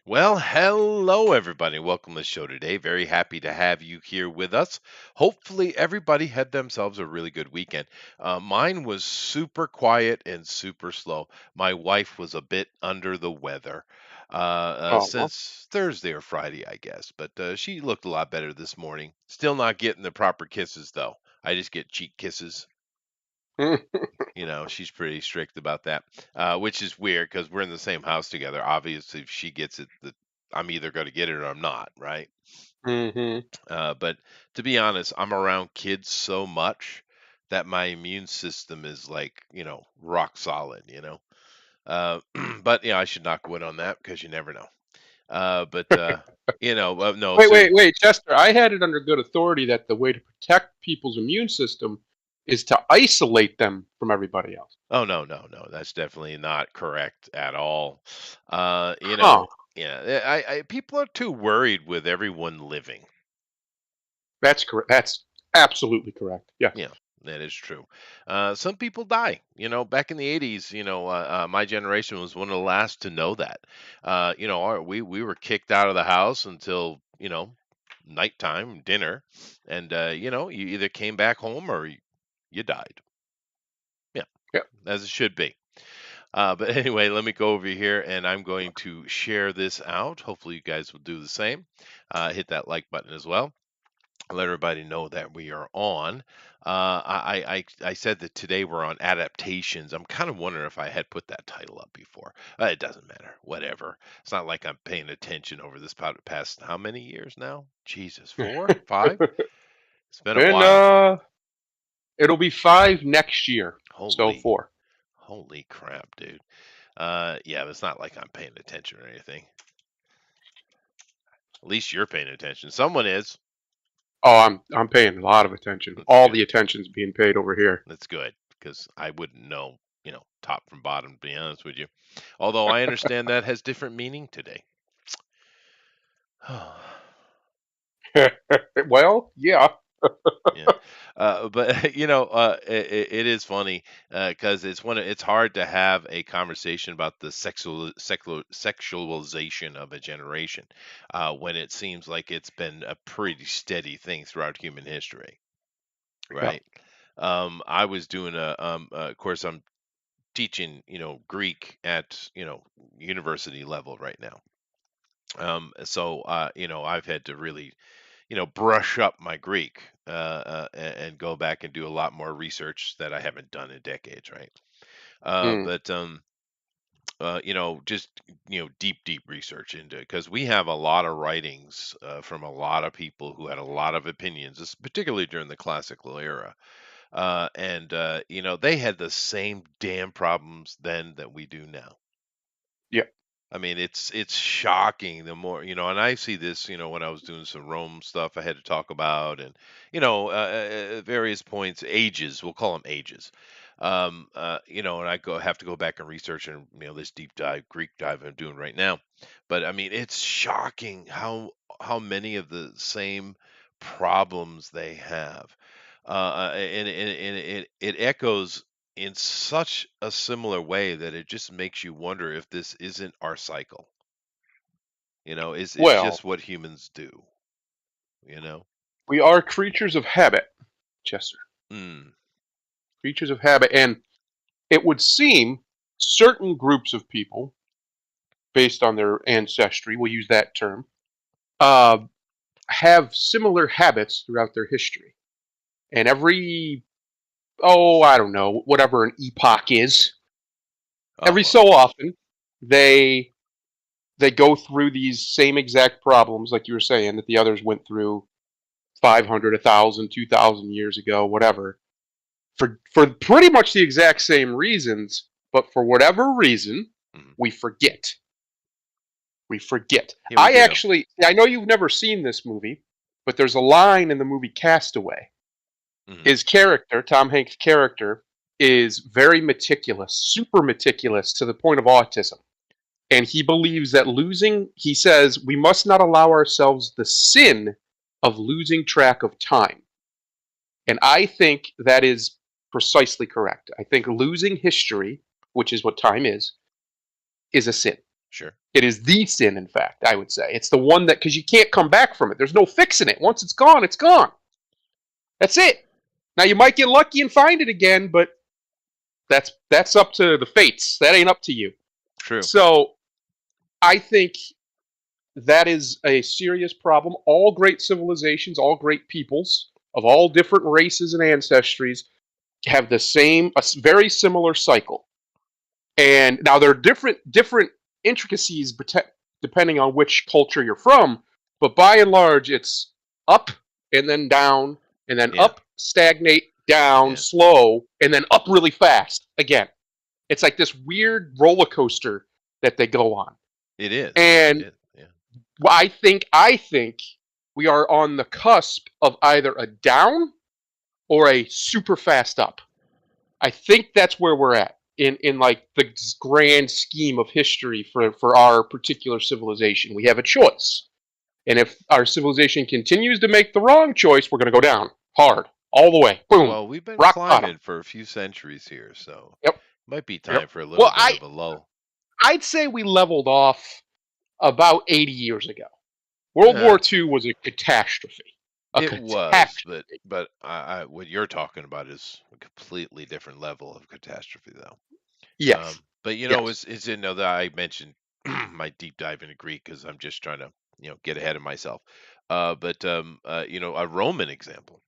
Well, hello, everybody. Welcome to the show today. Very happy to have you here with us. Hopefully, everybody had themselves a really good weekend. Mine was super quiet and super slow. My wife was a bit under the weather Oh, well. since Thursday or Friday, I guess, but she looked a lot better this morning. Still not getting the proper kisses, though. I just get cheek kisses. She's pretty strict about that, which is weird because we're in the same house together. Obviously, if she gets it, I'm either going to get it or I'm not, right? Hmm. But to be honest, I'm around kids so much that my immune system is like, rock solid. But yeah, I should knock wood on that because you never know. But no, Wait, seriously. wait, wait, Chester. I had it under good authority that the way to protect people's immune system is to isolate them from everybody else. Oh, no, no, no. That's definitely not correct at all. Huh. Yeah, people are too worried with everyone living. That's correct. That's absolutely correct. Yes. Yeah, that is true. Some people die. Back in the 80s, my generation was one of the last to know that. We were kicked out of the house until, nighttime, dinner. And, you either came back home or you died. Yeah, Yep. as it should be. But anyway, let me go over here and I'm going to share this out. Hopefully, you guys will do the same. Hit that like button as well. Let everybody know that we are on. I said that today we're on adaptations. I'm kind of wondering if I had put that title up before. It doesn't matter. Whatever. It's not like I'm paying attention over this past how many years now? Jesus, 4, 5? It's been a and while. it'll be 5 next year. So Holy, 4. holy crap, dude. Yeah, it's not like I'm paying attention or anything. At least you're paying attention. Someone is. Oh, I'm paying a lot of attention. That's All good. the attention's being paid over here. That's good because I wouldn't know, top from bottom, to be honest with you. Although I understand that has different meaning today. Well, yeah. Yeah, but it is funny because it's hard to have a conversation about the sexualization of a generation when it seems like it's been a pretty steady thing throughout human history, Yeah. right? I was doing of course, I'm teaching, Greek at, university level right now. So I've had to really, brush up my Greek and go back and do a lot more research that I haven't done in decades, right? Mm. But just deep, deep research into it because we have a lot of writings from a lot of people who had a lot of opinions, particularly during the classical era. And they had the same damn problems then that we do now. Yeah. I mean, it's shocking the more, and I see this, when I was doing some Rome stuff I had to talk about, and at various points, ages, we'll call them ages. And I have to go back and research and this deep dive Greek dive I'm doing right now. But I mean, it's shocking how many of the same problems they have, and it echoes in such a similar way that it just makes you wonder if this isn't our cycle. It's Well, just what humans do, you know? we are creatures of habit, Chester. Mm, Creatures of habit. And it would seem certain groups of people, based on their ancestry, we'll use that term, uh, have similar habits throughout their history. And every, oh, I don't know, whatever an epoch is, every oh, so often they they go through these same exact problems, like you were saying, that the others went through 500, 1,000, 2,000 years ago, whatever, for pretty much the exact same reasons, but for whatever reason, mm, we forget. We forget. here we do. I know you've never seen this movie, but there's a line in the movie Castaway. Hmm. His character, Tom Hanks' character, is very meticulous, super meticulous to the point of autism. And he believes that he says, we must not allow ourselves the sin of losing track of time. And I think that is precisely correct. I think losing history, which is what time is a sin. Sure. It is the sin, in fact, I would say. It's the one that, because you can't come back from it. There's no fixing it. Once it's gone, it's gone. That's it. Now you might get lucky and find it again, but that's up to the fates. That ain't up to you. True. So I think that is a serious problem. All great civilizations, all great peoples of all different races and ancestries have the same, a very similar cycle. And now there are different intricacies depending on which culture you're from, but by and large, it's up and then Yeah. up, stagnate, down, Yeah. slow, and then up really fast again. It's like this weird roller coaster that they go on. It is. It And is. Yeah. I think we are on the cusp of either a down or a super fast up. I think that's where we're at in like the grand scheme of history for our particular civilization. We have a choice. And if our civilization continues to make the wrong choice, we're going to go down hard, all the way. Boom. Well, we've been Rock bottom. climbing for a few centuries here, so Yep. might be time Yep. for a little Well, bit of a lull. I'd say we leveled off about 80 years ago. World Uh, War II was a catastrophe. A it was, but catastrophe. what you're talking about is a completely different level of catastrophe, though. Yes. But Yes. it's in know that I mentioned my deep dive into Greek because I'm just trying to get ahead of myself. But a Roman example.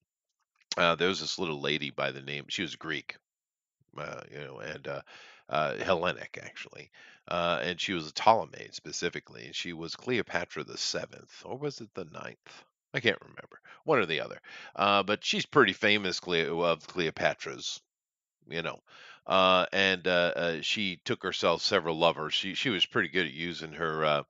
There was this little lady by the name. She was Greek, and Hellenic actually, and she was a Ptolemade specifically, and she was Cleopatra the seventh, or was it the ninth? I can't remember, one or the other. But she's pretty famous of Cleopatra's, you know. And she took herself several lovers. She was pretty good at using her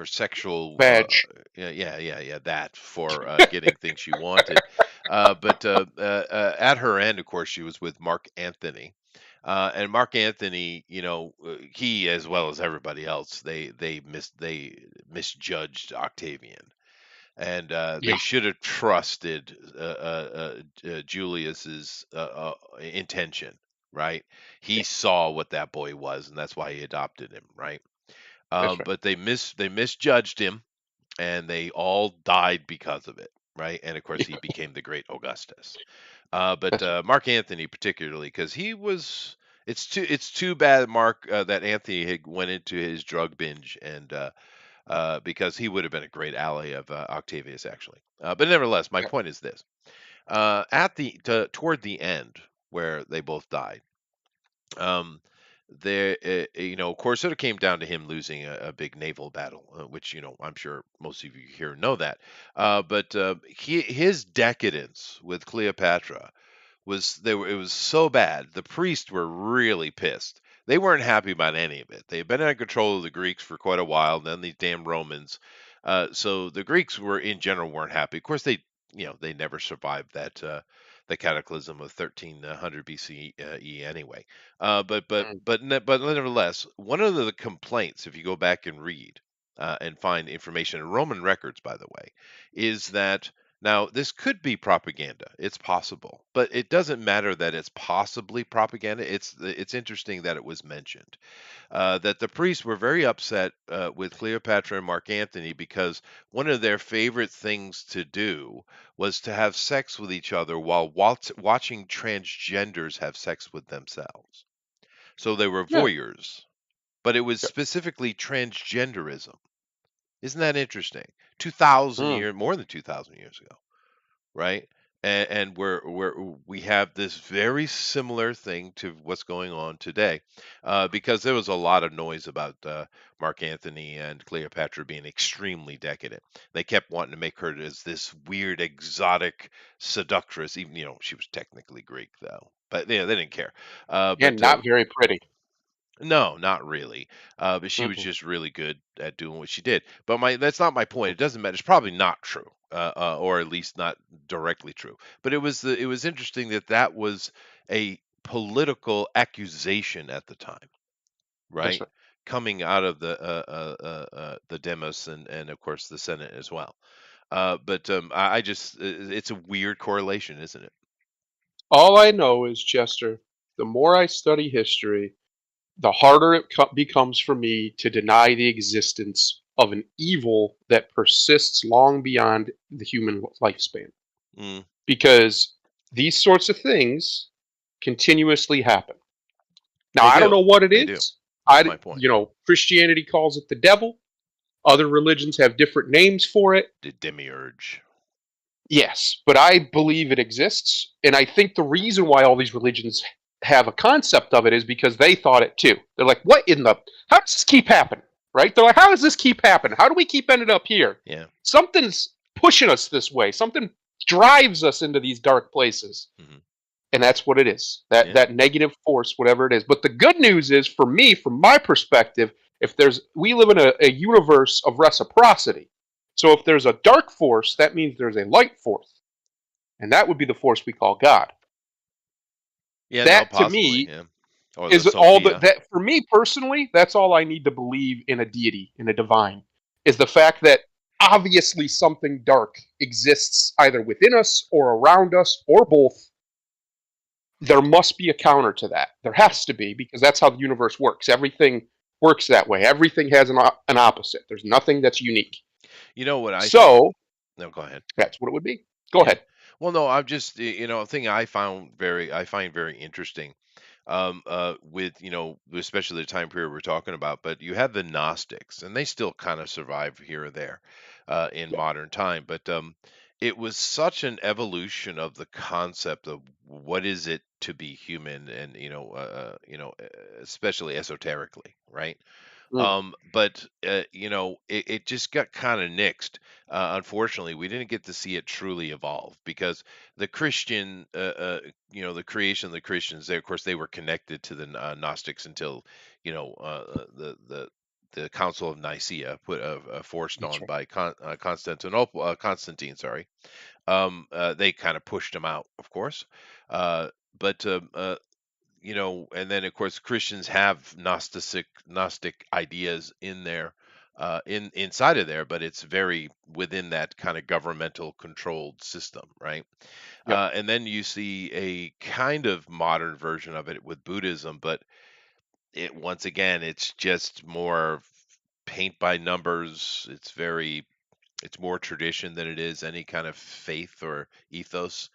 sexual Badge. yeah, that for getting things she wanted. But at her end, of course, she was with Mark Antony. And Mark Antony, he as well as everybody else, they misjudged Octavian, and Yeah. they should have trusted Julius's intention, right? He Yeah. saw what that boy was, and that's why he adopted him, right? That's right. But they misjudged him, and they all died because of it, right? And of course, he became the great Augustus. But That's right. Mark Antony particularly, because he was. It's too bad Mark that Anthony had went into his drug binge and because he would have been a great ally of Octavius, actually. But nevertheless, my Yeah. point is this: toward the end, where they both died, um, there, of course, it came down to him losing a big naval battle, which I'm sure most of you here know that. But his decadence with Cleopatra it was so bad. The priests were really pissed. They weren't happy about any of it. They had been in control of the Greeks for quite a while, and then these damn Romans. So the Greeks were in general weren't happy. Of course, they never survived that the cataclysm of 1300 BCE anyway. Mm. But nevertheless, one of the complaints, if you go back and read and find information in Roman records, by the way, is that now, this could be propaganda. It's possible, but it doesn't matter that it's possibly propaganda. It's interesting that it was mentioned that the priests were very upset with Cleopatra and Mark Antony because one of their favorite things to do was to have sex with each other while watching transgenders have sex with themselves. So they were Yeah. voyeurs, but it was Yeah. specifically transgenderism. Isn't that interesting? 2,000 Mm. years, more than 2,000 years ago, right? And we have this very similar thing to what's going on today, because there was a lot of noise about Mark Antony and Cleopatra being extremely decadent. They kept wanting to make her as this weird, exotic seductress, even she was technically Greek though, but yeah, they didn't care. And But not very pretty. no, not really. But she was Mm-mm. just really good at doing what she did. But that's not my point. It doesn't matter. It's probably not true, or at least not directly true. But it was interesting that that was a political accusation at the time, That's right? right. Coming out of the demos and of course the Senate as well. But I just it's a weird correlation, isn't it? All I know is, Chester, the more I study history, the harder it becomes for me to deny the existence of an evil that persists long beyond the human lifespan. Mm, Because these sorts of things continuously happen. Now, they I don't do. know what it They do. is. That's my point. Christianity calls it the devil. Other religions have different names for it. The demiurge. Yes, but I believe it exists, and I think the reason why all these religions have a concept of it is because they thought it too. They're like, "What in the? How does this keep happening?" Right? They're like, "How does this keep happening? How do we keep ending up here? Yeah. Something's pushing us this way. Something drives us into these dark places." Hmm. And that's what it is. That Yeah. that negative force, whatever it is. But the good news is, for me, from my perspective, if there's we live in a universe of reciprocity. So if there's a dark force, that means there's a light force, and that would be the force we call God. Yeah. No. That to Possibly. me Yeah. Or the is all that Sophia. that for me personally, that's all I need to believe in a deity, in a divine, is the fact that obviously something dark exists either within us or around us or both. There must be a counter to that. There Yeah. has to be, because that's how the universe works. Everything works that way. Everything has an opposite. There's nothing that's unique. You know what I think? So No. Go ahead. that's what it would be. Go Yeah. ahead. Well, no. I'm just a thing I find very interesting. With especially the time period we're talking about, but you have the Gnostics, and they still kind of survive here or there in Yeah. modern time. But it was such an evolution of the concept of what is it to be human, and especially esoterically, right? Mm, But it just got kind of nixed. Unfortunately, we didn't get to see it truly evolve because the Christian, the creation of the Christians. They, of course, they were connected to the Gnostics until the Council of Nicaea forced that's on right. by Constantine. Sorry, they kind of pushed them out, of course. Uh, but and then of course Christians have Gnostic ideas in there, in inside of there, but it's very within that kind of governmental controlled system, right? Yep. And then you see a kind of modern version of it with Buddhism, but it once again it's just more paint by numbers. It's more tradition than it is any kind of faith or ethos.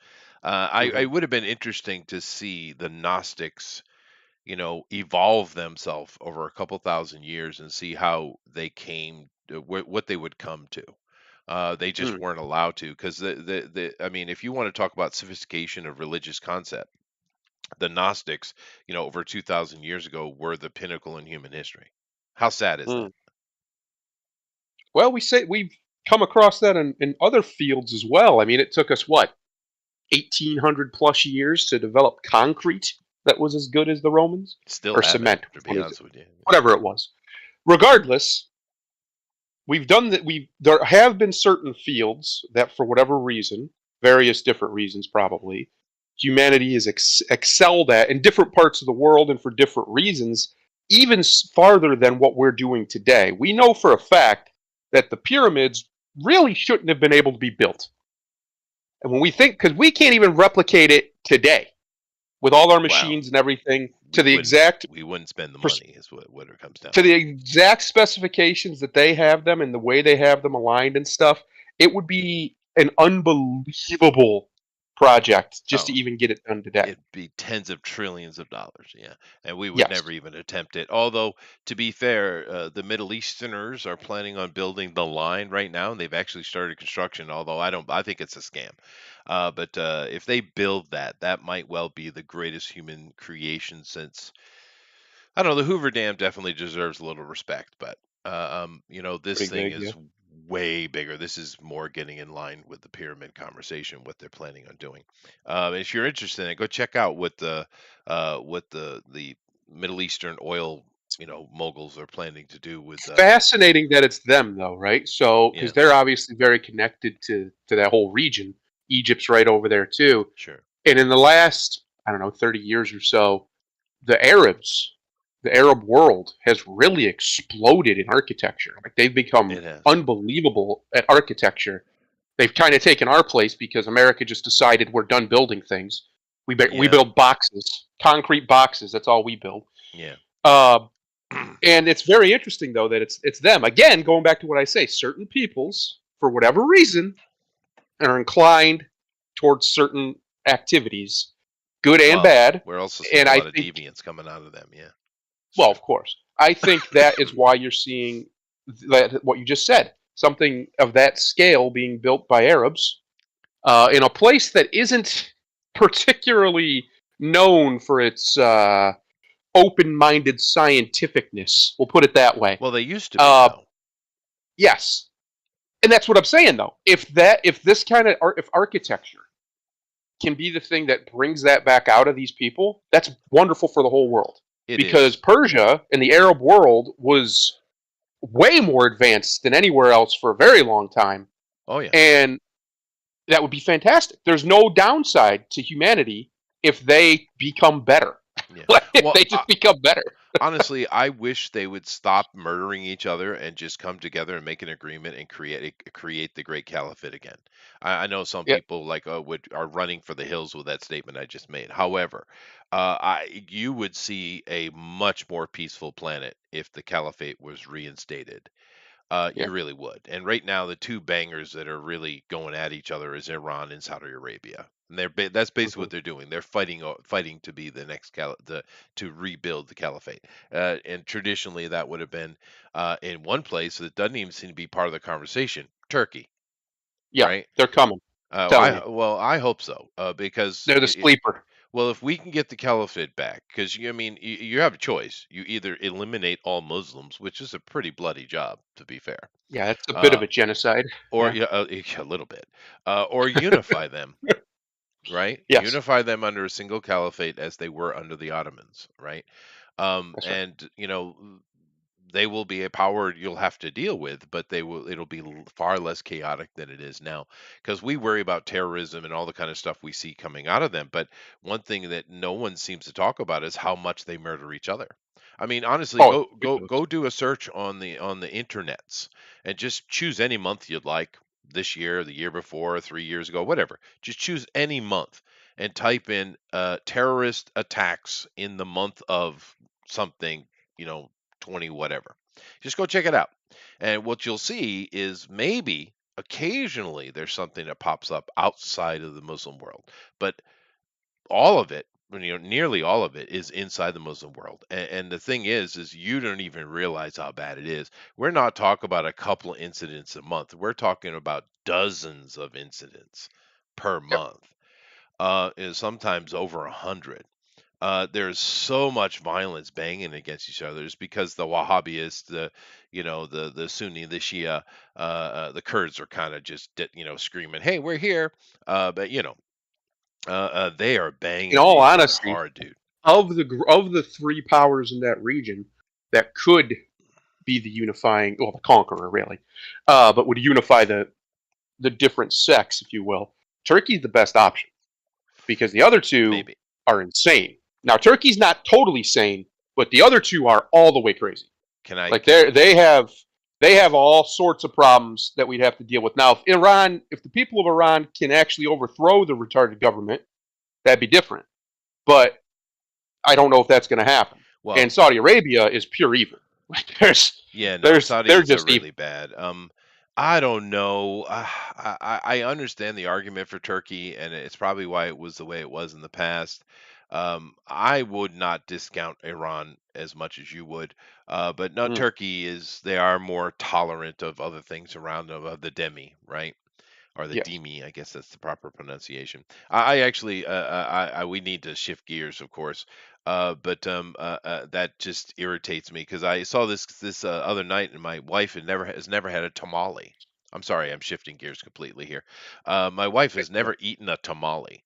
I Hmm. would have been interesting to see the Gnostics evolve themselves over a couple thousand years and see how they came to what they would come to. They just Mm. weren't allowed to because I mean, if you want to talk about sophistication of religious concept, the Gnostics, over 2,000 years ago were the pinnacle in human history. How sad is Mm. that? Well, we've come across that in other fields as well. I mean, it took us what 1,800 plus years to develop concrete that was as good as the Romans, Still or haven't, cement. to Which be one is it? honest with you. Whatever it was. Regardless, we've done that. There have been certain fields that, for whatever reason, various different reasons probably, humanity has excelled at in different parts of the world and for different reasons, even farther than what we're doing today. We know for a fact that the pyramids really shouldn't have been able to be built. And when we think, because we can't even replicate it today with all our Well, machines and everything we wouldn't we wouldn't spend the money is what it comes down to the to. exact specifications that they have them and the way they have them aligned and stuff, it would be an unbelievable project just to Oh, even get it done today. it'd be tens of trillions of dollars, yeah, and we would Yes, never even attempt it. Although, to be fair, the Middle Easterners are planning on building the line right now, and they've actually started construction. Although I think it's a scam. But if they build that, that might well be the greatest human creation since I don't know. The Hoover Dam definitely deserves a little respect, but this pretty thing big. Yeah, is way bigger. This is more getting in line with the pyramid conversation, what they're planning on doing. If you're interested in it, go check out what the Middle Eastern oil moguls are planning to do with fascinating that it's them though, right? So because yeah, they're obviously very connected to that whole region. Egypt's right over there too. sure, And in the last, I don't know, 30 years or so, the Arabs, the Arab world has really exploded in architecture. Like they've become it has. unbelievable at architecture. They've kind of taken our place because America just decided we're done building things. We Yeah, build boxes, concrete boxes. That's all we build. yeah. Uh, and it's very interesting though that it's them again. Going back to what I say, certain peoples, for whatever reason, are inclined towards certain activities, good and Well, bad. we're also seeing And a I lot of think, deviance coming out of them. Yeah, it's well, true. of course, I think that is why you're seeing that what you just said, something of that scale being built by Arabs in a place that isn't particularly known for its open-minded scientificness. We'll put it that way. Well, they used to be Uh, though. yes, and that's what I'm saying though. If this kind of if architecture can be the thing that brings that back out of these people, that's wonderful for the whole world. It Because is. Persia and the Arab world was way more advanced than anywhere else for a very long time, Oh yeah, and that would be fantastic. There's no downside to humanity if they become better. yeah. If Well, they just become better. honestly, I wish they would stop murdering each other and just come together and make an agreement and create the Great Caliphate again. I know some Yeah, people like would are running for the hills with that statement I just made. However, you would see a much more peaceful planet if the Caliphate was reinstated. yeah, You really would. And right now, the two bangers that are really going at each other is Iran and Saudi Arabia. And that's basically mhm, what they're doing. They're fighting to be the next to rebuild the caliphate. And traditionally, that would have been in one place that doesn't even seem to be part of the conversation, Turkey, yeah. right? They're coming. Telling you, I hope so because they're the sleeper. well, if we can get the caliphate back, because I mean, you have a choice. You either eliminate all Muslims, which is a pretty bloody job, to be fair, Yeah, it's a bit uh, of a genocide. or Yeah. yeah, a little bit, or unify them, right? Yes, Unify them under a single caliphate as they were under the Ottomans, right? that's right. And they will be a power you'll have to deal with, but it'll be far less chaotic than it is now because we worry about terrorism and all the kind of stuff we see coming out of them. But one thing that no one seems to talk about is how much they murder each other. I mean, honestly, Oh, it's go ridiculous. do a search on the internets and just choose any month you'd like, this year, the year before, 3 years ago, whatever. Just choose any month and type in terrorist attacks in the month of something, you know, 20 whatever. Just go check it out. And what you'll see is maybe occasionally there's something that pops up outside of the Muslim world, but all of it, nearly all of it is inside the Muslim world. And the thing is you don't even realize how bad it is. We're not talking about a couple of incidents a month. We're talking about dozens of incidents per Yep. month, and sometimes over 100. There's so much violence banging against each other. It's because the Wahhabis, the Sunni, the Shia, the Kurds are kind of just screaming, "Hey, we're here!" But they are In banging all each other honesty, hard, dude. of the three powers in that region that could be the unifying, well, the conqueror, really, but would unify the different sects, if you will. Turkey's the best option because the other two Maybe. are insane. Now, Turkey's not totally sane, but the other two are all the way crazy. Can I? Like they have all sorts of problems that we'd have to deal with. Now, if the people of Iran can actually overthrow the retarded government, that'd be different. But I don't know if that's going to happen. And Well, Saudi Arabia is pure evil. Like yeah, no, they're Saudis are just evil. really bad. I don't know. I understand the argument for Turkey, and it's probably why it was the way it was in the past. I would not discount Iran as much as you would, but no, Mm, Turkey they are more tolerant of other things around them, of the demi, right? Or the yes. Demi, I guess that's the proper pronunciation. I actually, we need to shift gears, of course, but that just irritates me because I saw this other night, and my wife has never had a tamale. I'm sorry, I'm shifting gears completely here. My wife has Yeah. never eaten a tamale,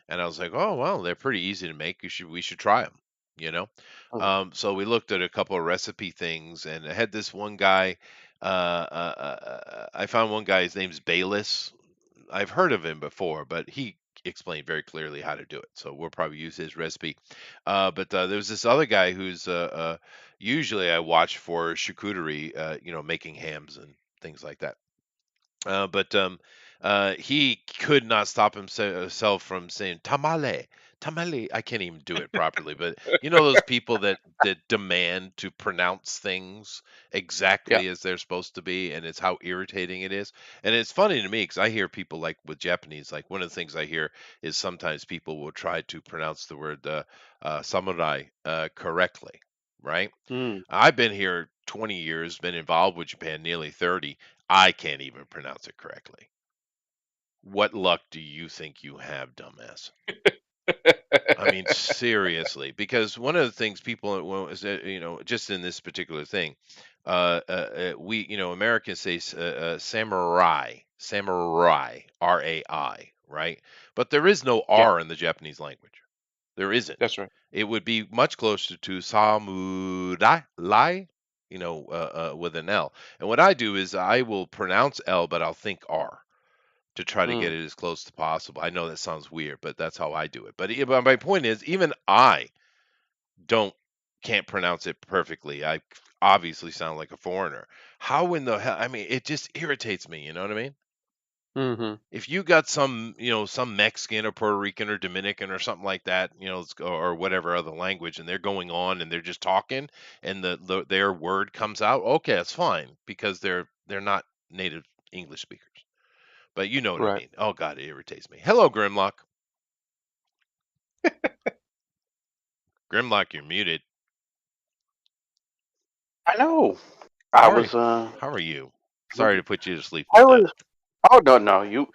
and I was like, oh well, they're pretty easy to make. We should try them, you know. Mm, So we looked at a couple of recipe things, and I had this one guy. I found one guy. His name's Bayless. I've heard of him before, but he explained very clearly how to do it. So we'll probably use his recipe. But there was this other guy who's usually I watch for charcuterie, making hams and things like that. But he could not stop himself from saying tamale, tamale. I can't even do it properly, but you know those people that demand to pronounce things Yeah. exactly as they're supposed to be, and it's how irritating it is. And it's funny to me because I hear people like with Japanese, like one of the things I hear is sometimes people will try to pronounce the word samurai correctly, right? Mm. I've been here 20 years, been involved with Japan nearly 30. I can't even pronounce it correctly. What luck do you think you have, dumbass? I mean, seriously, because one of the things people, well, is that, just in this particular thing, Americans say samurai, samurai, R-A-I, right? But there is no Yeah, R in the Japanese language. There isn't. that's right. It would be much closer to samurai, with an L. And what I do is I will pronounce L, but I'll think R to try to get Mm. it as close as possible. I know that sounds weird, but that's how I do it. But my point is, even I don't can't pronounce it perfectly. I obviously sound like a foreigner. How in the hell? I mean, it just irritates me. You know what I mean? Hmm. If you got some Mexican or Puerto Rican or Dominican or something like that, or whatever other language, and they're going on and they're just talking, and their word comes out, okay, that's fine because they're not native English speakers. But you know what I Right. mean. Oh God, it irritates me. Hello, Grimlock. Grimlock, you're muted. I know. I How are was how are you? Sorry to looking. put you to sleep I with that. was. Oh no, no. You.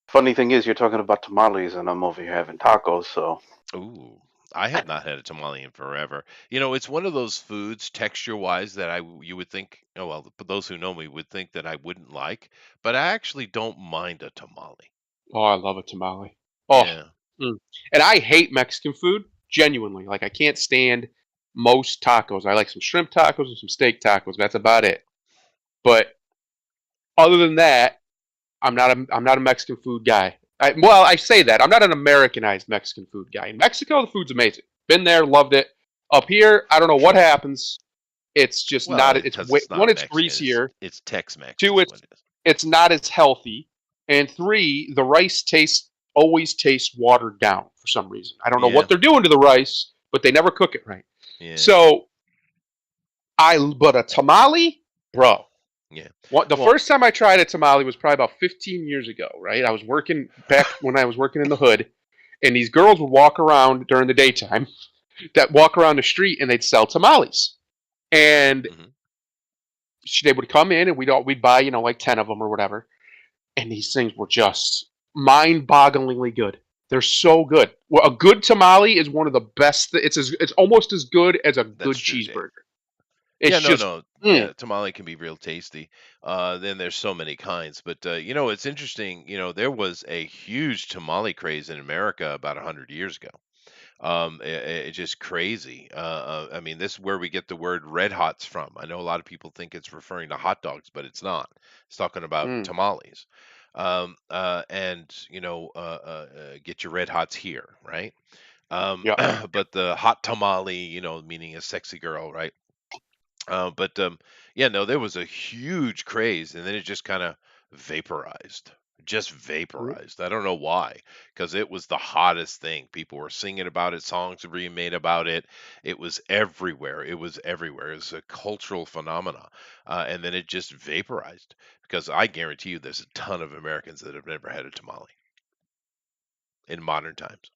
Funny thing is, you're talking about tamales, and I'm over here having tacos. So Ooh, I have not had a tamale in forever. You know, it's one of those foods, texture-wise, that you would think, oh well, but those who know me would think that I wouldn't like, but I actually don't mind a tamale. Oh, I love a tamale. Oh, Yeah. mm. And I hate Mexican food, genuinely. Like, I can't stand most tacos. I like some shrimp tacos and some steak tacos. That's about it. But other than that, I'm not a Mexican food guy. Well, I say that I'm not an Americanized Mexican food guy. In Mexico, the food's amazing. Been there, loved it. Up here, I don't know what happens. It's just Well, not. It's because it's one. not It's Mexican, it's greasier. it's Tex-Mex Two, is it's what it is. it's not as healthy. And three, the rice tastes always tastes watered down for some reason. I don't know Yeah, what they're doing to the rice, but they never cook it right. yeah, So but a tamale, bro. yeah. The Well, first time I tried a tamale was probably about 15 years ago, right? I was working back when I was working in the hood, and these girls would walk around during the daytime, that walk around the street, and they'd sell tamales. And mhm. they would come in, and we'd buy, like 10 of them or whatever. And these things were just mind-bogglingly good. They're so good. Well, a good tamale is one of the best. It's almost as good as a That's good true, Dave. cheeseburger. It's Yeah, no, just no. mm, Yeah, tamale can be real tasty. Then there's so many kinds, but it's interesting. There was a huge tamale craze in America about 100 years ago. It's just crazy. I mean, this is where we get the word red hots from. I know a lot of people think it's referring to hot dogs, but it's not. It's talking about mm, tamales. And get your red hots here, right? yeah. But the hot tamale, meaning a sexy girl, right? But yeah, no, there was a huge craze, and then it just kind of vaporized. Just Mm. vaporized. I don't know why, because it was the hottest thing. People were singing about it, songs were being made about it. It was everywhere. It was everywhere. It was a cultural phenomena, and then it just vaporized. Because I guarantee you, there's a ton of Americans that have never had a tamale in modern times,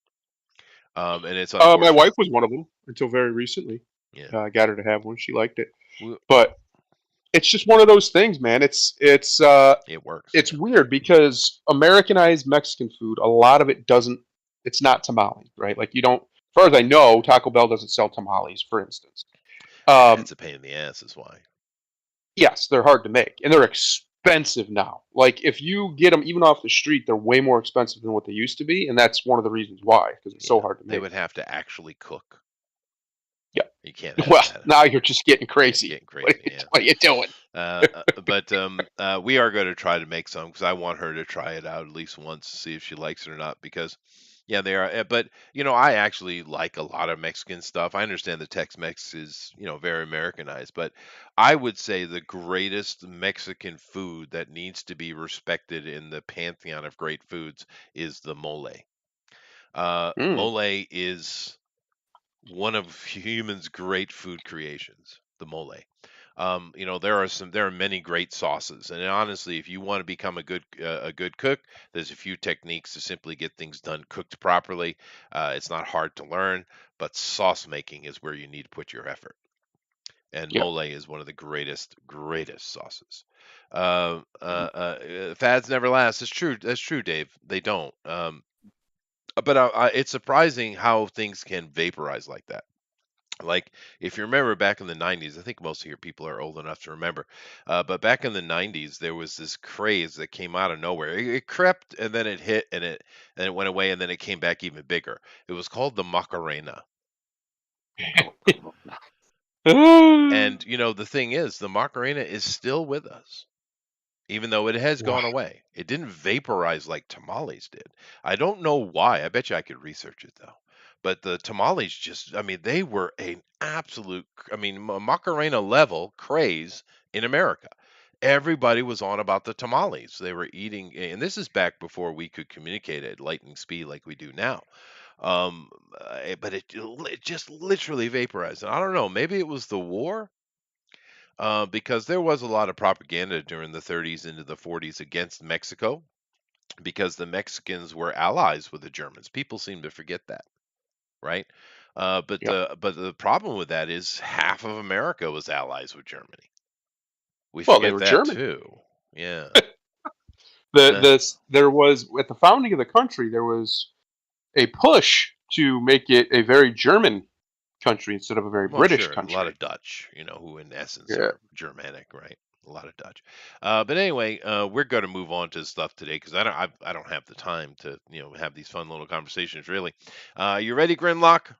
and it's My unfortunate. wife was one of them until very recently. Yeah, I got her to have one. She liked it, we, but it's just one of those things, man. it works. It's Yeah, weird because Americanized Mexican food, a lot of it doesn't. It's not tamale, right? Like you don't. As far as I know, Taco Bell doesn't sell tamales, for instance. Um, it's a pain in the ass, is why. yes, they're hard to make, and they're expensive now. Like if you get them even off the street, they're way more expensive than what they used to be, and that's one of the reasons why, because it's so Yeah, hard to they make. would have to actually cook. Yeah. You can't have Well, that. now you're just getting Yeah, crazy. getting crazy. Yeah. What are you doing? But we are going to try to make some because I want her to try it out at least once to see if she likes it or not. Because, yeah, they are. But I actually like a lot of Mexican stuff. I understand the Tex-Mex is very Americanized, but I would say the greatest Mexican food that needs to be respected in the pantheon of great foods is the mole. Mm. Mole is one of humans' great food creations, the mole. There are many great sauces, and honestly, if you want to become a good cook, there's a few techniques to simply get things done cooked properly. It's not hard to learn, but sauce making is where you need to put your effort. And Yeah. mole is one of the greatest sauces. Fads never last. It's true. That's true, Dave. They don't. But it's surprising how things can vaporize like that. Like, if you remember back in the 90s, I think most of your people are old enough to remember, but back in the 90s, there was this craze that came out of nowhere. It crept and then it hit and it went away and then it came back even bigger. It was called the Macarena. Oh, come on. And the thing is, the Macarena is still with us. Even though it has Wow. gone away. It didn't vaporize like tamales did. I don't know why. I bet you I could research it though. But the tamales just, I mean, they were an absolute, I mean, Macarena level craze in America. Everybody was on about the tamales. They were eating, and this is back before we could communicate at lightning speed like we do now. But it just literally vaporized. And I don't know, maybe it was the war because there was a lot of propaganda during the 30s into the 40s against Mexico because the Mexicans were allies with the Germans. People seem to forget that, right? Yep. But the problem with that is half of America was allies with Germany. We Well, they forget were that German. too. Yeah. Uh, There was at the founding of the country there was a push to make it a very German country instead of a very well, British sure, a lot country. of Dutch, who in essence Yeah. are Germanic, right? A lot of Dutch. But anyway, we're going to move on to stuff today because I don't have the time to have these fun little conversations. Really, you ready, Grimlock?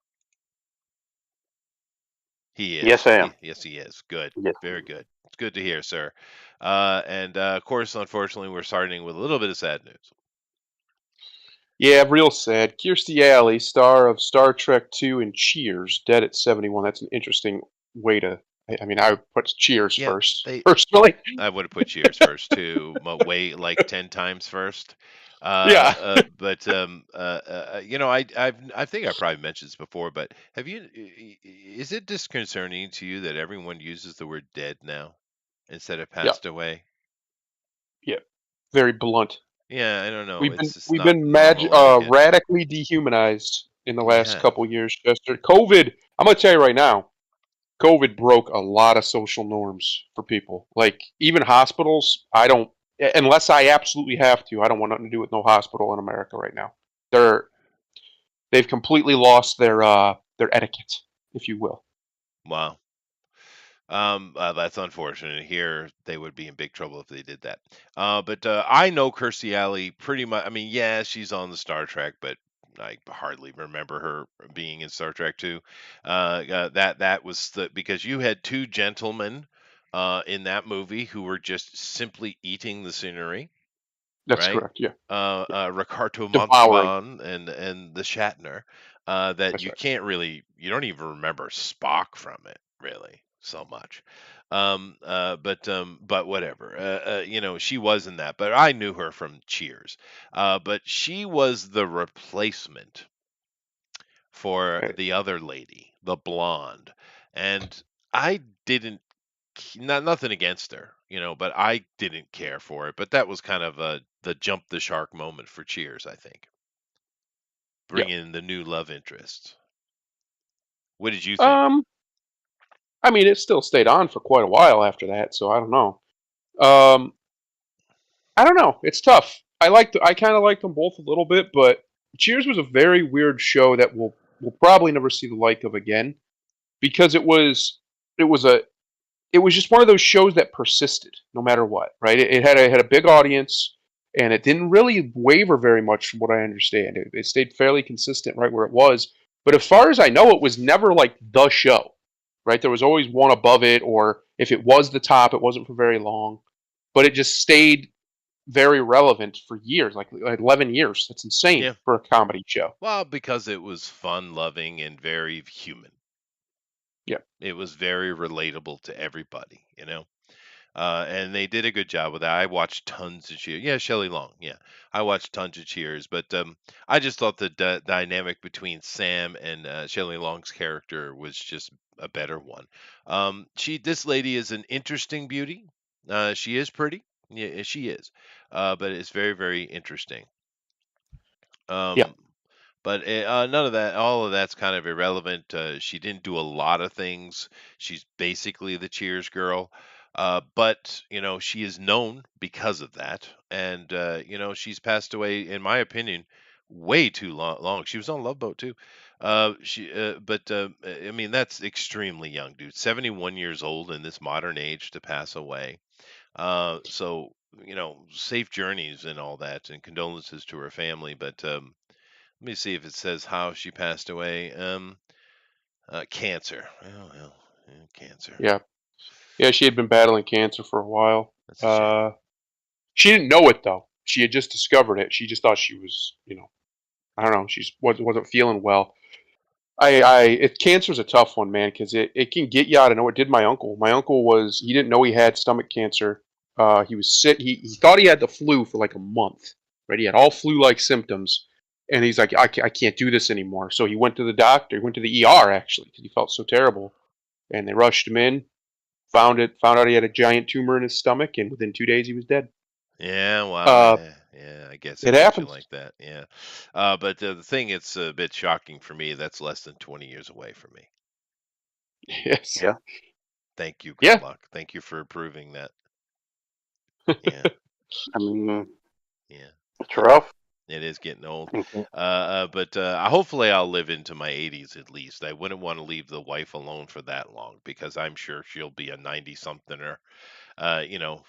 He Yes, is. I am. Yes, he is. Good. Yes. Very good. It's good to hear, sir. And of course, unfortunately, we're starting with a little bit of sad news. Yeah, real sad. Kirstie Alley, star of Star Trek II and Cheers, dead at 71. That's an interesting way to. I mean, I would put Cheers Yeah, first, they. personally. I would have put Cheers first too, way like 10 times first. Yeah. I think I probably mentioned this before, but is it disconcerting to you that everyone uses the word dead now instead of Yeah. passed away? Yeah. Very blunt. Yeah, I don't know. It's just We've not been normal etiquette. radically dehumanized in the We last have. couple years, Chester. COVID. I'm gonna tell you right now. COVID broke a lot of social norms for people. Like even hospitals, I don't unless I absolutely have to. I don't want nothing to do with no hospital in America right now. They're they've completely lost their etiquette, if you will. Wow. That's unfortunate. Here, they would be in big trouble if they did that. But I know Kirstie Alley pretty much. I mean, yeah, she's on the Star Trek, but I hardly remember her being in Star Trek too. That was because you had two gentlemen in that movie who were just simply eating the scenery, That's right? correct. Yeah, yeah. Ricardo Devouring. Montalban and the Shatner, that That's right. you don't even remember Spock from it really so much. But whatever. She was in that, but I knew her from Cheers. But she was the replacement for Right. the other lady, the blonde, and I didn't not nothing against her, but I didn't care for it. But that was kind of the jump the shark moment for Cheers, I think. Yeah. Bring in the new love interest. What did you think? Um. I mean, it still stayed on for quite a while after that, so I don't know. Um. I don't know. It's tough. I kind of liked them both a little bit, but Cheers was a very weird show that we'll probably never see the like of again because it was a it was just one of those shows that persisted no matter what, right? It had a big audience and it didn't really waver very much from what I understand. It stayed fairly consistent right where it was. But as far as I know, it was never like the show, right? There was always one above it, or if it was the top, it wasn't for very long. But it just stayed very relevant for years, like 11 years. That's insane Yeah. for a comedy show. Well, because it was fun loving and very human. Yeah. It was very relatable to everybody. And they did a good job with that. I watched tons of Cheers. Yeah, Shelley Long. Yeah, I watched tons of Cheers, but I just thought the dynamic between Sam and Shelley Long's character was just a better one. This lady is an interesting beauty. She is pretty. Yeah, she is. But it's very, very interesting. Yeah. Um, but none of that, all of that's kind of irrelevant. She didn't do a lot of things. She's basically the Cheers girl. But, she is known because of that. And, she's passed away, in my opinion, way too long. She was on Love Boat too. I mean, that's extremely young, dude. 71 years old in this modern age to pass away. So, safe journeys and all that, and condolences to her family. But, let me see if it says how she passed away. Cancer. Oh well, cancer. Yeah. Yeah, she had been battling cancer for a while. That's a shame. She didn't know it though. She had just discovered it. She just thought she was, I don't know, she just wasn't feeling well. Cancer's a tough one, man, because it can get you out of nowhere. It did my uncle. My uncle he didn't know he had stomach cancer. He was sick. He thought he had the flu for like a month, right? He had all flu-like symptoms, and he's like, I can't do this anymore. So he went to the doctor. He went to the ER actually because he felt so terrible, and they rushed him in. Found out he had a giant tumor in his stomach, and within 2 days he was dead. Yeah, wow. Uh, Yeah, I guess it it gets you happens. like that. Yeah. But the thing, it's a bit shocking for me. That's less than 20 years away from me. Yes. Yeah. Thank you, Yeah. Grimlock. Thank you for approving that. Yeah, I mean, yeah. it's It rough. it is getting old. Mhm. But hopefully I'll live into my 80s at least. I wouldn't want to leave the wife alone for that long because I'm sure she'll be a 90 something,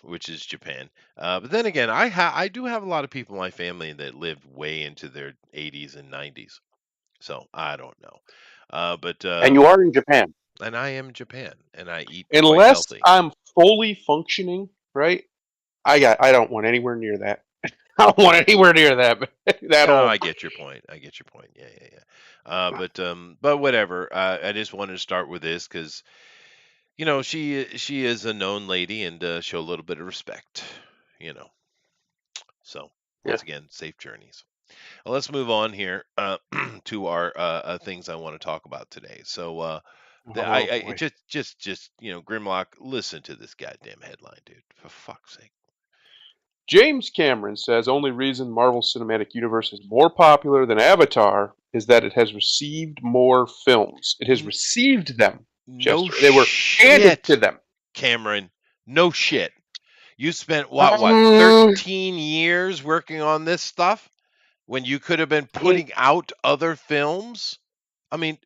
which is Japan. But then again, I do have a lot of people in my family that lived way into their 80s and 90s. So I don't know. But And you are in Japan. and I am Japan, and I eat quite Unless healthy. I'm fully functioning, right? I don't want anywhere near that. I don't want anywhere near that that No, old. I get your point. I get your point. Yeah, yeah, yeah. But whatever. I just wanted to start with this because she is a known lady, and show a little bit of respect. You know. So Yeah. once again, safe journeys. Well, let's move on here to our things I want to talk about today. So, Oh I boy. just Grimlock, listen to this goddamn headline, dude. For fuck's sake. James Cameron says only reason Marvel Cinematic Universe is more popular than Avatar is that it has received more films. It has N- received them, no Chester. They were handed to shit, them. Cameron. No shit. You spent what, Um, 13 years working on this stuff when you could have been he putting out other films? I mean,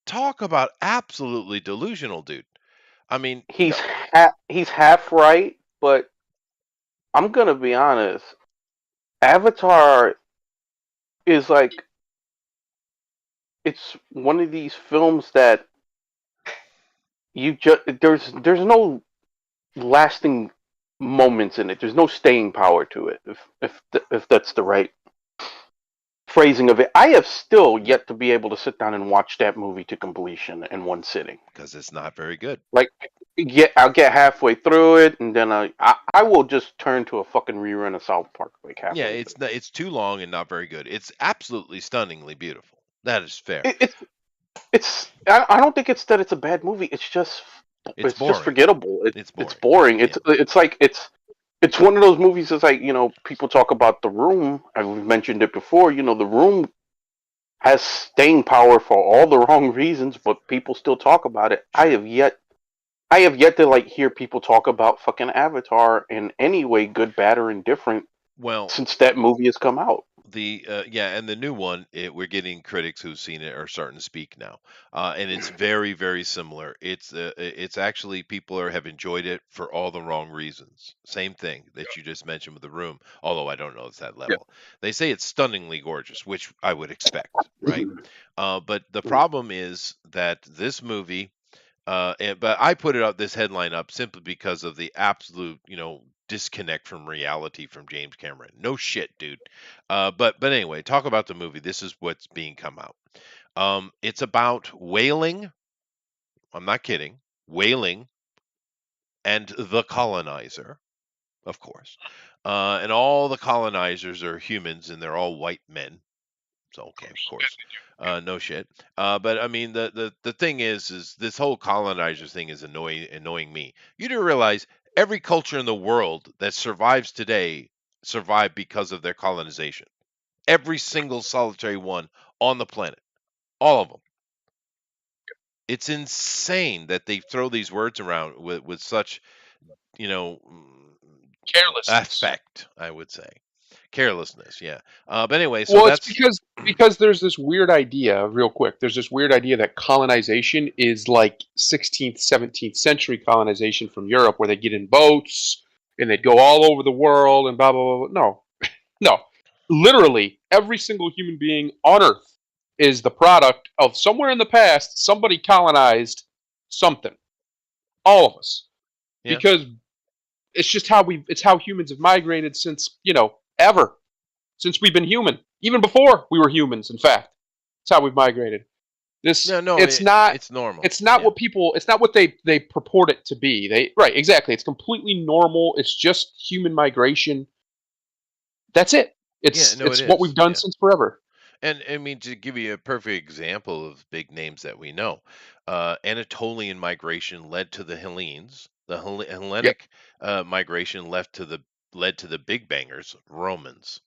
talk about absolutely delusional, dude. I mean, he's half right, but I'm gonna be honest. Avatar is like it's one of these films that you just there's no lasting moments in it. There's no staying power to it. If that's the right phrasing of it, I have still yet to be able to sit down and watch that movie to completion in one sitting. because it's not very good. Like, I'll get halfway through it, and then I will just turn to a fucking rerun of South Park like Yeah, halfway through. it's too long and not very good. It's absolutely stunningly beautiful. That is fair. It, it's I don't think it's that it's a bad movie. It's It's just boring. forgettable. It's It's boring. boring. Yeah, It's like it's one of those movies that's like, people talk about The Room. I've mentioned it before. The Room has staying power for all the wrong reasons, but people still talk about it. sure. I have yet to like hear people talk about fucking Avatar in any way, good, bad, or indifferent, Well, since that movie has come out. and the new one, we're getting critics who've seen it are starting to speak now, and it's very, very similar. It's actually people have enjoyed it for all the wrong reasons. Same thing that you just mentioned with the room, although I don't know it's that Yeah. level. They say it's stunningly gorgeous, which I would expect, right? Mhm. But the Mhm. problem is that this movie. But I put it up this headline up simply because of the absolute, disconnect from reality from James Cameron. No shit, dude. But anyway, talk about the movie. This is what's being come out. It's about whaling. I'm not kidding. Whaling and the colonizer, of course. And all the colonizers are humans, and they're all white men. So Of okay, of course. course, no shit. But I mean, the thing is this whole colonizer thing is annoying me. You do realize every culture in the world that survives today survived because of their colonization. Every single solitary one on the planet, all of them. It's insane that they throw these words around with such, you know, Carelessness. affect. I would say carelessness. Yeah. But anyway, so Well, it's that's because there's this weird idea, real quick. There's this weird idea that colonization is like 16th, 17th century colonization from Europe, where they get in boats and they'd go all over the world and blah blah blah. No, no. Literally, every single human being on Earth is the product of somewhere in the past somebody colonized something. All of us, yeah. because it's just it's how humans have migrated since ever, since we've been human, even before we were humans. In fact, it's how we've migrated. This No, no, it's not it's normal. it's not Yeah. what people it's not what they purport it to be. They right exactly. It's completely normal. It's just human migration. That's it. Yeah, no, it It's what we've is. done Yeah. since forever. And I mean, to give you a perfect example of big names that we know, Anatolian migration led to the Hellenes. The Yep. Hellenic migration led to the Big Bangers, Romans.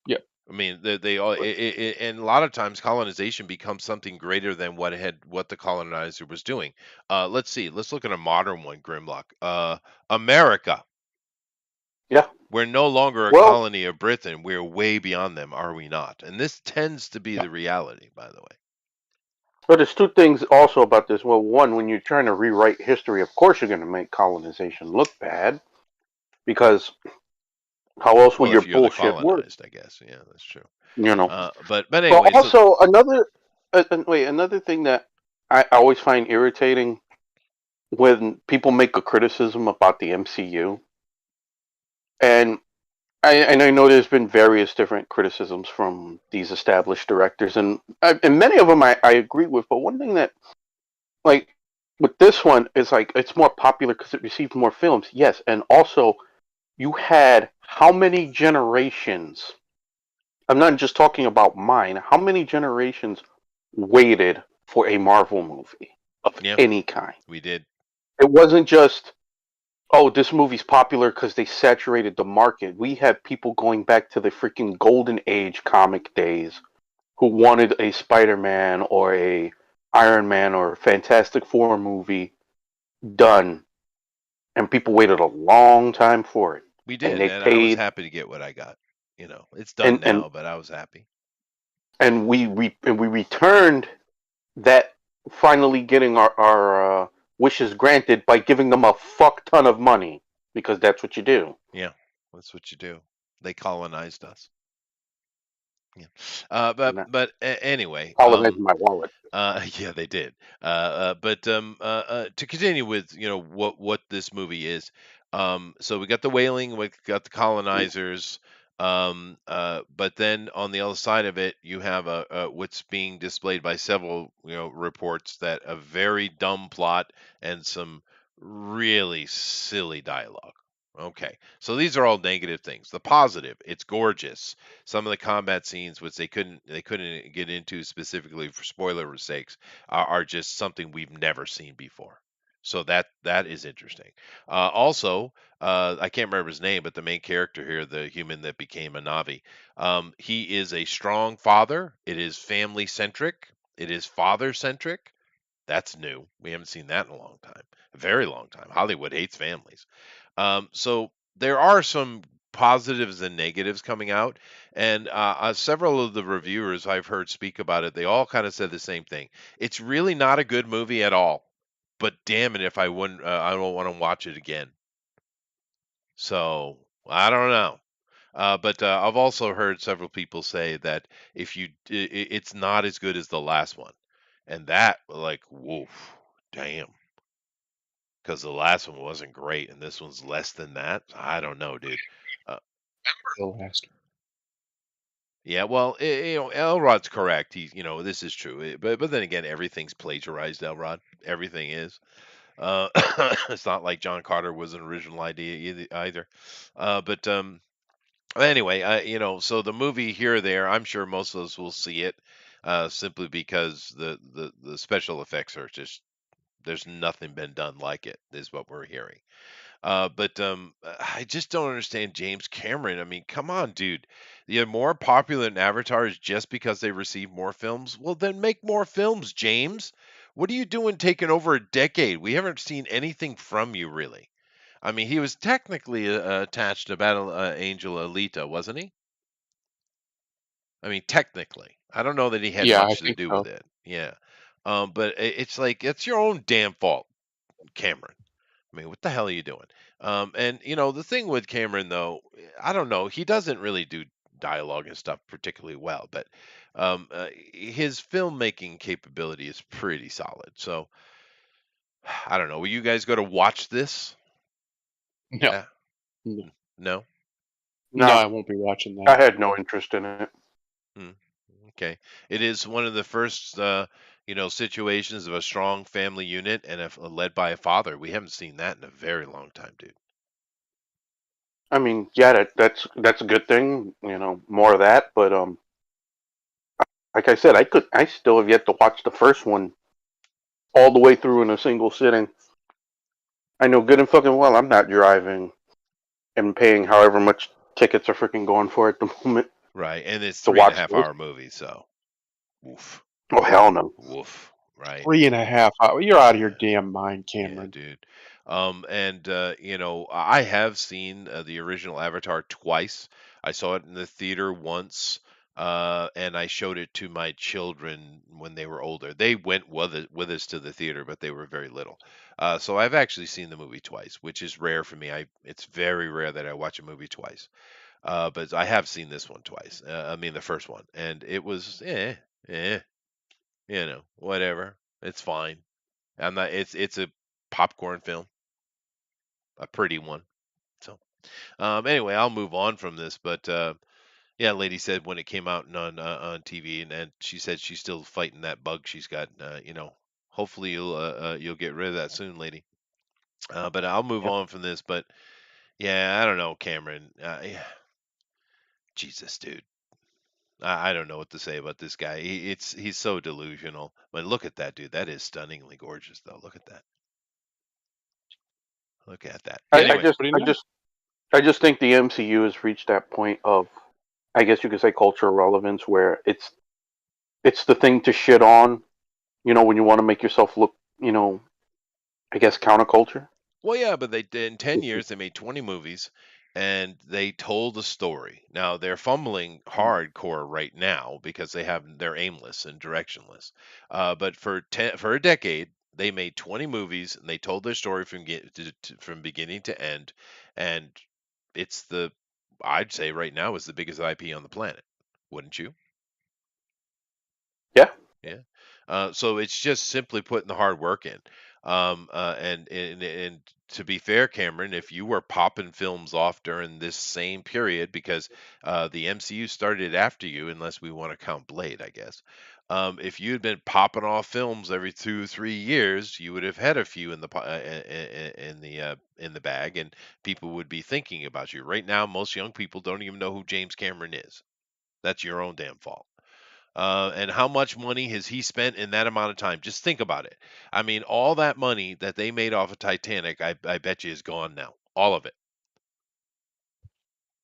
Yep. I mean, they all, and a lot of times colonization becomes something greater than what the colonizer was doing. Let's see. Let's look at a modern one, Grimlock. America. Yeah. We're no longer a Well, colony of Britain. We're way beyond them, are we not? And this tends to be Yeah. the reality, by the way. but there's two things also about this. Well, one, when you're trying to rewrite history, of course you're going to make colonization look bad because how else would Well, your if you're the bullshit work? colonized, I guess. Yeah, that's true. You know. But But anyway, so also another thing that I always find irritating when people make a criticism about the MCU, and I know there's been various different criticisms from these established directors, and many of them I agree with. But one thing that like with this one is like it's more popular because it received more films, yes, and also you had how many generations? I'm not just talking about mine. How many generations waited for a Marvel movie of yeah, any kind? we did. It wasn't just, oh, this movie's popular because they saturated the market. We had people going back to the freaking golden age comic days who wanted a Spider-Man or a Iron Man or Fantastic Four movie done, and people waited a long time for it, We and did, they and I was paid, happy to get what I got. It's done and now, but I was happy. we returned that, finally getting our wishes granted by giving them a fuck ton of money because that's what you do. Yeah, that's what you do. They colonized us. Yeah. And that Anyway, colonizing my wallet. yeah, they did. To continue with, what this movie is. So we got the whaling, we got the colonizers. But then on the other side of it, you have what's being displayed by several, reports that a very dumb plot and some really silly dialogue. Okay, so these are all negative things. The positive, it's gorgeous. Some of the combat scenes, which they couldn't get into specifically for spoiler sakes, are just something we've never seen before. So that is interesting. Also, I can't remember his name, but the main character here, the human that became a Navi, he is a strong father. It is family centric. It is father centric. That's new. We haven't seen that in a long time, a very long time. Hollywood hates families. So there are some positives and negatives coming out, and several of the reviewers I've heard speak about it, they all kind of said the same thing. It's really not a good movie at all, but damn it if I wouldn't, I don't want to watch it again. So I don't know. But I've also heard several people say that if you, it's not as good as the last one, and that like, woof, damn, because the last one wasn't great, and this one's less than that. I don't know, dude. Uh, The last yeah, well, Elrod's correct. He's, this is true. But then again, everything's plagiarized, Elrod. Everything is. Uh, it's not like John Carter was an original idea either. But anyway, so the movie here or there, I'm sure most of us will see it, simply because the special effects are just there's nothing been done like it, is what we're hearing. But I just don't understand James Cameron. I mean, come on, dude. You're more popular than Avatar is just because they receive more films. Well, then make more films, James. What are you doing taking over a decade? We haven't seen anything from you, really. I mean, he was technically attached to Battle Angel Alita, wasn't he? I mean, technically. I don't know that he had Yeah, I much to think do with so. it. Yeah. But it's like, it's your own damn fault, Cameron. I mean, what the hell are you doing? And the thing with Cameron, though, I don't know. He doesn't really do dialogue and stuff particularly well, but his filmmaking capability is pretty solid. So I don't know. Will you guys go to watch this? No, Uh, no, no. no, No, I won't be watching I that. had no interest in it. Hmm. Okay. It is one of the first, situations of a strong family unit and led by a father. We haven't seen that in a very long time, dude. I mean, yeah, that's a good thing. More of that. But like I said, I still have yet to watch the first one all the way through in a single sitting. I know good and fucking well I'm not driving and paying however much tickets are freaking going for at the moment Right. And it's to three and a watch half this. hour movie, so woof. Oh hell no. Woof. Right. 3.5 hours. You're out of your Yeah. damn mind, Yeah, Cameron. dude. And I have seen the original Avatar twice. I saw it in the theater once, and I showed it to my children when they were older. They went with us to the theater, but they were very little. So I've actually seen the movie twice, which is rare for me. It's very rare that I watch a movie twice. But I have seen this one twice. I mean, the first one, and it was eh, whatever. It's fine. I'm not. It's a popcorn film, a pretty one. So, anyway, I'll move on from this. But yeah, lady said when it came out on TV, and she said she's still fighting that bug she's got. Hopefully you'll get rid of that soon, lady. But I'll move Yep. on from this. But yeah, I don't know, Cameron. Yeah, Jesus, dude. I don't know what to say about this guy. He's so delusional. But look at that, dude. That is stunningly gorgeous, though. Look at that. Look at that. I, Yeah, I Anyway, it's just pretty I nice. just I just think the MCU has reached that point of, I guess you could say, cultural relevance where it's the thing to shit on, when you want to make yourself look, I guess counterculture. well, yeah, but they did in 10 years they made 20 movies and they told a story. Now they're fumbling hardcore right now because they're aimless and directionless. But for a decade they made 20 movies and they told their story from beginning to end, and it's the I'd say right now is the biggest IP on the planet. Wouldn't you? Yeah, Yeah. So it's just simply putting the hard work in. And to be fair, Cameron, if you were popping films off during this same period, because the MCU started after you, unless we want to count Blade, I guess. If you had been popping off films every 2, 3 years, you would have had a few in the bag, and people would be thinking about you. Right now, most young people don't even know who James Cameron is. That's your own damn fault. And how much money has he spent in that amount of time? Just think about it. I mean, all that money that they made off of Titanic, I bet you is gone now. All of it.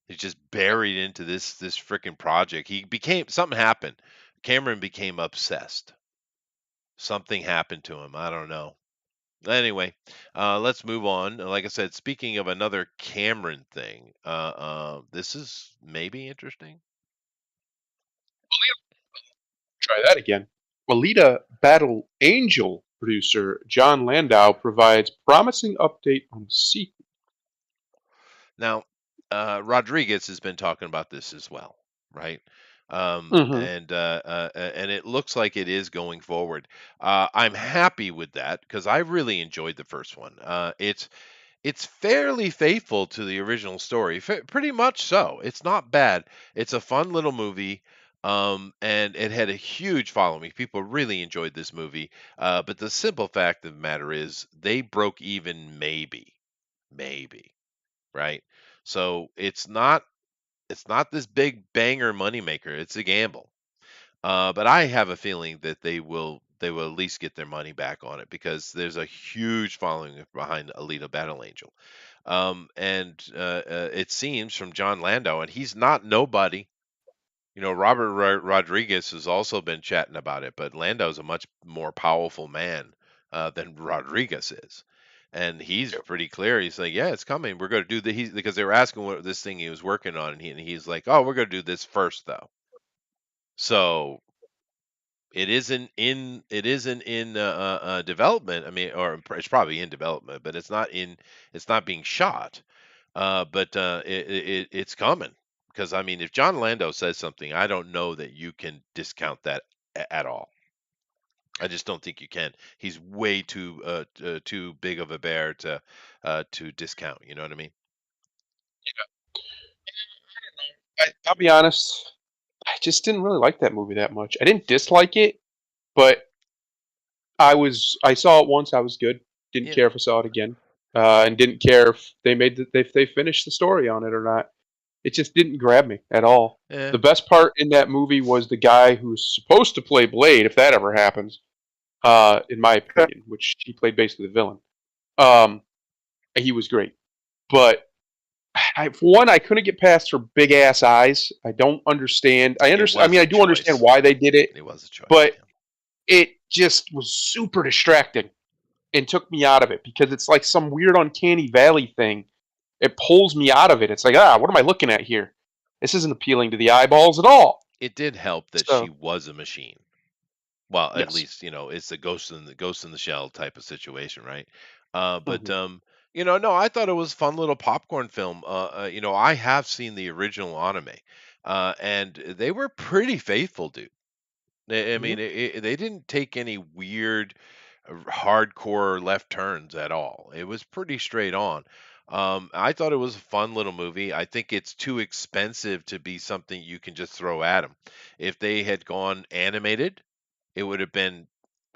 It's just buried into this freaking project. He became something happened. Cameron became obsessed. Something happened to him. I don't know. Anyway, let's move on. Like I said, speaking of another Cameron thing, this is maybe interesting. Try that again. Alita Battle Angel producer John Landau provides promising update on sequel. Now, Rodriguez has been talking about this as well, right? Mm-hmm. And it looks like it is going forward. I'm happy with that because I really enjoyed the first one. It's fairly faithful to the original story, pretty much so. It's not bad. It's a fun little movie. And it had a huge following. People really enjoyed this movie. But the simple fact of the matter is, they broke even, maybe, right? So it's not this big banger moneymaker. It's a gamble. But I have a feeling that they will at least get their money back on it because there's a huge following behind Alita Battle Angel. And it seems from John Landau, and he's not nobody. Robert Rodriguez has also been chatting about it, but Lando's a much more powerful man than Rodriguez is. And he's Yeah. pretty clear. He's like, "Yeah, it's coming. We're going to do the." Because they were asking what this thing he was working on, and he's like, "Oh, we're going to do this first, though." So it isn't in development. I mean, or it's probably in development, but it's not being shot. But it's coming because I mean, if John Lando says something, I don't know that you can discount that at all. I just don't think you can. He's way too big of a bear to discount. You know what I mean? I'll be honest. I just didn't really like that movie that much. I didn't dislike it, but I saw it once. I was good. Didn't Yeah. care if I saw it again, and didn't care if if they finished the story on it or not. It just didn't grab me at all. Eh. The best part in that movie was the guy who's supposed to play Blade, if that ever happens, in my opinion, which he played basically the villain. Um, he was great, but for one, I couldn't get past her big ass eyes. I don't understand. I It understand. I was mean, a I do understand choice. why they did it, It was a choice. but it just was super distracting and took me out of it because it's like some weird uncanny valley thing. It pulls me out of it. It's like, what am I looking at here? This isn't appealing to the eyeballs at all. It did help that she So, was a machine. Well, at yes. least, it's the ghost in the shell type of situation, right? But Hmm. no, I thought it was a fun little popcorn film. I have seen the original anime, and they were pretty faithful, dude. I Hmm. mean, they didn't take any weird, hardcore left turns at all. It was pretty straight on. I thought it was a fun little movie. I think it's too expensive to be something you can just throw at them. If they had gone animated, it would have been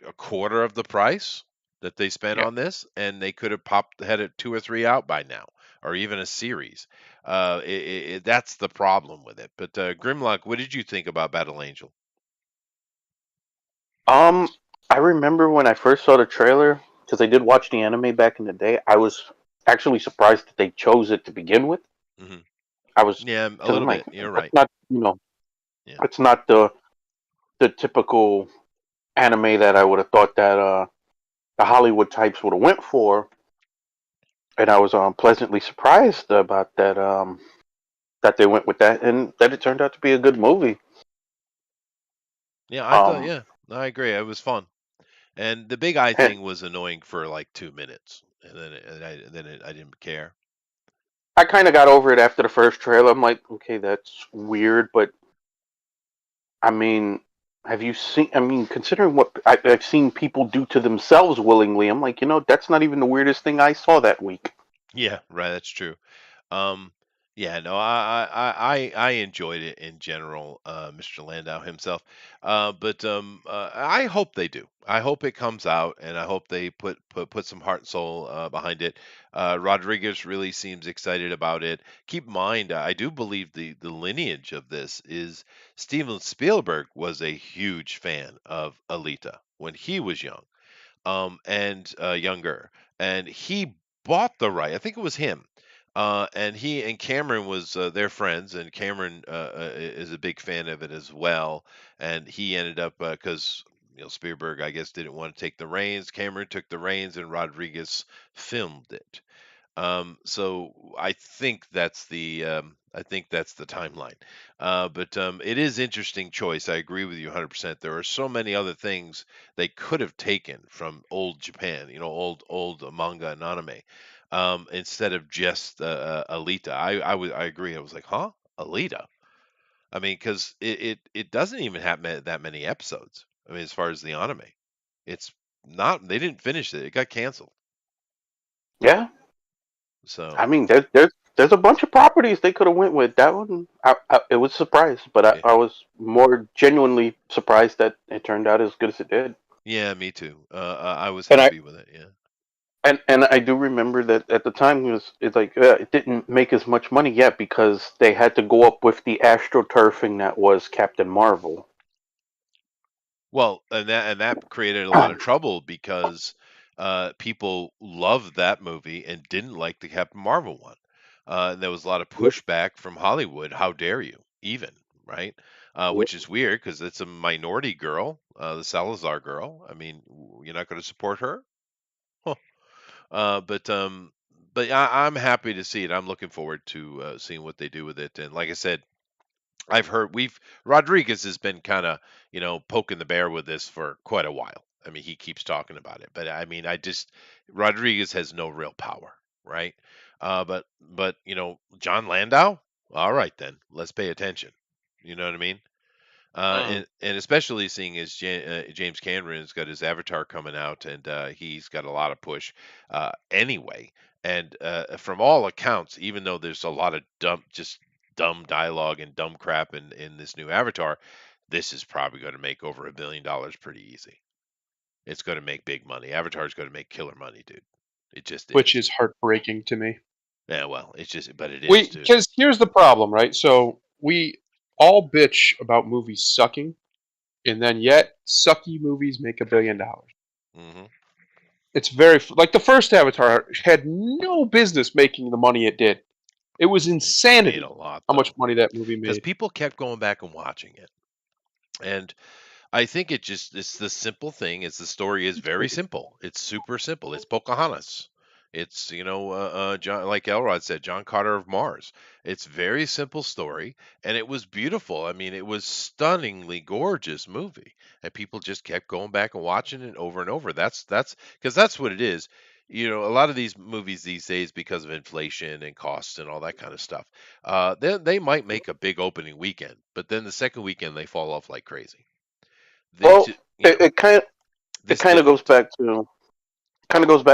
a quarter of the price that they spent Yeah. on this, and they could have had it two or three out by now, or even a series. That's the problem with it. But Grimlock, what did you think about Battle Angel? Um, I remember when I first saw the trailer because I did watch the anime back in the day. I was actually surprised that they chose it to begin with. Hmm. I was Yeah, a because I'm little like, bit. You're that's right. not Yeah, it's not the typical anime that I would have thought that the Hollywood types would have went for, and I was pleasantly surprised about that that they went with that and that it turned out to be a good movie. yeah. I thought, Um, yeah, I agree. It was fun, and the big eye and thing was annoying for like 2 minutes, and I didn't care. I kind of got over it after the first trailer. I'm like, okay, that's weird, but I mean, have you seen? I mean, considering what I've seen people do to themselves willingly, I'm like, that's not even the weirdest thing I saw that week. Yeah, right. That's true. Um, yeah, no, I enjoyed it in general, Mr. Landau himself. But I hope they do. I hope it comes out, and I hope they put some heart and soul behind it. Rodriguez really seems excited about it. Keep in mind, I do believe the lineage of this is Steven Spielberg was a huge fan of Alita when he was young, and younger, and he bought the right. I think it was him, and he and Cameron was their friends, and Cameron is a big fan of it as well. And he ended up because Spielberg, I guess, didn't want to take the reins. Cameron took the reins, and Rodriguez filmed it. So I think that's the timeline. But it is interesting choice. I agree with you 100%. There are so many other things they could have taken from old Japan, old manga and anime, instead of just Alita. I agree. I was like, huh, Alita. I mean, because it doesn't even have that many episodes. I mean, as far as the anime, it's not. They didn't finish it. It got canceled. Yeah, So I mean, there's there's a bunch of properties they could have went with. That one, it was a surprise, but Yeah, I was more genuinely surprised that it turned out as good as it did. yeah, me too. I was And I happy with it. Yeah. and I do remember that at the time it's like it didn't make as much money yet because they had to go up with the astroturfing that was Captain Marvel. Well, and that created a lot of trouble because people loved that movie and didn't like the Captain Marvel one. And there was a lot of Yep. pushback from Hollywood. How dare you? Even right, Yep. which is weird because it's a minority girl, the Salazar girl. I mean, you're not going to support her? Huh. Uh, but um, I'm happy to see it. I'm looking forward to seeing what they do with it. And like I said, I've heard we've Rodriguez has been kind of, poking the bear with this for quite a while. I mean, he keeps talking about it, but I mean, I just Rodriguez has no real power, right? But John Landau. All right, then let's pay attention. You know what I mean? Mm. And especially seeing as James Cameron's got his Avatar coming out, and he's got a lot of push anyway. And from all accounts, even though there's a lot of just dumb dialogue and dumb crap in this new Avatar, this is probably going to make over $1 billion pretty easy. It's going to make big money. Avatar's going to make killer money, dude. It just Which is. is heartbreaking to me. Yeah, well, it's just, but it is, We dude. Because here's the problem, right? So we all bitch about movies sucking, and then yet sucky movies make $1 billion. Hmm. It's very like the first Avatar had no business making the money it did. It was It made a insanity lot how much though, money that movie because made. people kept going back and watching it, and I think it's the simple thing is the story is very simple. It's super simple. It's Pocahontas. It's John, like Elrod said, John Carter of Mars. It's very simple story, and it was beautiful. I mean, it was stunningly gorgeous movie, and people just kept going back and watching it over and over. That's because that's what it is. A lot of these movies these days, because of inflation and costs and all that kind of stuff, they might make a big opening weekend, but then the second weekend they fall off like crazy. They Well, just, it, it kind it this kind of goes didn't. back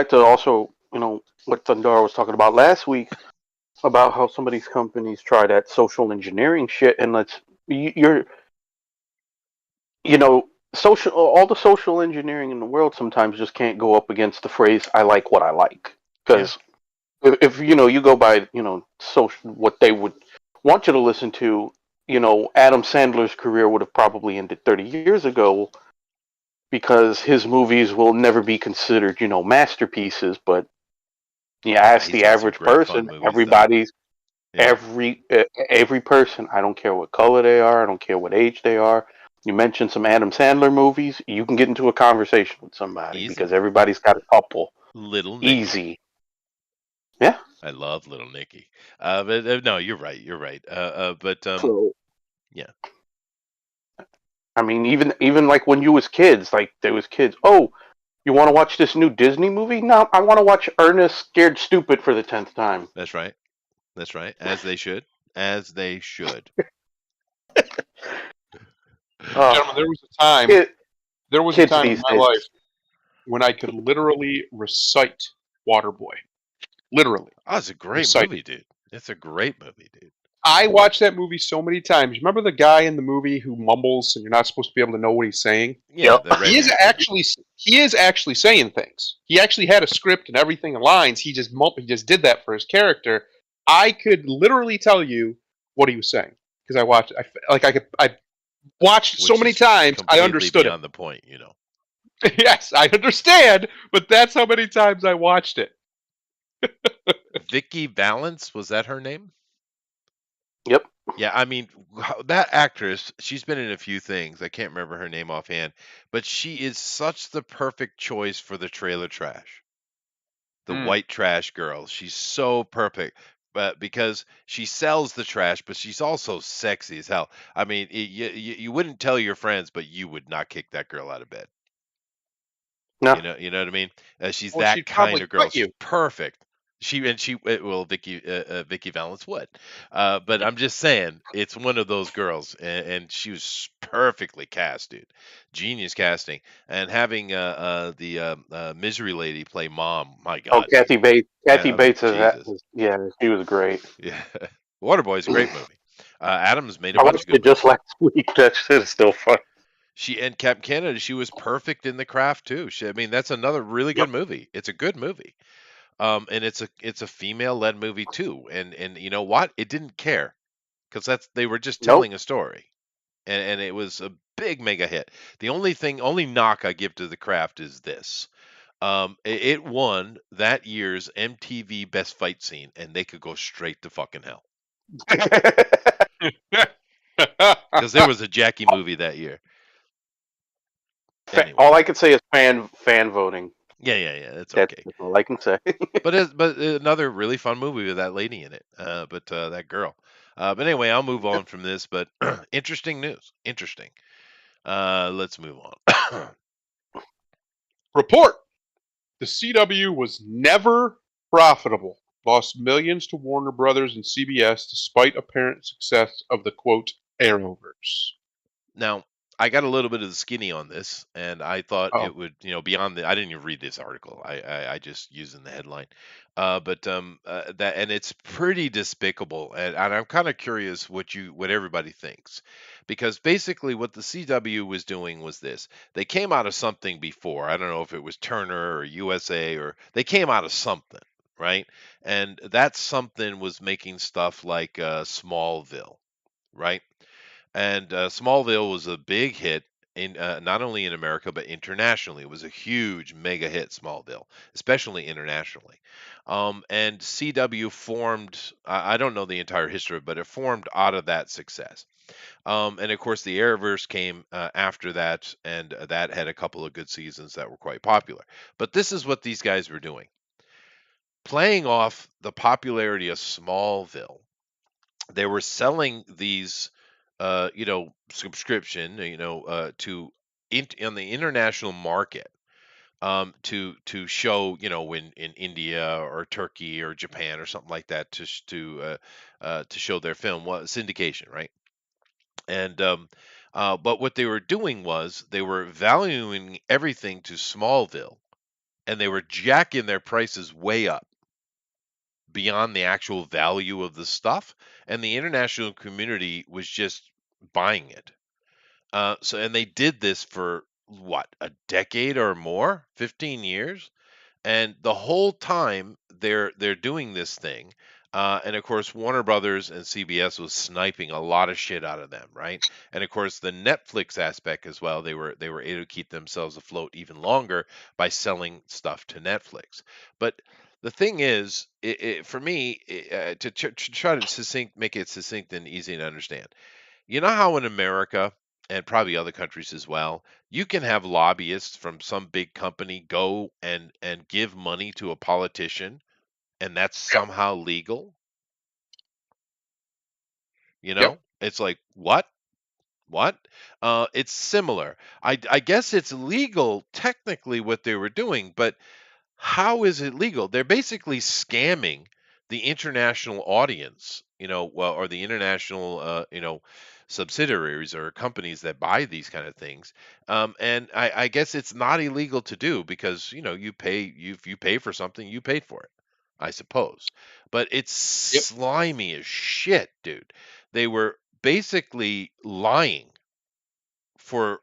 to also what Thundara was talking about last week about how some of these companies try that social engineering shit and you're you know social all the social engineering in the world sometimes just can't go up against the phrase "I like what I like" Yeah, because if you go by social what they would want you to listen to, Adam Sandler's career would have probably ended 30 years ago because his movies will never be considered masterpieces, but you nah, ask he's the got some average great fun person, movies though. Yeah, every person, I don't care what color they are, I don't care what age they are. You mention some Adam Sandler movies, you can get into a conversation with somebody because easily. everybody's got a couple. Little Nicky. Easy. Yeah. I love Little Nicky. But no, you're right. You're right. But So yeah, I mean, even like when you was kids, like there was kids. Oh, you want to watch this new Disney movie? No, I want to watch Ernest Scared Stupid for the 10th time. that's right. That's right. As they should. As they should. Uh, Gentlemen, there was a time kid, there was a kids time in these my days. life when I could literally recite Waterboy. Literally Oh, it's a great recite it. movie, dude. It's a great movie, dude. I watched that movie so many times. Remember the guy in the movie who mumbles and you're not supposed to be able to know what he's saying? Yeah, Yep. the redneck. Yeah, He is actually saying things. He actually had a script and everything and lines. He just did that for his character. I could literally tell you what he was saying because I watched. I watched so which many is times. I completely understood him. beyond the point. Yes, I understand, but that's how many times I watched it. Vicky Valance, was that her name? Yep. Yeah, I mean, that actress, she's been in a few things. I can't remember her name offhand, but she is such the perfect choice for the trailer trash. The Mm. white trash girl. She's so perfect. But because she sells the trash, but she's also sexy as hell. I mean, you wouldn't tell your friends, but you would not kick that girl out of bed. No. You know what I mean? She's Well, that she'd kind probably of girl. cut She's you. perfect. Vicky Valance would, but I'm just saying it's one of those girls, and she was perfectly cast, dude, genius casting, and having the Misery lady play mom, my Oh, God, dude, Kathy Bates. Kathy I mean Bates is that. Jesus, Yeah, she was great. yeah, Waterboy is a great movie. Adams made a I bunch watched of good it just movies. last week. That shit is still fun. She and Captain Canada, she was perfect in The Craft too. I mean, that's another really Yep. good movie. It's a good movie. And it's a female led movie too. And you know what? It didn't care because they were just Nope. telling a story, and it was a big mega hit. Only knock I give to The Craft is this. It won that year's MTV Best Fight Scene, and they could go straight to fucking hell because there was a Jackie movie that year. Anyway, All I can say is fan voting. yeah, it's That's okay. all I can say. But another really fun movie with that lady in it. But that girl. But anyway, I'll move on from this. But interesting news. Interesting. Let's move on. Report: the CW was never profitable. Lost millions to Warner Brothers and CBS despite apparent success of the quote Arrowverse. Now, I got a little bit of the skinny on this, and I thought Oh, it would, beyond the. I didn't even read this article. I just used in the headline, that and it's pretty despicable, and I'm kind of curious what everybody thinks, because basically what the CW was doing was this: they came out of something before. I don't know if it was Turner or USA, or they came out of something, right? And that something was making stuff like Smallville, right? And Smallville was a big hit in not only in America but internationally. It was a huge mega hit, Smallville, especially internationally. And CW formed. I don't know the entire history, but it formed out of that success. And of course, the Arrowverse came after that, and that had a couple of good seasons that were quite popular. But this is what these guys were doing, playing off the popularity of Smallville. They were selling these subscription, to on the international market, to show, in India or Turkey or Japan or something like that, to show their film, syndication, right? And but what they were doing was they were valuing everything to Smallville, and they were jacking their prices way up beyond the actual value of the stuff, and the international community was just buying it. And they did this for what, a decade or more, 15 years, and the whole time they're doing this thing. And of course, Warner Brothers and CBS was sniping a lot of shit out of them, right? And of course, the Netflix aspect as well. They were able to keep themselves afloat even longer by selling stuff to Netflix. But the thing is, for me, to try to make it succinct and easy to understand. You know how in America and probably other countries as well, you can have lobbyists from some big company go and give money to a politician, and that's yep, somehow legal. yep. It's like, what? What? It's similar. I guess it's legal technically what they were doing, but how is it legal? They're basically scamming the international audience, well, or the international, subsidiaries or companies that buy these kind of things. And I guess it's not illegal to do because you pay for something, you paid for it, I suppose. But it's Yep. slimy as shit, dude. They were basically lying for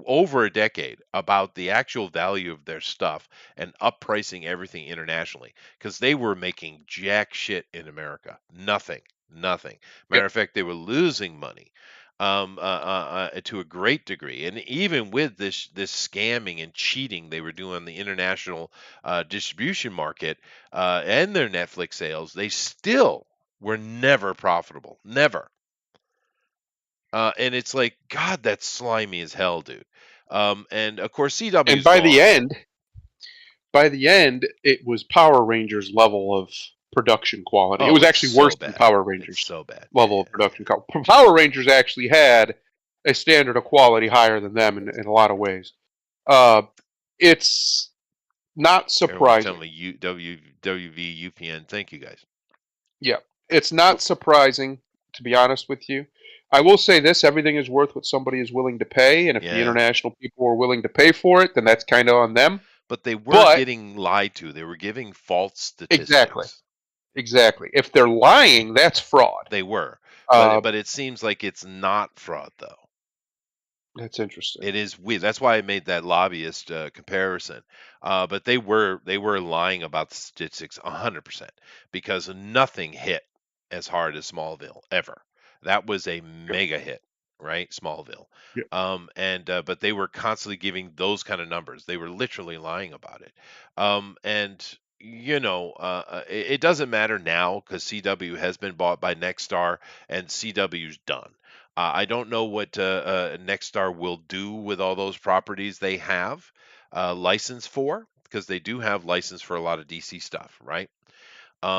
over a decade about the actual value of their stuff and uppricing everything internationally because they were making jack shit in America. Nothing. Matter Yep. of fact, they were losing money to a great degree. And even with this scamming and cheating they were doing on the international distribution market and their Netflix sales, they still were never profitable. Never. And it's like, God, that's slimy as hell, dude. And of course, And CW's gone. by the end, it was Power Rangers level of production quality. It Oh, was it's actually worse so than bad. Power It's Rangers so bad. Yeah, level of yeah, production quality. Power Rangers actually had a standard of quality higher than them in a lot of ways. Uh, it's Not Everyone's telling surprising. me WV UPN. Thank you guys. Yeah, it's not surprising, to be honest with you. I will say this: everything is worth what somebody is willing to pay, and if the Yeah, international people are willing to pay for it, then that's kind of on them. but they were But getting lied to. They were giving false exactly, statistics. exactly. If they're lying, that's fraud. They were, Uh, but it seems like it's not fraud though. that's interesting. It is weird. That's why I made that lobbyist comparison. But they were lying about the statistics 100% because nothing hit as hard as Smallville ever. That was a Yep, mega hit, right? Smallville. yep. And but they were constantly giving those kind of numbers. They were literally lying about it. And it doesn't matter now because CW has been bought by Nexstar and CW's done. I don't know what Nexstar will do with all those properties they have license for, because they do have license for a lot of DC stuff, right?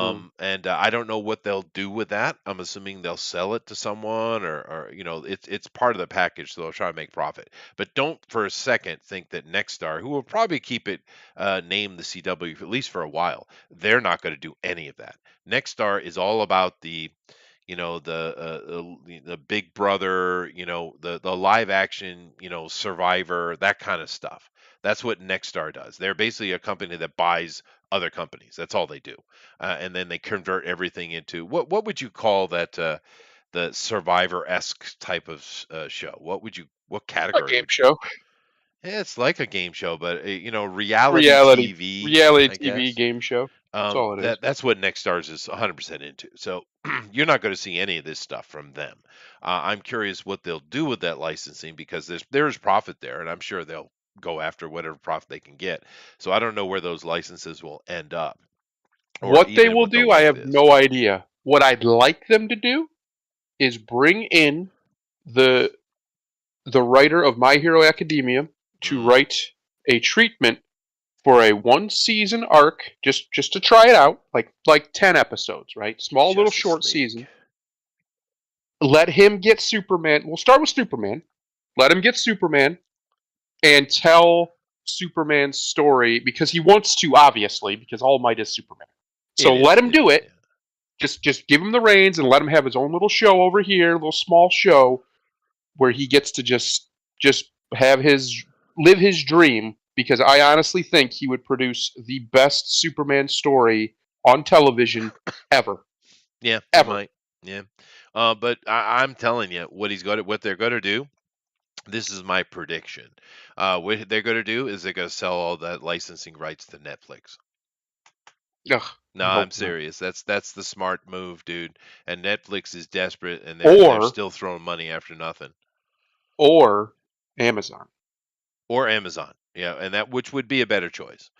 Mm. And I don't know what they'll do with that. I'm assuming they'll sell it to someone, or it's part of the package, so they'll try to make profit. But don't for a second think that Nexstar, who will probably keep it named the CW at least for a while, they're not going to do any of that. Nexstar is all about the Big Brother, the live action, Survivor, that kind of stuff. That's what Nexstar does. They're basically a company that buys other companies. That's all they do, and then they convert everything into what would you call that? The Survivor esque type of show. What A category game would you? show, Yeah, it's like a game show, but reality reality, TV, reality I TV guess. game show. That's all it is. That's what Nextstars is 100% into. So you're not going to see any of this stuff from them. I'm curious what they'll do with that licensing because there's profit there, and I'm sure they'll go after whatever profit they can get. So I don't know where those licenses will end up, or What they even will what the do, I length have is. no idea. What I'd like them to do is bring in the the writer of My Hero Academia to Mm, write a treatment for a one season arc, just to try it out, like 10 episodes, right? Small little Justice short League. season. Let him get Superman. We'll start with Superman. Let him get Superman and tell Superman's story because he wants to, obviously, because All Might is Superman. It So let is. him It do is. it. Yeah. Just give him the reins and let him have his own little show over here, a little small show where he gets to just have his live his dream because I honestly think he would produce the best Superman story on television ever. Yeah. He Ever. might. Yeah. But I'm telling you, what they're going to do. This is my prediction. What they're going to do is they're going to sell all that licensing rights to Netflix. Ugh, No, I I'm hope not. serious. That's the smart move, dude. And Netflix is desperate, and they're Or still throwing money after nothing. or Amazon. Or Amazon, yeah, and that which would be a better choice,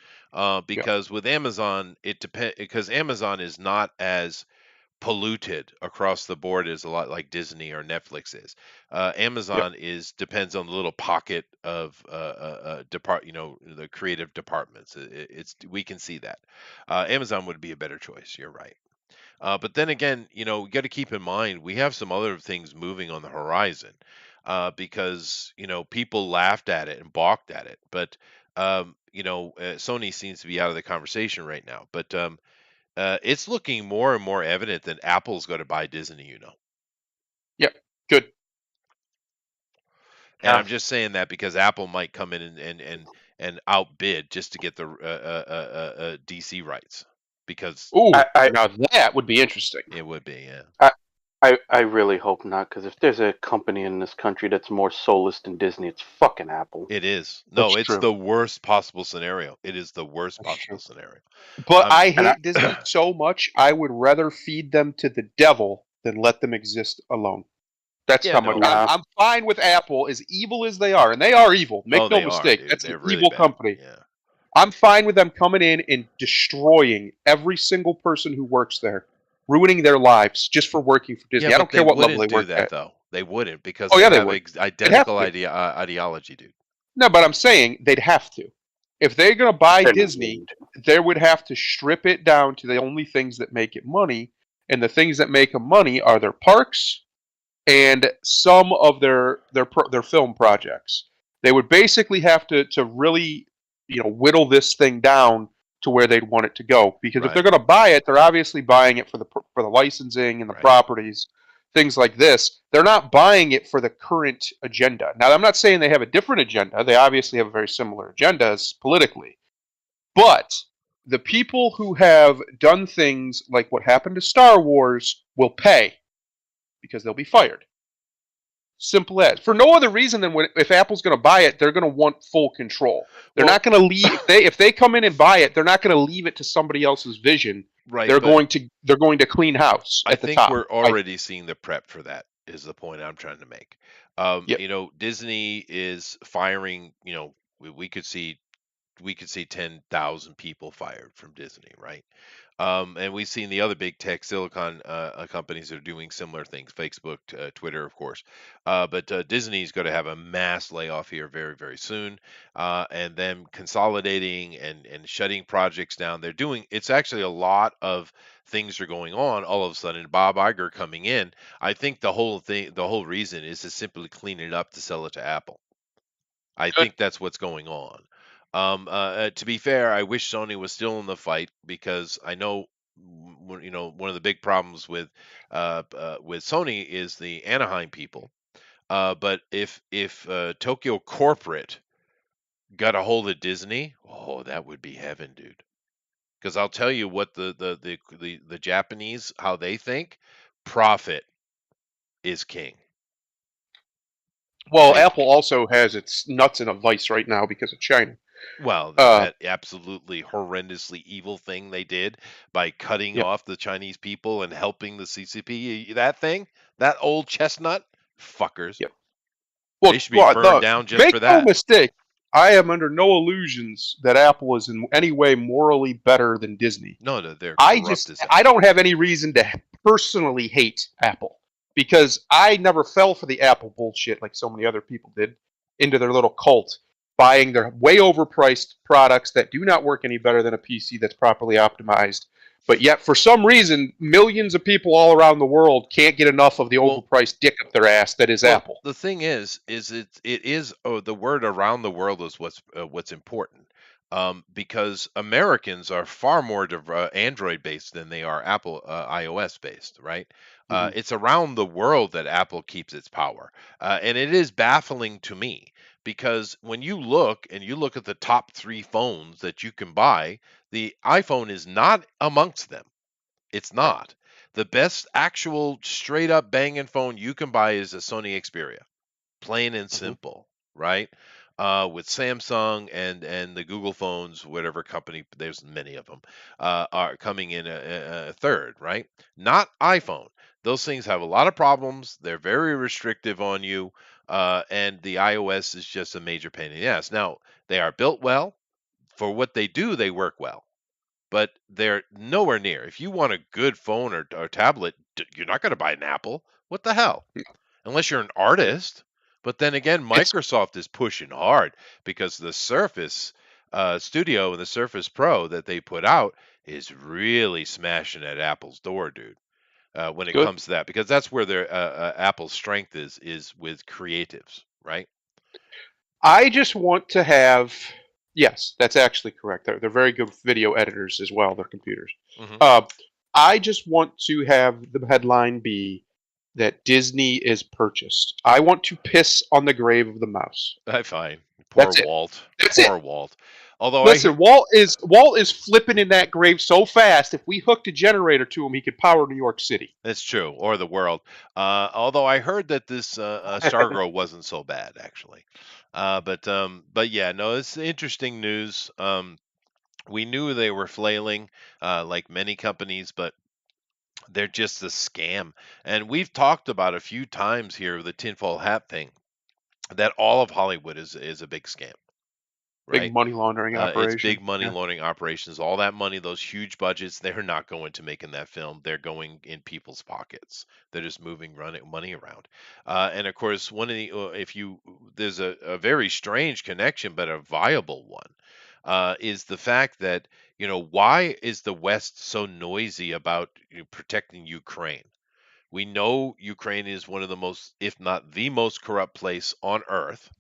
Yeah. because with Amazon, it depend because Amazon is not as polluted across the board as a lot like Disney or Netflix is. Yep. Amazon is depends on the little pocket of the creative departments. It's we can see that. Amazon would be a better choice. You're right. But then again, you got to keep in mind we have some other things moving on the horizon, because people laughed at it and balked at it, but Sony seems to be out of the conversation right now. But it's looking more and more evident that Apple's going to buy Disney. Yep. Good. And I'm just saying that because Apple might come in and outbid just to get the DC rights, because Ooh, I, I, now that would be interesting. it would be, yeah. I really hope not, because if there's a company in this country that's more soulless than Disney, it's fucking Apple. It is. That's No, it's true. the worst possible scenario. It is the worst That's possible true. scenario. But Um, I And I, hate Disney so much, I would rather feed them to the devil than let them exist alone. That's yeah, how much no, I'm nah, I'm fine with Apple, as evil as they are, and they are evil. oh, Make no they are, mistake. dude. That's an They're really evil bad. company. Yeah. I'm fine with them coming in and destroying every single person who works there, ruining their lives just for working for Yeah, Disney. I but don't they care what level wouldn't they do work that at. though. They wouldn't because Oh they yeah, they have would. They'd have identical to. ideology, dude. No, but I'm saying they'd have to. If they're going to buy they're not Disney, named. they would have to strip it down to the only things that make it money, and the things that make them money are their parks and some of their film projects. They would basically have to really whittle this thing down to where they'd want it to go. Because if they're Right. going to buy it, they're obviously buying it for the licensing and the Right. properties, things like this. They're not buying it for the current agenda. Now, I'm not saying they have a different agenda. They obviously have a very similar agendas politically, but the people who have done things like what happened to Star Wars will pay because they'll be fired. Simple as. For no other reason than if Apple's going to buy it, they're going to want full control. They're Well, not going to leave if they come in and buy it. They're not going to leave it to somebody else's vision. right, They're but going to clean house I at the think top. we're already seeing the prep for that is the point I'm trying to make. Yep. Disney is firing, we could see 10,000 people fired from Disney, right? And we've seen the other big tech silicon companies that are doing similar things, Facebook, Twitter, of course. But Disney's going to have a mass layoff here very, very soon, and them consolidating and shutting projects down. It's actually a lot of things are going on all of a sudden. Bob Iger coming in, I think the whole reason is to simply clean it up to sell it to Apple. I Good. think that's what's going on. To be fair, I wish Sony was still in the fight because I know, one of the big problems with Sony is the Anaheim people. But if Tokyo corporate got a hold of Disney, oh, that would be heaven, dude. Because I'll tell you what the Japanese how they think, profit is king. Well, They Apple also has its nuts in a vice right now because of China. Well, Uh, that absolutely horrendously evil thing they did by cutting yep. off the Chinese people and helping the CCP, that thing, that old chestnut, fuckers, Yep. they Well, should be burned look, down just make for no that. mistake. I am under no illusions that Apple is in any way morally better than Disney. No, no, they're I corrupt just as I hell. don't have any reason to personally hate Apple because I never fell for the Apple bullshit like so many other people did into their little cult, buying their way overpriced products that do not work any better than a PC that's properly optimized. But yet, for some reason, millions of people all around the world can't get enough of the Well, overpriced dick up their ass that is Well, Apple. the thing is it is the word around the world is what's important, because Americans are far more Android based than they are Apple iOS based, right? Hmm. It's around the world that Apple keeps its power, and it is baffling to me because when you look at the top three phones that you can buy, the iPhone is not amongst them. It's Right. not. The best actual straight up banging phone you can buy is a Sony Xperia, plain and Hmm. simple, right? With Samsung and the Google phones, whatever company, there's many of them, are coming in a third, right? Not iPhone. Those things have a lot of problems. They're very restrictive on you, and the iOS is just a major pain in the ass. Now they are built well for what they do. They work well, but they're nowhere near. If you want a good phone or tablet, you're not going to buy an Apple. What the hell? Unless you're an artist. But then again, It's Microsoft is pushing hard because the Surface Studio and the Surface Pro that they put out is really smashing at Apple's door, dude. When it good. comes to that, because that's where their Apple's strength is with creatives, right? I just want to have. Yes, that's actually correct. They're very good video editors as well. Their computers. Hmm. Uh, I just want to have the headline be that Disney is purchased. I want to piss on the grave of the mouse. I find poor That's it. Walt, That's it. poor Walt. Although Listen, Walt is flipping in that grave so fast. If we hooked a generator to him, he could power New York City. That's true, or the world. Although I heard that this Stargirl wasn't so bad, actually. But yeah, no, it's interesting news. We knew they were flailing, like many companies, but they're just a scam. And we've talked about a few times here the tinfoil hat thing that all of Hollywood is a big scam, Big right? money laundering It's operation. big money Yeah. laundering operations. All that money, those huge budgets, they're not going to making that film. They're going in people's pockets. They're just moving running money around. And of course, one of the if you there's a very strange connection, but a viable one, is the fact that why is the West so noisy about protecting Ukraine? We know Ukraine is one of the most, if not the most corrupt place on earth,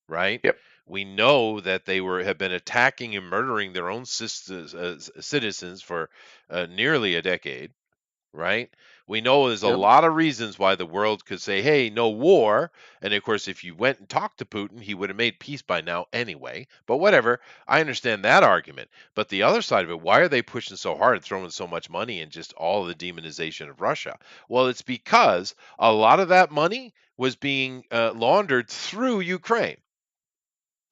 right? Yep. We know that they were have been attacking and murdering their own citizens for nearly a decade, right? We know there's a Yep. lot of reasons why the world could say, hey, no war. And of course, if you went and talked to Putin, he would have made peace by now anyway. But whatever, I understand that argument. But the other side of it, why are they pushing so hard and throwing so much money and just all the demonization of Russia? Well, it's because a lot of that money was being laundered through Ukraine.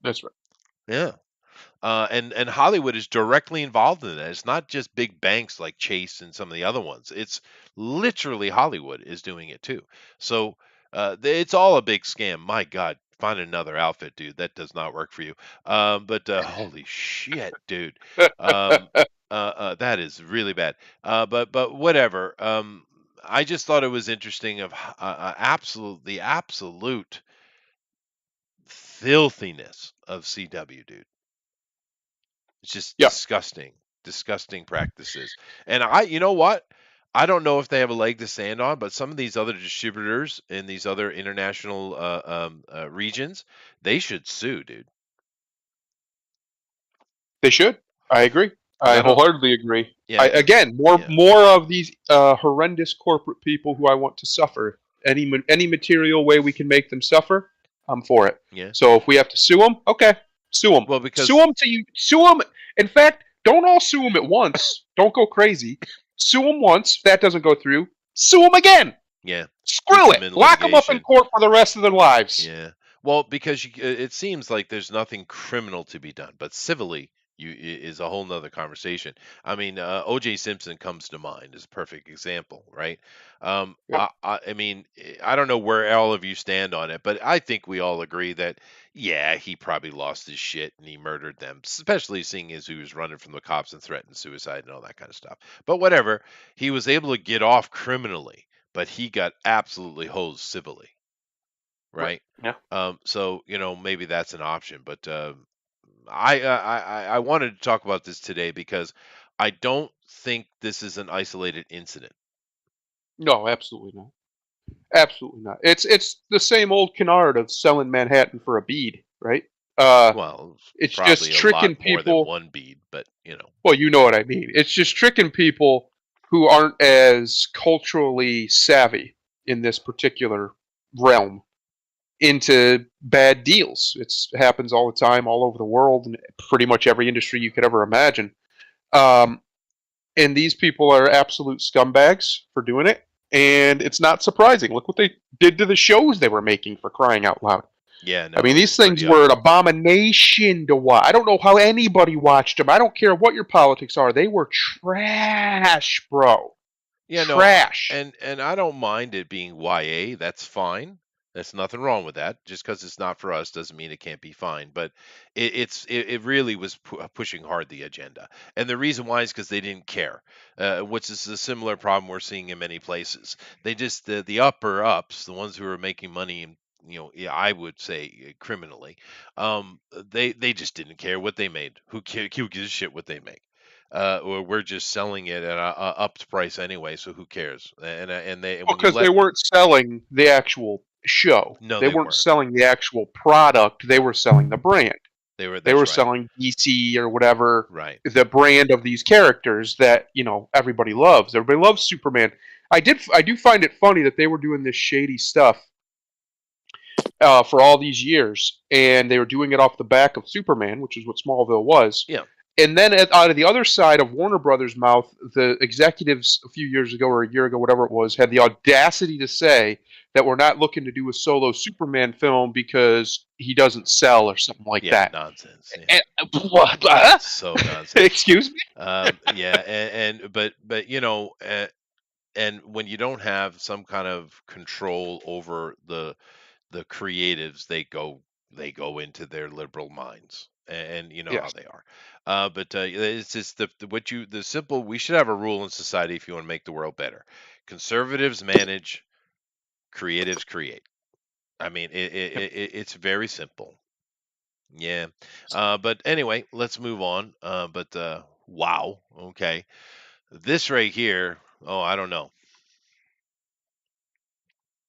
That's right. Yeah. And Hollywood is directly involved in that. It's not just big banks like Chase and some of the other ones. It's literally Hollywood is doing it too. So it's all a big scam. My God, find another outfit, dude. That does not work for you. But holy shit, dude. Um, that is really bad. But whatever. I just thought it was interesting of the absolute filthiness of CW, dude. It's just Yeah, disgusting, disgusting practices. And you know what? I don't know if they have a leg to stand on, but some of these other distributors in these other international regions, they should sue, dude. they should. I agree. Because I I don't, wholeheartedly agree. yeah, because, Again, more yeah, more of these horrendous corporate people who I want to suffer. Any material way we can make them suffer, I'm for it. yeah. So if we have to sue them, okay, sue them. Well, Sue because, them to you. Sue them. In fact, don't all sue them at once. Don't go crazy. Sue them once. If that doesn't go through, sue them again. yeah, keep Screw them it. in Lock them up in litigation. court for the rest of their lives. Yeah. Well, because it seems like there's nothing criminal to be done, but civilly is a whole nother conversation. I mean, O.J. Simpson comes to mind as a perfect example, right? Yep. I mean, I don't know where all of you stand on it, but I think we all agree that, yeah, he probably lost his shit and he murdered them, especially seeing as he was running from the cops and threatened suicide and all that kind of stuff. But whatever, he was able to get off criminally, but he got absolutely hosed civilly, Right. right? Yeah. So maybe that's an option, but I wanted to talk about this today because I don't think this is an isolated incident. No, absolutely not. Absolutely not. It's the same old canard of selling Manhattan for a bead, right? Uh, Well, it's it's just probably a lot tricking more than people. one bead, but Well, you know what I mean. It's just tricking people who aren't as culturally savvy in this particular realm into bad deals. It happens all the time, all over the world, and pretty much every industry you could ever imagine. Um, and these people are absolute scumbags for doing it. And it's not surprising. Look what they did to the shows they were making, for crying out loud. yeah, I no, mean, it these was things pretty were an ugly. abomination to watch. I don't know how anybody watched them. I don't care what your politics are. They were trash, bro. Yeah, no, Trash. and I don't mind it being YA. That's fine. There's nothing wrong with that. Just because it's not for us doesn't mean it can't be fine. But it really was pushing hard the agenda, and the reason why is because they didn't care, which is a similar problem we're seeing in many places. They just the upper ups, the ones who are making money and yeah, I would say criminally, they just didn't care what they made. Who gives a shit what they make? Or we're just selling it at a upped price anyway, so who cares? And when you Because they let weren't selling the actual show. no, They they weren't weren't. selling the actual product. They were selling the brand. They were. They That's were right. selling DC or whatever, Right. the brand of these characters that everybody loves. Everybody loves Superman. I do find it funny that they were doing this shady stuff for all these years, and they were doing it off the back of Superman, which is what Smallville was. Yeah. And then out of the other side of Warner Brothers' mouth, the executives a few years ago or a year ago, whatever it was, had the audacity to say that we're not looking to do a solo Superman film because he doesn't sell or something like Yeah. that. Nonsense. Yeah. And, what? Huh? So nonsense. Excuse me? Yeah. But and when you don't have some kind of control over the creatives, they go into their liberal minds, and you know how Yes. they are. But it's just the simple. We should have a rule in society if you want to make the world better. Conservatives manage, creatives create. I mean, it's very simple. Yeah. But anyway, let's move on. But wow. Okay. This right here. Oh, I don't know.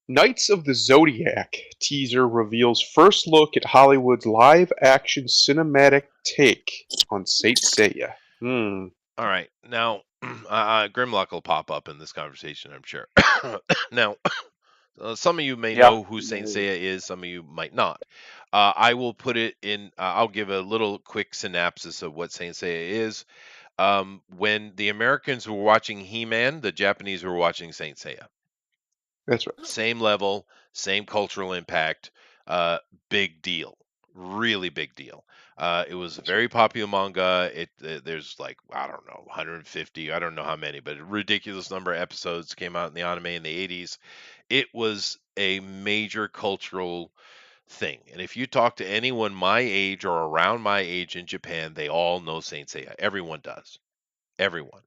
Knights of the Zodiac teaser reveals first look at Hollywood's live action cinematic take on Saint Seiya. Hmm. All right. Now, Grimlock will pop up in this conversation, I'm sure. Now, some of you may Yeah. know who Saint Seiya is, some of you might not. I will put it in, I'll give a little quick synopsis of what Saint Seiya is. When the Americans were watching He Man, the Japanese were watching Saint Seiya. That's right. Same level, same cultural impact, uh, big deal, really big deal. It was a That's right. very popular manga. There's like I don't know 150, I don't know how many, but a ridiculous number of episodes came out in the anime in the 80s. It was a major cultural thing, and if you talk to anyone my age or around my age in Japan, they all know Saint Seiya. Everyone does. Everyone.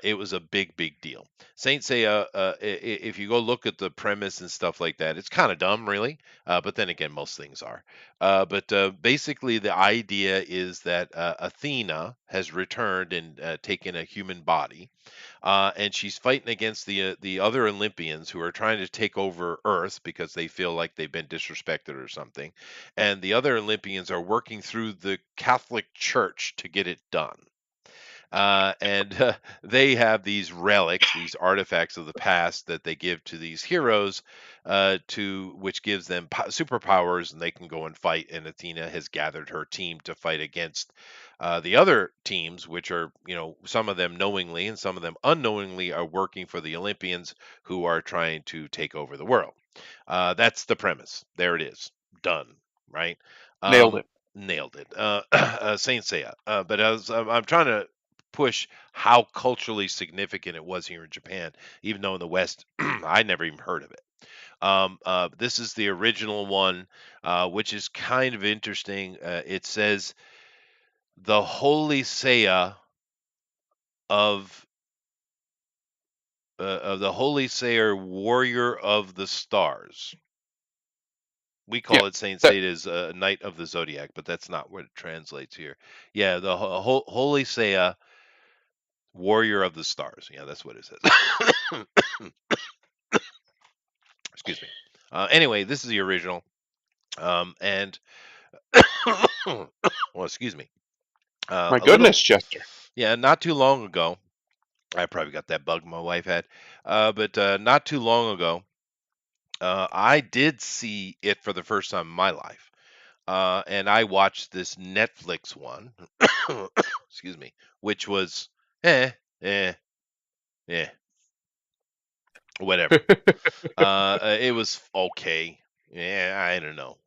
It was a big, big deal. Saint Seiya, if you go look at the premise and stuff like that, it's kind of dumb, really. But then again, most things are. But basically, the idea is that Athena has returned and taken a human body, and she's fighting against the other Olympians who are trying to take over Earth because they feel like they've been disrespected or something. And the other Olympians are working through the Catholic Church to get it done. And they have these relics, these artifacts of the past that they give to these heroes, to which gives them superpowers, and they can go and fight. And Athena has gathered her team to fight against the other teams, which are, some of them knowingly and some of them unknowingly are working for the Olympians who are trying to take over the world. That's the premise. There it is. Done. Right. Nailed Um, it. nailed it. Saint Seiya. But as I'm trying to push how culturally significant it was here in Japan, even though in the West I never even heard of it. This is the original one, which is kind of interesting. It says the Holy Seiya of the Holy Seiya Warrior of the Stars. We Yeah. call it Saint That Seiya's Knight of the Zodiac, but that's not what it translates here. Yeah, the Holy Seiya Warrior of the Stars. Yeah, that's what it says. Excuse me. Anyway, this is the original. And well, excuse me. my A little, goodness, Chester. yeah, not too long ago. I probably got that bug my wife had, but not too long ago, I did see it for the first time in my life, and I watched this Netflix one. Excuse me, which was eh, eh, eh, whatever. It was okay. Yeah, I don't know.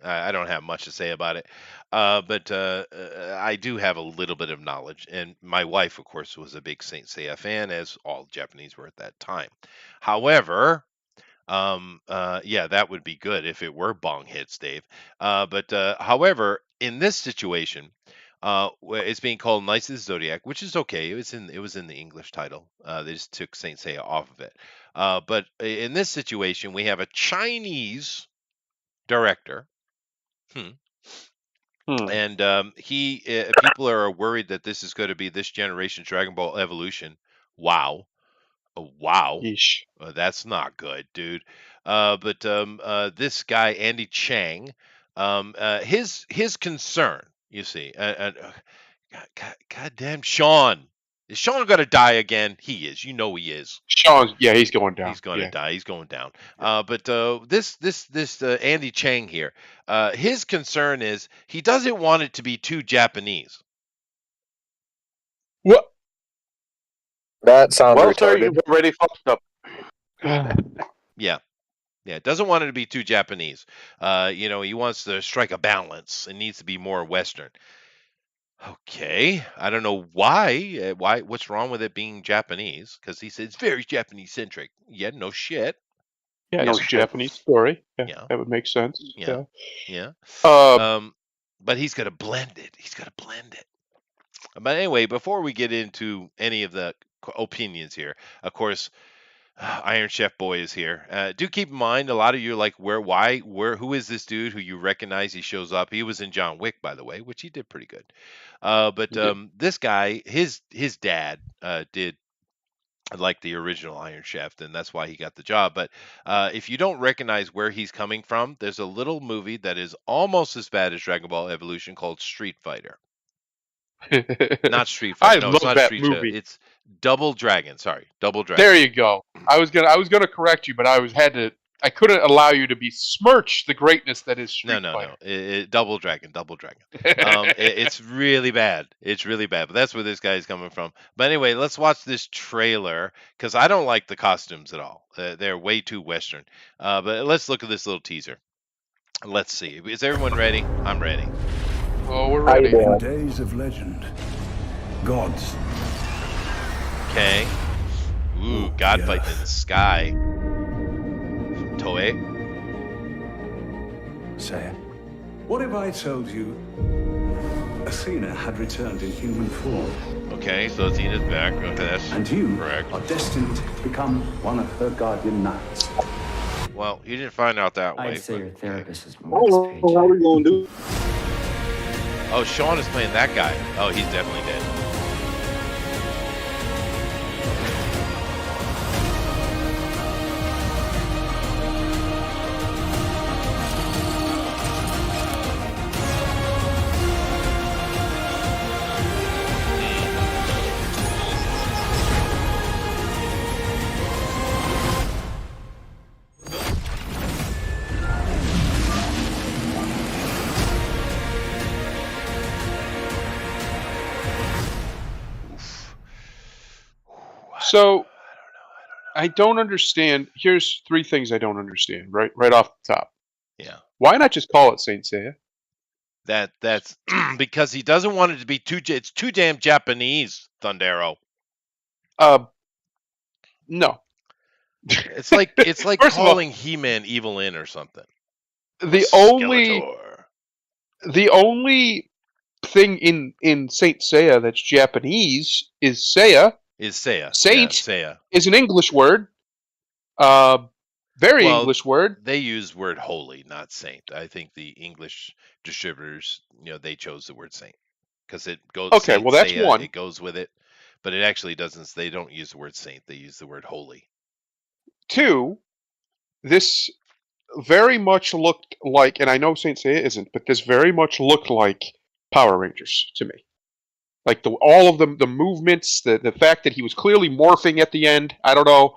I don't have much to say about it, but I do have a little bit of knowledge. And my wife, of course, was a big Saint Seiya fan, as all Japanese were at that time. However, yeah, that would be good if it were bong hits, Dave. But however, in this situation, where it's being called Knights of the Zodiac, which is okay. It was in the English title. They just took Saint Seiya off of it. But in this situation, we have a Chinese director. Hmm. Hmm. And he people are worried that this is going to be this generation's Dragon Ball Evolution. Wow. Wow. Yeesh. That's not good, dude. But this guy Andy Chang, his concern, you see, goddamn Sean, is Sean gonna die again? He is. You know he is. Sean, yeah, he's going down. He's gonna Yeah. die. He's going down. Yeah. But this Andy Chang here, his concern is he doesn't want it to be too Japanese. What? That sounds Well, sir, retarded. you've already fucked up. Yeah. Yeah, doesn't want it to be too Japanese. He wants to strike a balance. It needs to be more Western. Okay, I don't know why. Why? What's wrong with it being Japanese? Because he said it's very Japanese centric. Yeah, no shit. Yeah, No it's a shit. Japanese story. Yeah, Yeah, that would make sense. yeah, Yeah. yeah. Uh, Um, but he's gonna blend it. He's gonna blend it. But anyway, before we get into any of the opinions here, of course, Iron Chef Boy is here. Do keep in mind, a lot of you are like, who is this dude who you recognize? He shows up. He was in John Wick, by the way, which he did pretty good. But he did. this guy, his dad did like the original Iron Chef, and that's why he got the job. But if you don't recognize where he's coming from, there's a little movie that is almost as bad as Dragon Ball Evolution called Street Fighter. Not Street I Fighter. No, it's love not that Street Fighter. movie. It's Double Dragon. Sorry, Double There Dragon. you go. I was gonna correct you, but I couldn't allow you to besmirch the greatness that is No, Street no, Fighter. no. Double Dragon, Double Dragon. It's really bad. It's really bad. But that's where this guy is coming from. But anyway, let's watch this trailer because I don't like the costumes at all. They're way too Western. But let's look at this little teaser. Let's see. Is everyone ready? I'm ready. Oh, we're ready. In days of legend, gods. Okay. Ooh, God fighting in the sky. From Toei. Say, what if I told you Athena had returned in human form, Okay, so Xena's back. Okay, that's and you correct. are destined to become one of her guardian knights? Well, you didn't find out that way. I'd say but- your okay. therapist is more this page. How are we gonna do? Oh, Sean is playing that guy. Oh, he's definitely dead. So I don't understand. Here's three things I don't understand. Right off the top. Yeah. Why not just call it Saint Seiya? That's because he doesn't want it to be it's too damn Japanese, Thundero. No. It's like First of all- calling He-Man Evil In or something. The only thing in Saint Seiya that's Japanese is Seiya. Is Seiya. Saint Yeah, Seiya. is an English word. Very Well, English word. They use word holy, not saint. I think the English distributors, they chose the word saint because it goes. Okay, Saint well, that's Seiya, one. It goes with it, but it actually doesn't. They don't use the word saint. They use the word holy. Two, this very much looked like, and I know Saint Seiya isn't, but this very much looked like Power Rangers to me. Like all of the movements, the fact that he was clearly morphing at the end. I don't know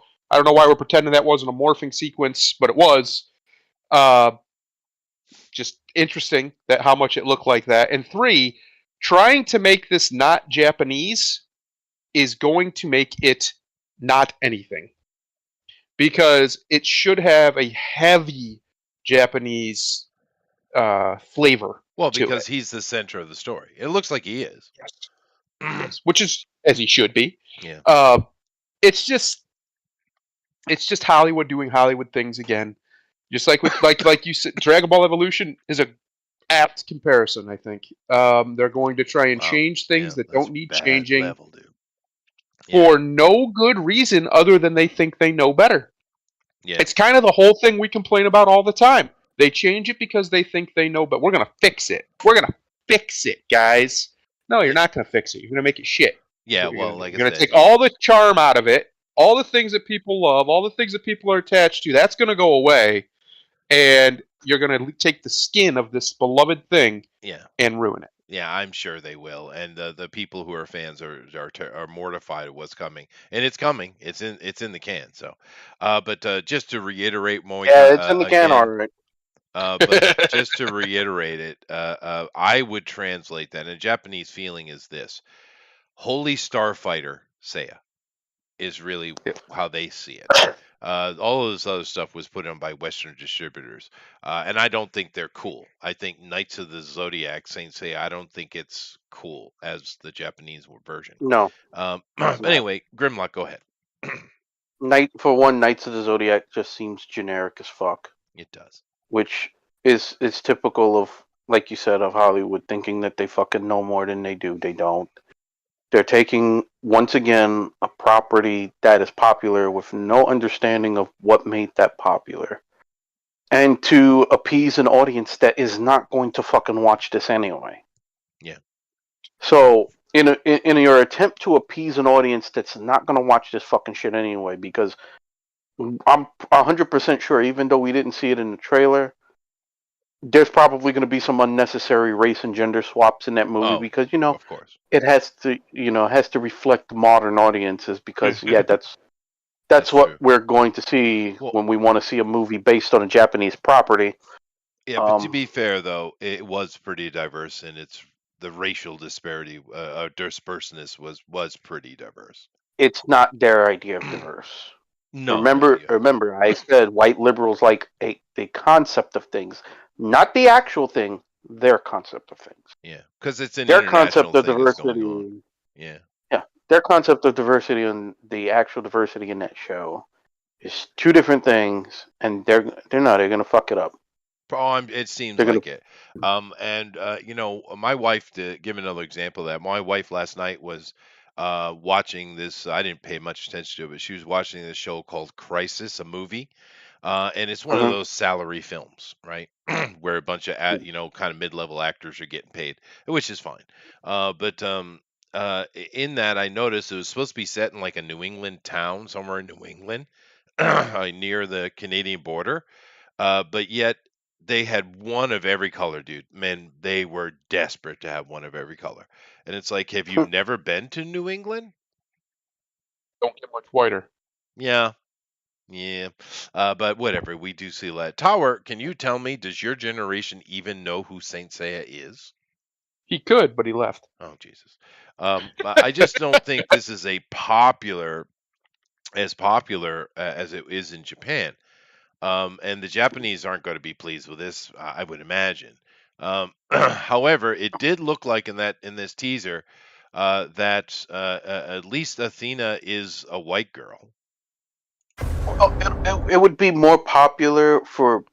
why we're pretending that wasn't a morphing sequence, but it was. Just interesting that how much it looked like that. And three, trying to make this not Japanese is going to make it not anything. Because it should have a heavy Japanese flavor. Well, to because it. he's the center of the story. It looks like he is. Yes, which is as he should be. Yeah. It's just Hollywood doing Hollywood things again. Just like with like you said, Dragon Ball Evolution is a apt comparison. I think they're going to try and Wow. change things that that's don't need bad changing level, dude. Yeah. for no good reason other than they think they know better. Yeah. It's kind of the whole thing we complain about all the time. They change it because they think they know, but we're gonna fix it. We're gonna fix it, guys. No, you're not gonna fix it. You're gonna make it shit. Yeah. What you're Well, gonna like do. You're I gonna said, take all the charm out of it, all the things that people love, all the things that people are attached to. That's gonna go away, and you're gonna take the skin of this beloved thing yeah. and ruin it. Yeah, I'm sure they will, and the people who are fans are mortified at what's coming, and it's coming. It's in the can. So, but just to reiterate, Moika, Yeah, it's in the can, again, all right. but just to reiterate it, I would translate that. And Japanese feeling is this: Holy Starfighter Seiya is really how they see it. All of this other stuff was put on by Western distributors, and I don't think they're cool. I think Knights of the Zodiac, Saint Seiya, I don't think it's cool as the Japanese version. No. But not. anyway, Grimlock, go ahead. Knights of the Zodiac just seems generic as fuck, It does. which is typical of, like you said, of Hollywood thinking that they fucking know more than they do. They don't. They're taking, once again, a property that is popular with no understanding of what made that popular, and to appease an audience that is not going to fucking watch this anyway. Yeah. So in your attempt to appease an audience that's not going to watch this fucking shit anyway, because I'm 100% sure, even though we didn't see it in the trailer, there's probably going to be some unnecessary race and gender swaps in that movie, Oh, because of course. it has to reflect modern audiences, because That's that's what true. we're going to see Well, when we want to see a movie based on a Japanese property. yeah, but to Um, be fair though, it was pretty diverse, and it's the racial disparity, disperseness was pretty diverse. it's not their idea of diverse. No, no, Remember, yeah, remember, I said white liberals like the concept of things, not the actual thing. Their concept of things. yeah, because it's an Their international concept of thing that's going on. diversity. Yeah. Yeah, their concept of diversity and the actual diversity in that show is two different things, and they're gonna fuck it up. Oh, it seems They're gonna. like it. And my wife, to give another example of that, my wife last night was watching this. I didn't pay much attention to it, but she was watching this show called Crisis, a movie. And it's one of Mhm. those salary films, right? Where a bunch of, kind of mid-level actors are getting paid, which is fine. But in that, I noticed it was supposed to be set in like a New England town, somewhere in New England, near the Canadian border. But yet they had one of every color, dude. Man, they were desperate to have one of every color. And it's like, have you never been to New England? Don't get much whiter. Yeah, yeah. But whatever, we do see that. Tower, can you tell me, does your generation even know who Saint Seiya is? He could, but he left. Oh, Jesus. I just don't think this is as popular as it is in Japan. And the Japanese aren't going to be pleased with this, I would imagine. However, it did look like in this teaser that at least Athena is a white girl. Well, it would be more popular for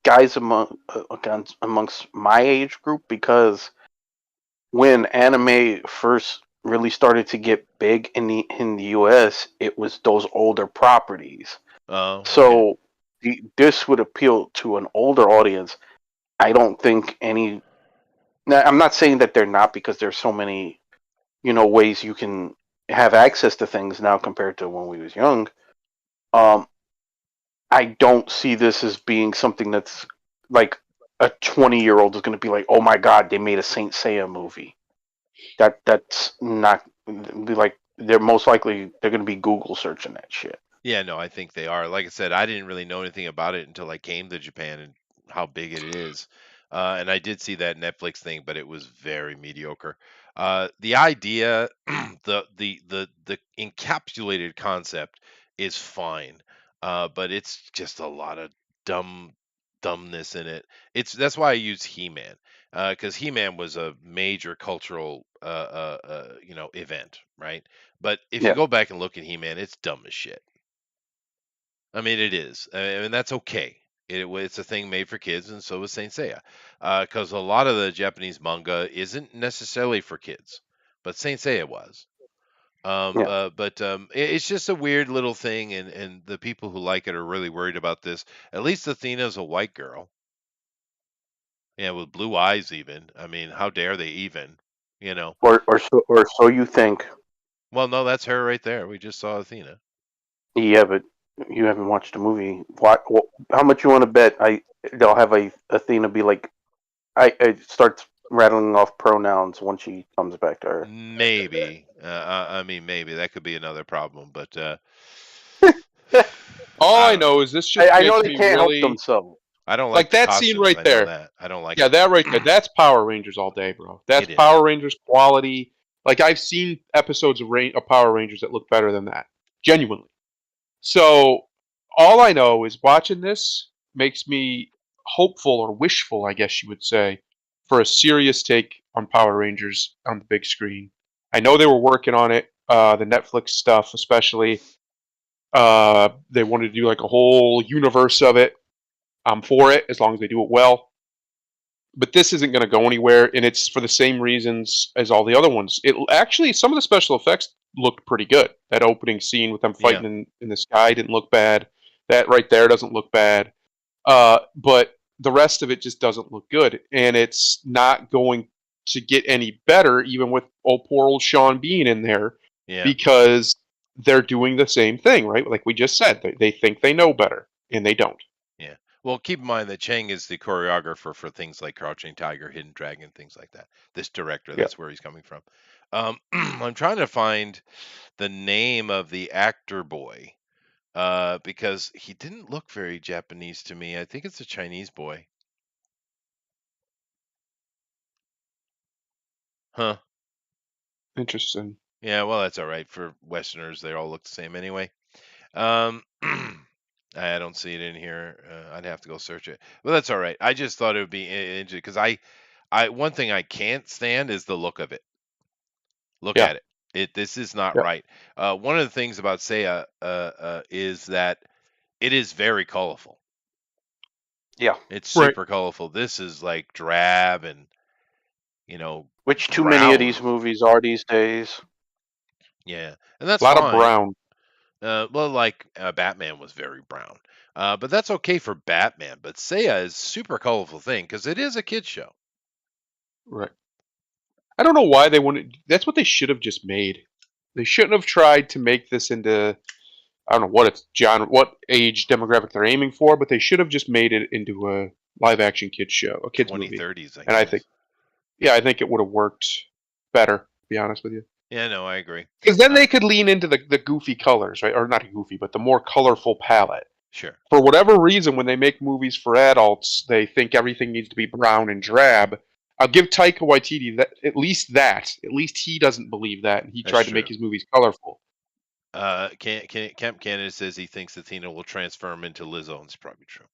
guys amongst my age group, because when anime first really started to get big in the US, it was those older properties. Oh, okay. So this would appeal to an older audience. I don't think any. Now, I'm not saying that they're not, because there's so many, ways you can have access to things now compared to when we was young. Um, I don't see this as being something that's like a 20-year-old is going to be like, oh my god, they made a Saint Seiya movie. That's not be like, they're most likely they're going to be Google searching that shit. Yeah, no, I think they are. Like I said, I didn't really know anything about it until I came to Japan and how big it is. And I did see that Netflix thing, but it was very mediocre. The idea, the encapsulated concept is fine, but it's just a lot of dumbness in it. That's why I use He-Man, because He-Man was a major cultural event, right? But if you Yeah, go back and look at He-Man, it's dumb as shit. I mean, it is, and that's okay. It's a thing made for kids, and so is Saint Seiya, because a lot of the Japanese manga isn't necessarily for kids, but Saint Seiya was. yeah. It's just a weird little thing, and the people who like it are really worried about this. At least Athena's a white girl, yeah, with blue eyes. Even, I mean, how dare they even, you know? Or so you think. Well, no, that's her right there. We just saw Athena. Yeah, but you haven't watched the movie. How much you want to bet they'll have a Athena be like, I starts rattling off pronouns when she comes back to Earth. Maybe. I mean, maybe that could be another problem, but All I I don't know. know is this just I know makes they me can't help really themselves. I don't like like the that scene costumes. right I know there. that. I don't like Yeah, them. that right there. That's Power Rangers all day, bro. That's It is. Power Rangers quality. Like I've seen episodes of Power Rangers that look better than that. Genuinely. So all I know is watching this makes me hopeful or wishful, I guess you would say, for a serious take on Power Rangers on the big screen. I know they were working on it, the Netflix stuff especially. They wanted to do like a whole universe of it. I'm for it as long as they do it well. But this isn't going to go anywhere, and it's for the same reasons as all the other ones. It actually, some of the special effects looked pretty good. That opening scene with them Yeah. fighting in the sky didn't look bad. That right there doesn't look bad. But the rest of it just doesn't look good, and it's not going to get any better, even with poor old Sean Bean in there, Yeah. because they're doing the same thing, right? Like we just said, they think they know better, and they don't. Yeah. Well, keep in mind that Chang is the choreographer for things like Crouching Tiger, Hidden Dragon, things like that. This director, Yeah, that's where he's coming from. I'm trying to find the name of the actor boy because he didn't look very Japanese to me. I think it's a Chinese boy. Huh. interesting. Yeah, well, that's all right. For Westerners, they all look the same anyway. Um, I don't see it in here. I'd have to go search it. Well, that's all right. I just thought it would be interesting because one thing I can't stand is the look of it. Look Yeah, at it. This is not yeah, right. One of the things about Seiya is that it is very colorful. Yeah. It's right. super colorful. This is like drab and you know Which too many of these brown. movies are these days. Yeah, and that's A lot of fine. brown. Well, like Batman was very brown, but that's okay for Batman. But Seiya is super colorful thing because it is a kids show. Right. I don't know why they wouldn't. That's what they should have just made. They shouldn't have tried to make this into. I don't know what it's genre, what age demographic they're aiming for, but they should have just made it into a live action kids show, a kids movie. 2030s, I And I think, guess. yeah, I think it would have worked better. To be honest with you, Yeah, no, I agree. because then Uh, they could lean into the goofy colors, right? Or not goofy, but the more colorful palette. sure. For whatever reason, when they make movies for adults, they think everything needs to be brown and drab. I'll give Taika Waititi that at least that. At least he doesn't believe that, and he That's tried to true. make his movies colorful. Camp Canada says he thinks Athena will transform into Lizzo, and it's probably true.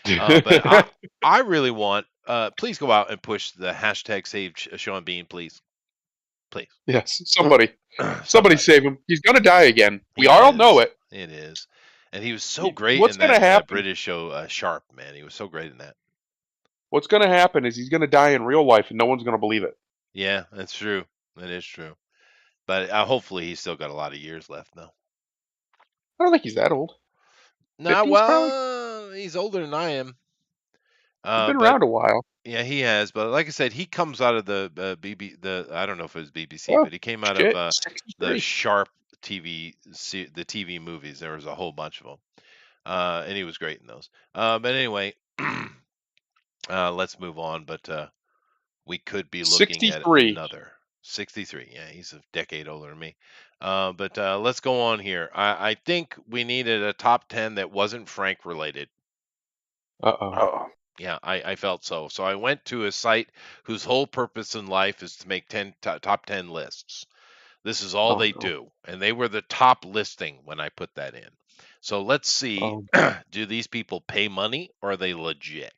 But I really want. Please go out and push the hashtag Save Sean Bean, please, please. Yes, somebody Somebody. save him. He's gonna die again. We He all know is. it. It is. And he was so great What's in that gonna happen? British show, Sharp. Man, he was so great in that. What's gonna happen is he's gonna die in real life, and no one's gonna believe it. Yeah, that's true. That is true. But hopefully he's still got a lot of years left, though. I don't think he's that old. Nah, 50s probably. well, he's older than I am. He's been But around a while. yeah, he has. But like I said, he comes out of the the I don't know if it was BBC, Oh but he came out of shit, the 63. Sharp the TV movies. There was a whole bunch of them, and he was great in those. But anyway, let's move on. But we could be looking at 63. another 63. Yeah, he's a decade older than me. But let's go on here. I think we needed a top 10 that wasn't Frank related. Uh-oh. Oh. Yeah, I felt so. So I went to a site whose whole purpose in life is to make top 10 lists. This is all Oh they no. do. And they were the top listing when I put that in. So let's see, Oh. do these people pay money or are they legit?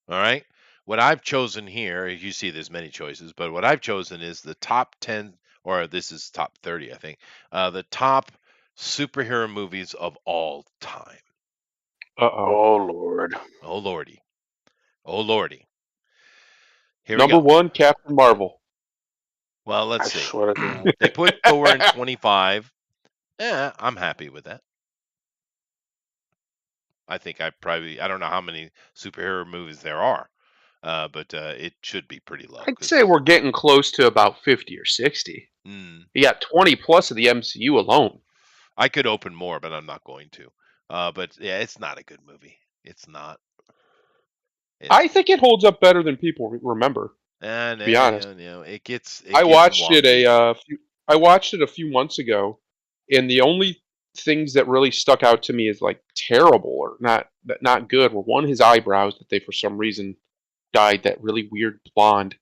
All right. What I've chosen here, as you see, there's many choices, but what I've chosen is the top 10, or this is top 30, I think, the top superhero movies of all time. Uh-oh. Oh Lord. Oh, Lordy. Oh, Lordy. Here we Number go. one, Captain Marvel. Well, I let's see. swear to God. They put Thor in 25. Yeah, I'm happy with that. I think I don't know how many superhero movies there are, but it should be pretty low. I'd say we're getting close to about 50 or 60. You got 20 plus of the MCU alone. I could open more, but I'm not going to. But yeah, it's not a good movie. It's not. It's I think it holds up better than people remember. and To be honest, it gets I watched it wonky. I watched it a few months ago, and the only things that really stuck out to me as like terrible or not good were one, his eyebrows that they for some reason dyed that really weird blonde,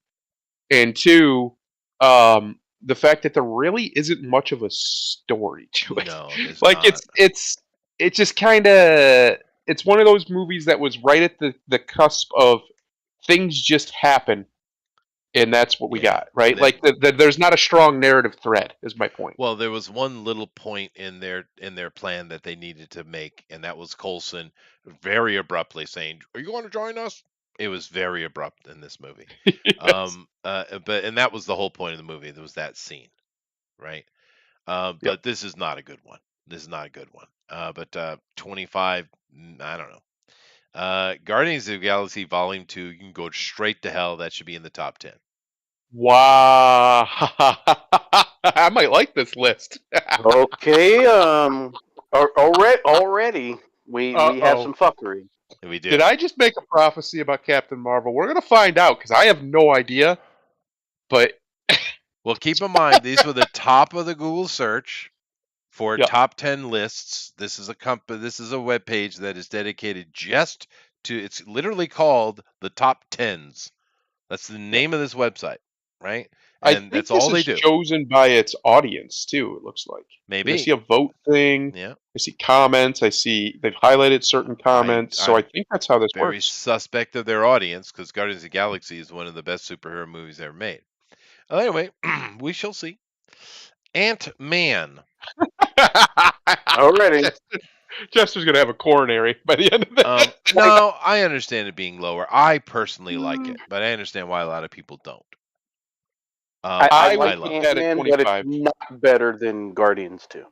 and two, the fact that there really isn't much of a story to it. No, there's Like not. it's just kind of, it's one of those movies that was right at the cusp of things just happen, and that's what we Yeah. got, right? They, Like there's not a strong narrative thread, is my point. well, there was one little point in their plan that they needed to make, and that was Coulson very abruptly saying, "Are you going to join us?" It was very abrupt in this movie. Yes. And that was the whole point of the movie. There was that scene, right? Yep. But this is not a good one. This is not a good one. But 25, I don't know. Guardians of the Galaxy Volume 2, you can go straight to hell. That should be in the top 10. Wow. I might like this list. Okay, already we have Uh-oh. some fuckery. We do. Did I just make a prophecy about Captain Marvel? We're going to find out because I have no idea. But, Well, keep in mind these were the top of the Google search for yeah. top 10 lists. This is a web page that is dedicated just to, it's literally called the top 10s. That's the Yeah. name of this website, right? I And think that's this all they is do. chosen by its audience, too, it looks like. 'Cause I Maybe. see a vote thing. Yeah. I see comments. I see they've highlighted certain comments. So I I'm think that's how this very works. suspect of their audience because Guardians of the Galaxy is one of the best superhero movies ever made. Anyway, we shall see. Ant-Man. Already. Chester's going to have a coronary by the end of this. No, I understand it being lower. I personally like it, but I understand why a lot of people don't. I I I would like put love it. that at Ant-Man, but it's 25. not better than Guardians 2.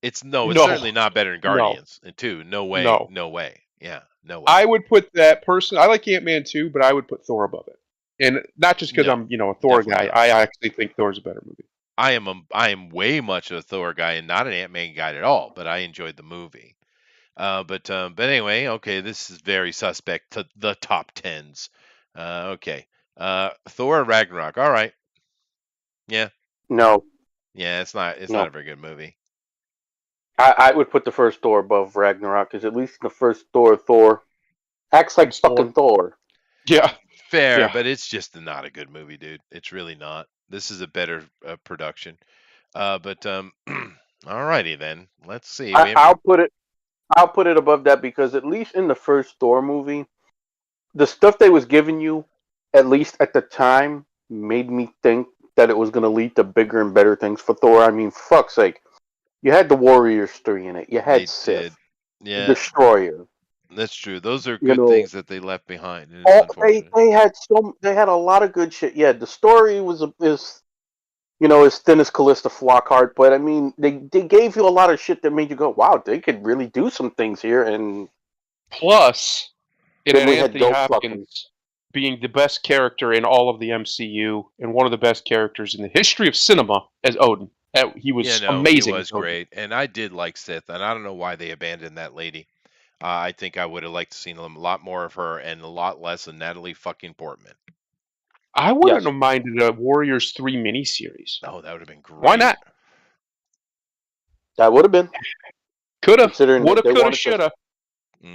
It's No, certainly not better than no, Guardians. And two, no way, no. no way. Yeah, no way. I would put that person. I like Ant-Man too, but I would put Thor above it, and not just because No, I'm a Thor definitely guy. not. I actually think Thor's a better movie. I am way much a Thor guy and not an Ant-Man guy at all, but I enjoyed the movie. But anyway, okay, this is very suspect to the top tens. Okay. Thor Ragnarok. All right. Yeah. No, Yeah, it's not no. a very good movie. I would put the first Thor above Ragnarok because at least in the first Thor acts like It's Thor. fucking Thor. Yeah, Fair, yeah. but it's just not a good movie, dude. It's really not. This is a better production. But alrighty then. Let's see. We have I'll put it above that because at least in the first Thor movie, the stuff they was giving you, at least at the time, made me think that it was going to lead to bigger and better things for Thor. I mean, fuck's sake, you had the Warriors 3 in it. You they had did. Sif, the Yeah, Destroyer. that's true. Those are You good know, things that they left behind, and it's unfortunate. they had a lot of good shit. Yeah, the story is as thin as Callista Flockhart, but I mean, they gave you a lot of shit that made you go, wow, they could really do some things here. And Plus, it then had we had Anthony Joe fucking. Hopkins being the best character in all of the MCU and one of the best characters in the history of cinema as Odin. He Yeah, was no, he amazing as was Odin. great, and I did like Sith, and I don't know why they abandoned that lady. I think I would have liked to seen a lot more of her and a lot less of Natalie fucking Portman. I wouldn't Yes, have minded a Warriors 3 miniseries. Oh, that would have been great. Why not? that would have been Could have, considering would that have, they could have, wanted to. should have.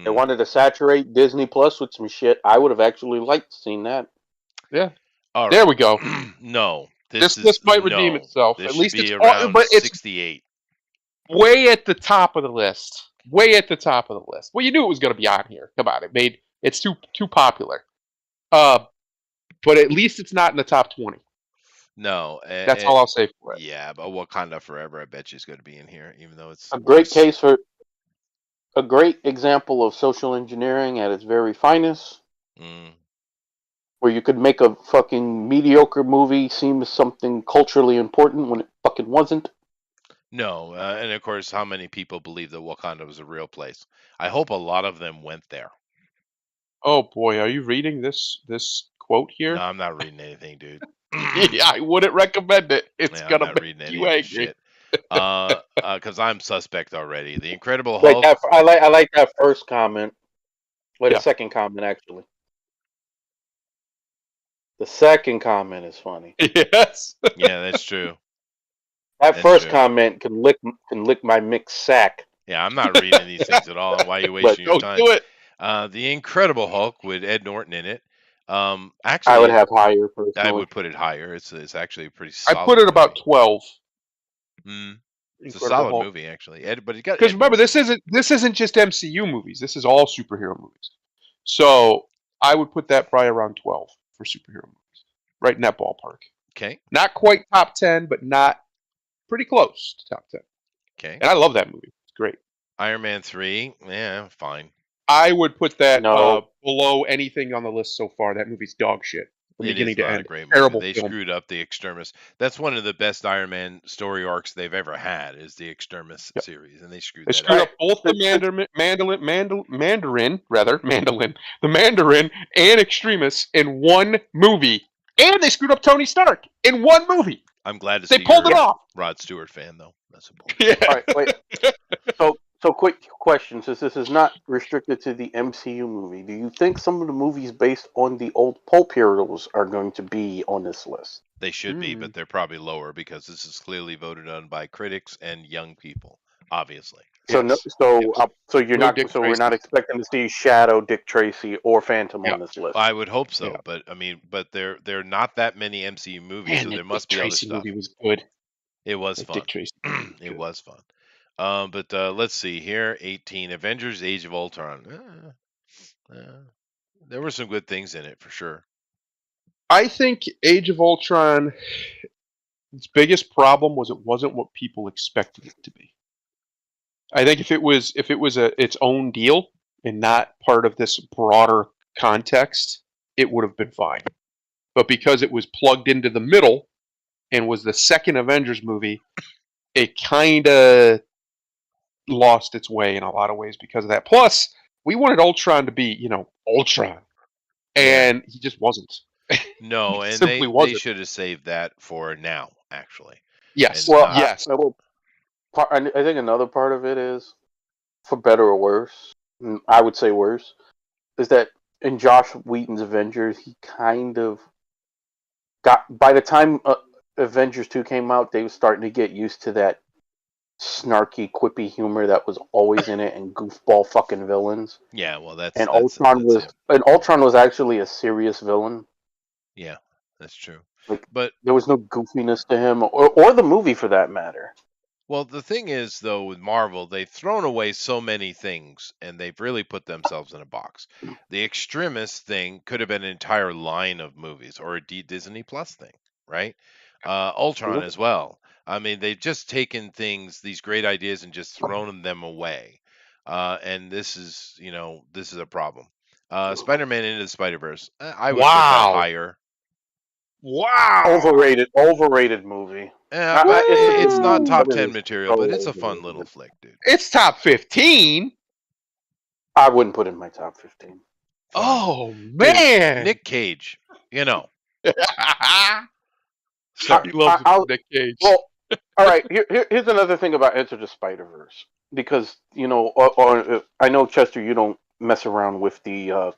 They wanted to saturate Disney Plus with some shit. I would have actually liked to seen that. Yeah. All There right. we go. No, This is might redeem no. itself. This At should least be it's around but it's 68. way at the top of the list. Way at the top of the list. Well, you knew it was going to be on here. Come on, it's too popular. But at least it's not in the top 20. No, That's all I'll say for it. yeah, but Wakanda Forever, I bet you is going to be in here, even though it's A great worse. case for a great example of social engineering at its very finest, Mm. where you could make a fucking mediocre movie seem something culturally important when it fucking wasn't. No, and of course, how many people believe that Wakanda was a real place? I hope a lot of them went there. Oh boy, are you reading this quote No, here? I'm not reading anything, dude. Yeah, I wouldn't recommend it. It's Yeah, I'm gonna not make reading any you of this angry. shit. Because I'm suspect already. The Incredible Like Hulk. that, I like that first comment. Wait, Yeah. the second comment actually. The second comment is funny. Yes. Yeah, that's true. That That's first true. comment can lick my mixed sack. Yeah, I'm not reading these things at all. And why are you But wasting your Don't time? do it. The Incredible Hulk with Ed Norton in it. I Actually, would have higher I personally. would put it higher. It's actually a pretty I solid put it about movie. 12. It's a Incredible solid Hulk. movie, actually. But it got Because Ed remember, Norton. this isn't just MCU movies. This is all superhero movies. So I would put that probably around 12 for superhero movies, right in that ballpark. Okay. Not quite top 10, but not pretty close to top 10. Okay. And I love that movie. It's great. Iron Man 3. Yeah, fine. I would put that No. below anything on the list so far. That movie's dog shit from It beginning is to not a end. great movie. Terrible They film. screwed up the Extremis. That's one of the best Iron Man story arcs they've ever had. Is the Extremis Yep. series, and they screwed They that screwed up. up both the Mandarin and Extremis in one movie. And they screwed up Tony Stark in one movie. I'm glad to They see pulled you're it a off. Rod Stewart fan, though. That's important. Yeah. All right, wait. So quick question, since this is not restricted to the MCU movie, do you think some of the movies based on the old pulp heroes are going to be on this list? They should be, but they're probably lower because this is clearly voted on by critics and young people, obviously. So no, Yes. so Yes. so you're No not, Dick so we're not Tracy. expecting to see Shadow, Dick Tracy, or Phantom Yeah. on this list. I would hope so, Yeah. but I mean, but there are not that many MCU movies, Man, so that there Dick must be other Tracy stuff. movie was good. It was That fun. Dick Tracy movie was It good. was fun. But let's see here. 18 Avengers: Age of Ultron. There were some good things in it for sure. I think Age of Ultron, its biggest problem was it wasn't what people expected it to be. I think if it was its own deal and not part of this broader context, it would have been fine. But because it was plugged into the middle and was the second Avengers movie, it kind of lost its way in a lot of ways because of that. Plus, we wanted Ultron to be, Ultron, Yeah. and he just wasn't. No, He and simply they wasn't. should have saved that for now, actually, Yes, and Well, not. yes. I think another part of it is, for better or worse, I would say worse, is that in Josh Whedon's Avengers, he kind of got, by the time Avengers 2 came out, they were starting to get used to that snarky, quippy humor that was always in it and goofball fucking villains. Yeah, well, that's And that's Ultron that's was him. and Ultron was actually a serious villain. Yeah, that's true. Like, But there was no goofiness to him, or the movie for that matter. well, the thing is, though, with Marvel, they've thrown away so many things, and they've really put themselves in a box. The Extremist thing could have been an entire line of movies, or a Disney Plus thing, right? Ultron as well. I mean, they've just taken things, these great ideas, and just thrown them away. And this is a problem. Spider-Man Into the Spider-Verse. I would put that Wow. higher. Wow. Overrated movie. It's not Woo! top But it 10 is material, so but it's a fun little overrated. flick, dude. It's top 15. I wouldn't put it in my top 15. Fine. Oh, Dude, man. Nick Cage, He loves Nick Cage. Well, all right. Here's another thing about Enter the Spider-Verse, because I know, Chester, you don't mess around with the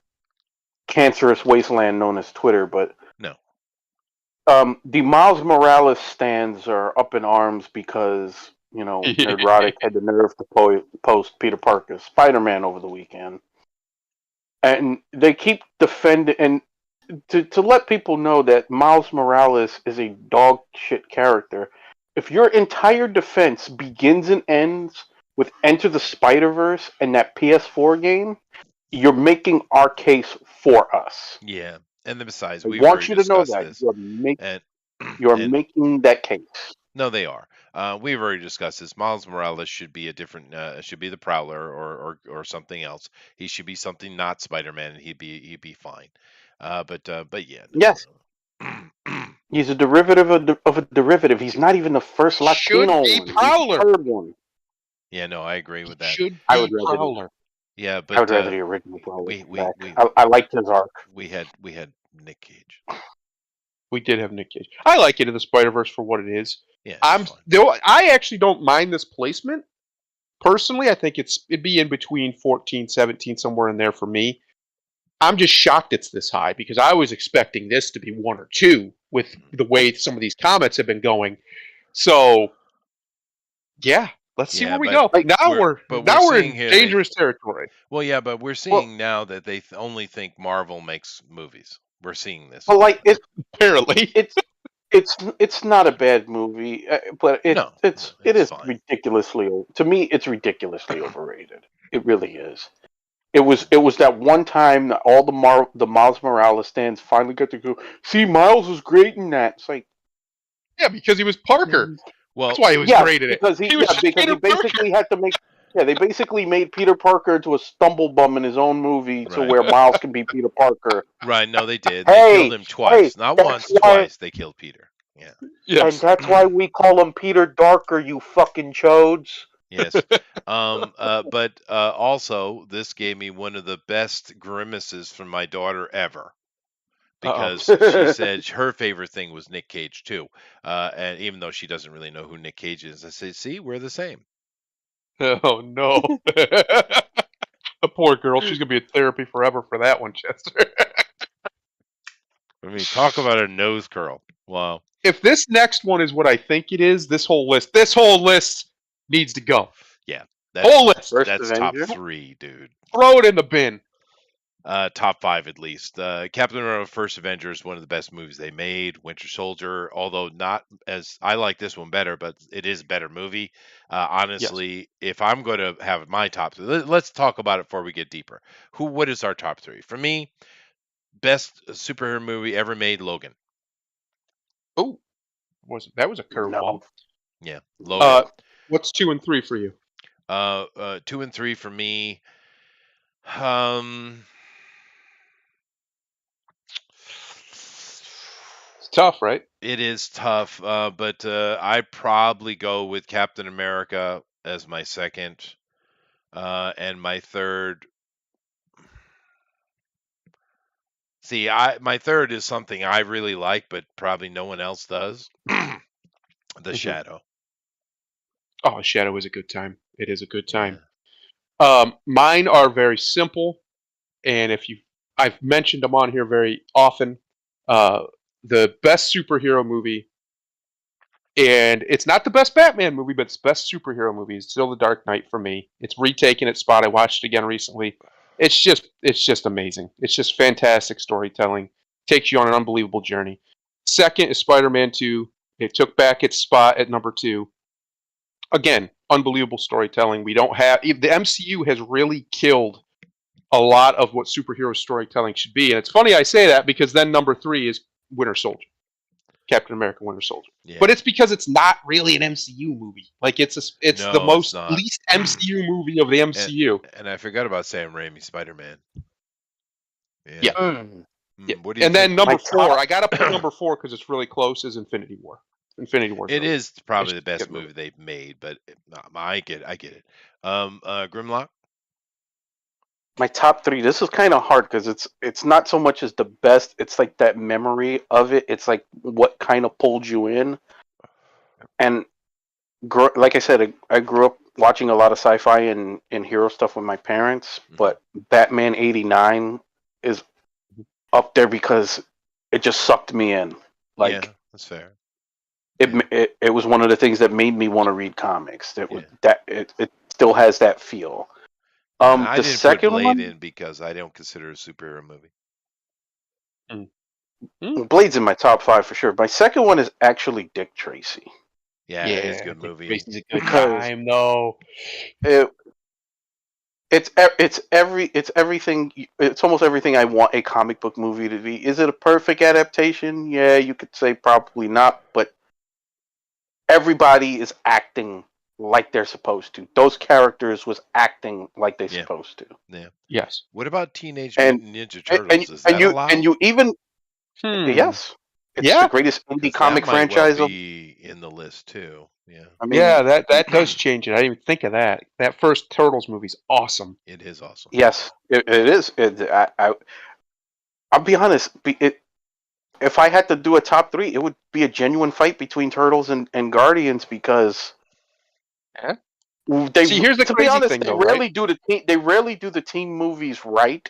cancerous wasteland known as Twitter, but no. the Miles Morales stands are up in arms because Nerdrotic had the nerve to post Peter Parker's Spider-Man over the weekend, and they keep defending and to let people know that Miles Morales is a dog shit character. If your entire defense begins and ends with Enter the Spider-Verse and that PS4 game, you're making our case for us. Yeah. And then besides, I we've want already you to know discussed that this. And you're and making that case. no, they are. We've already discussed this. Miles Morales should be a different. Should be the Prowler or something else. He should be something not Spider-Man, and he'd be fine. But yeah, Yes, no. he's a derivative of a derivative. He's not even the first Latino Should be one. He's Prowler. the third one. Yeah, no, I agree with that. Should I be would rather Prowler. Yeah, I but would rather the original Prowler we come we back. we I liked his arc. we had Nick Cage. We did have Nick Cage. I like Into the Spider-Verse for what it is. Yeah, it's fine. I actually don't mind this placement. Personally, I think it'd be in between 14, 17, somewhere in there for me. I'm just shocked it's this high because I was expecting this to be 1 or 2 with the way some of these comments have been going. So, yeah, let's see Yeah, where we but go. Now we're seeing in here dangerous territory. well, yeah, but we're seeing now that they only think Marvel makes movies. We're seeing this. But like Apparently, it's not a bad movie, but it it's is fine. ridiculously, to me it's ridiculously overrated. It really is. It was that one time that all the Miles Morales stands finally got to go. See, Miles was great in that. It's like, yeah, because he was Parker. Well, That's why he was yeah, great in it. because He was just because he Peter Parker. basically had to make. Yeah, they basically made Peter Parker into a stumble bum in his own movie to Right. where Miles can be Peter Parker. right, no, they did. Hey, They killed him twice. Not that's once, why- twice they killed Peter. Yeah. And that's why we call him Peter Darker, you fucking chodes. Yes. But also, this gave me one of the best grimaces from my daughter ever. because Uh-oh. she said her favorite thing was Nick Cage too. And even though she doesn't really know who Nick Cage is, I say, see, we're the same. Oh no. A poor girl. She's gonna be in therapy forever for that one, Chester. I mean, talk about a nose curl. Wow. If this next one is what I think it is, this whole list needs to go. Yeah, Whole list. First that's top Avenger. 3, dude. Throw it in the bin. Top 5 at least. Captain America: First Avenger is one of the best movies they made. Winter Soldier, although not as I like this one better, but it is a better movie. Yes. Honestly, if I'm going to have my top 3, let's talk about it before we get deeper. What is our top 3? For me, best superhero movie ever made, Logan. Oh, that was a curveball. No. Yeah, Logan. What's 2 and 3 for you? 2 and 3 for me. It's tough, right? It is tough, but I probably go with Captain America as my second, and my third. See, my third is something I really like, but probably no one else does. The Shadow. Oh, Shadow is a good time. It is a good time. Yeah. Mine are very simple, and I've mentioned them on here very often. The best superhero movie, and it's not the best Batman movie, but it's the best superhero movie. It's still The Dark Knight for me. It's retaken its spot. I watched it again recently. It's just amazing. It's just fantastic storytelling. Takes you on an unbelievable journey. Second is Spider-Man 2. It took back its spot at number 2. Again, unbelievable storytelling. The MCU has really killed a lot of what superhero storytelling should be. And it's funny I say that because then number 3 is Winter Soldier. Captain America Winter Soldier. Yeah. But it's because it's not really an MCU movie. Like it's No, the it's not. least MCU movie of the MCU. And I forgot about Sam Raimi Spider-Man. Yeah. Yeah. What do you And then think? number My 4, top- I got to put number 4 because it's really close, is Infinity War. Infinity War. It is probably the It's a best good movie movie. they've made, but I get it. Grimlock. My top 3. This is kind of hard because it's not so much as the best. It's like that memory of it. It's like what kind of pulled you in. And like I said, I grew up watching a lot of sci-fi and hero stuff with my parents. But Batman '89 is up there because it just sucked me in. Like Yeah, that's fair. it was one of the things that made me want to read comics. Yeah. It still has that feel. And I The didn't put second Blade one, in because I don't consider it a superhero movie. Blade's in my top 5 for sure. My second one is actually Dick Tracy. Yeah, it is a good movie. Tracy's a good Because- time, though. It's everything. It's almost everything I want a comic book movie to be. Is it a perfect adaptation? Yeah, you could say probably not, but everybody is acting like they're supposed to. Those characters was acting like they're Yeah. supposed to. Yeah. Yes. What about Teenage And- Mutant Ninja Turtles? Is that and you allowed? and you even Hmm. yes, it's Yeah. the greatest 'Cause indie that comic might franchise. well be in the list too. Yeah, I mean, Yeah, that does change it. I didn't even think of that. That first Turtles movie's awesome. it is awesome. yes, it is. I'll be honest. If I had to do a top 3, it would be a genuine fight between Turtles and Guardians because Yeah. they. See, here's the to be crazy honest, thing, they though, rarely right? do the team. They rarely do the team movies right.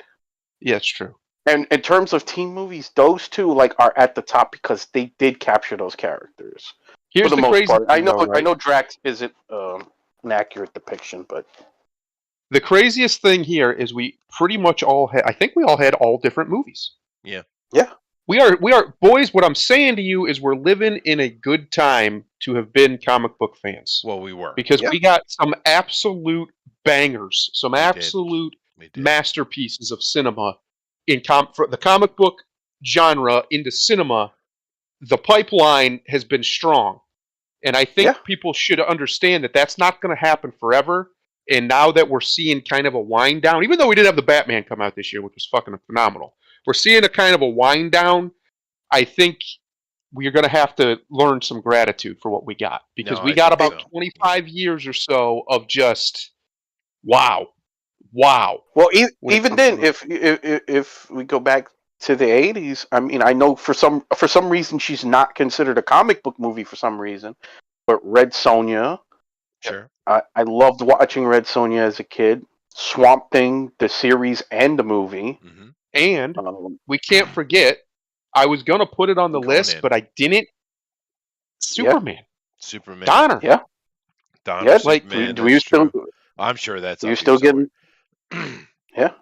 Yeah, it's true. And in terms of team movies, those two are at the top because they did capture those characters Here's for the the most crazy part. I thing, know though, right? I know Drax isn't an accurate depiction, but The craziest thing here is we pretty much all had. I think we all had all different movies. Yeah. Yeah. We are boys. What I'm saying to you is we're living in a good time to have been comic book fans Well, we were. because Yeah. we got some absolute bangers, some did. absolute We did. masterpieces of cinema for the comic book genre into cinema. The pipeline has been strong, and I think Yeah. people should understand that that's not going to happen forever. And now that we're seeing kind of a wind down, even though we did have the Batman come out this year, which was fucking phenomenal, we're seeing a kind of a wind down. I think we're going to have to learn some gratitude for what we got because No, we I got think about so. 25 years or so of just wow. well, When it even comes then, to if we go back to the 80s. I mean, I know for some reason she's not considered a comic book movie for some reason, but Red Sonja, Sure. I loved watching Red Sonja as a kid. Swamp Thing, the series and the movie. Hmm. And Um, we can't forget, I was going to put it on the list, Conan. but I didn't. Superman. Superman. Donner. yeah, Donner yeah. Like, Superman. Do you That's still? true. I'm sure that's You up here still somewhere. getting? Yeah,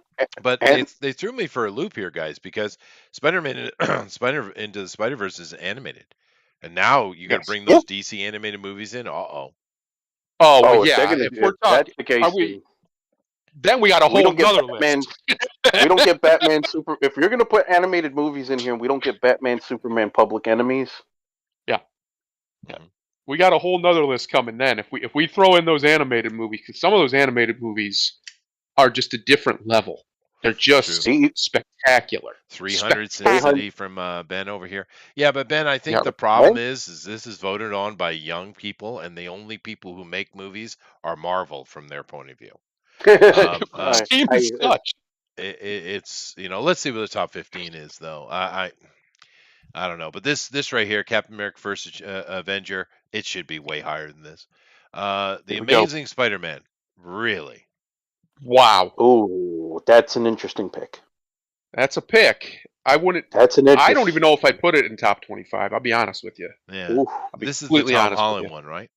But and they threw me for a loop here, guys, because Spider-Man Spider into the Spider-Verse is animated, and now you got to yes. bring yeah. those DC animated movies in. Uh-oh. Oh, well, Oh, if they're yeah. gonna, If if we're that's talking, the case, are we? Then we got a we whole don't get nother Batman. list. We don't get Batman Super. If you're gonna put animated movies in here, and we don't get Batman, Superman, Public Enemies. Yeah. Mhm. We got a whole nother list coming then. If we throw in those animated movies, because some of those animated movies are just a different level. They're True. just See, spectacular. 300 Sin 300. City from Ben over here. Yeah, but Ben, I Yeah. think the problem is this is voted on by young people, and the only people who make movies are Marvel from their point of view. I, Seems I, such. It's let's see what the top 15 is though. I don't know, but this right here, Captain America: First Avenger, it should be way higher than this. The Here we go. Amazing Spider-Man, really? Wow. oh, that's an interesting pick. That's a pick. I wouldn't. That's an I don't even know if interesting. I'd put it in top 25. I'll be honest with you. Yeah, Ooh. I'll be this is the completely Tom honest with you. Holland one, right?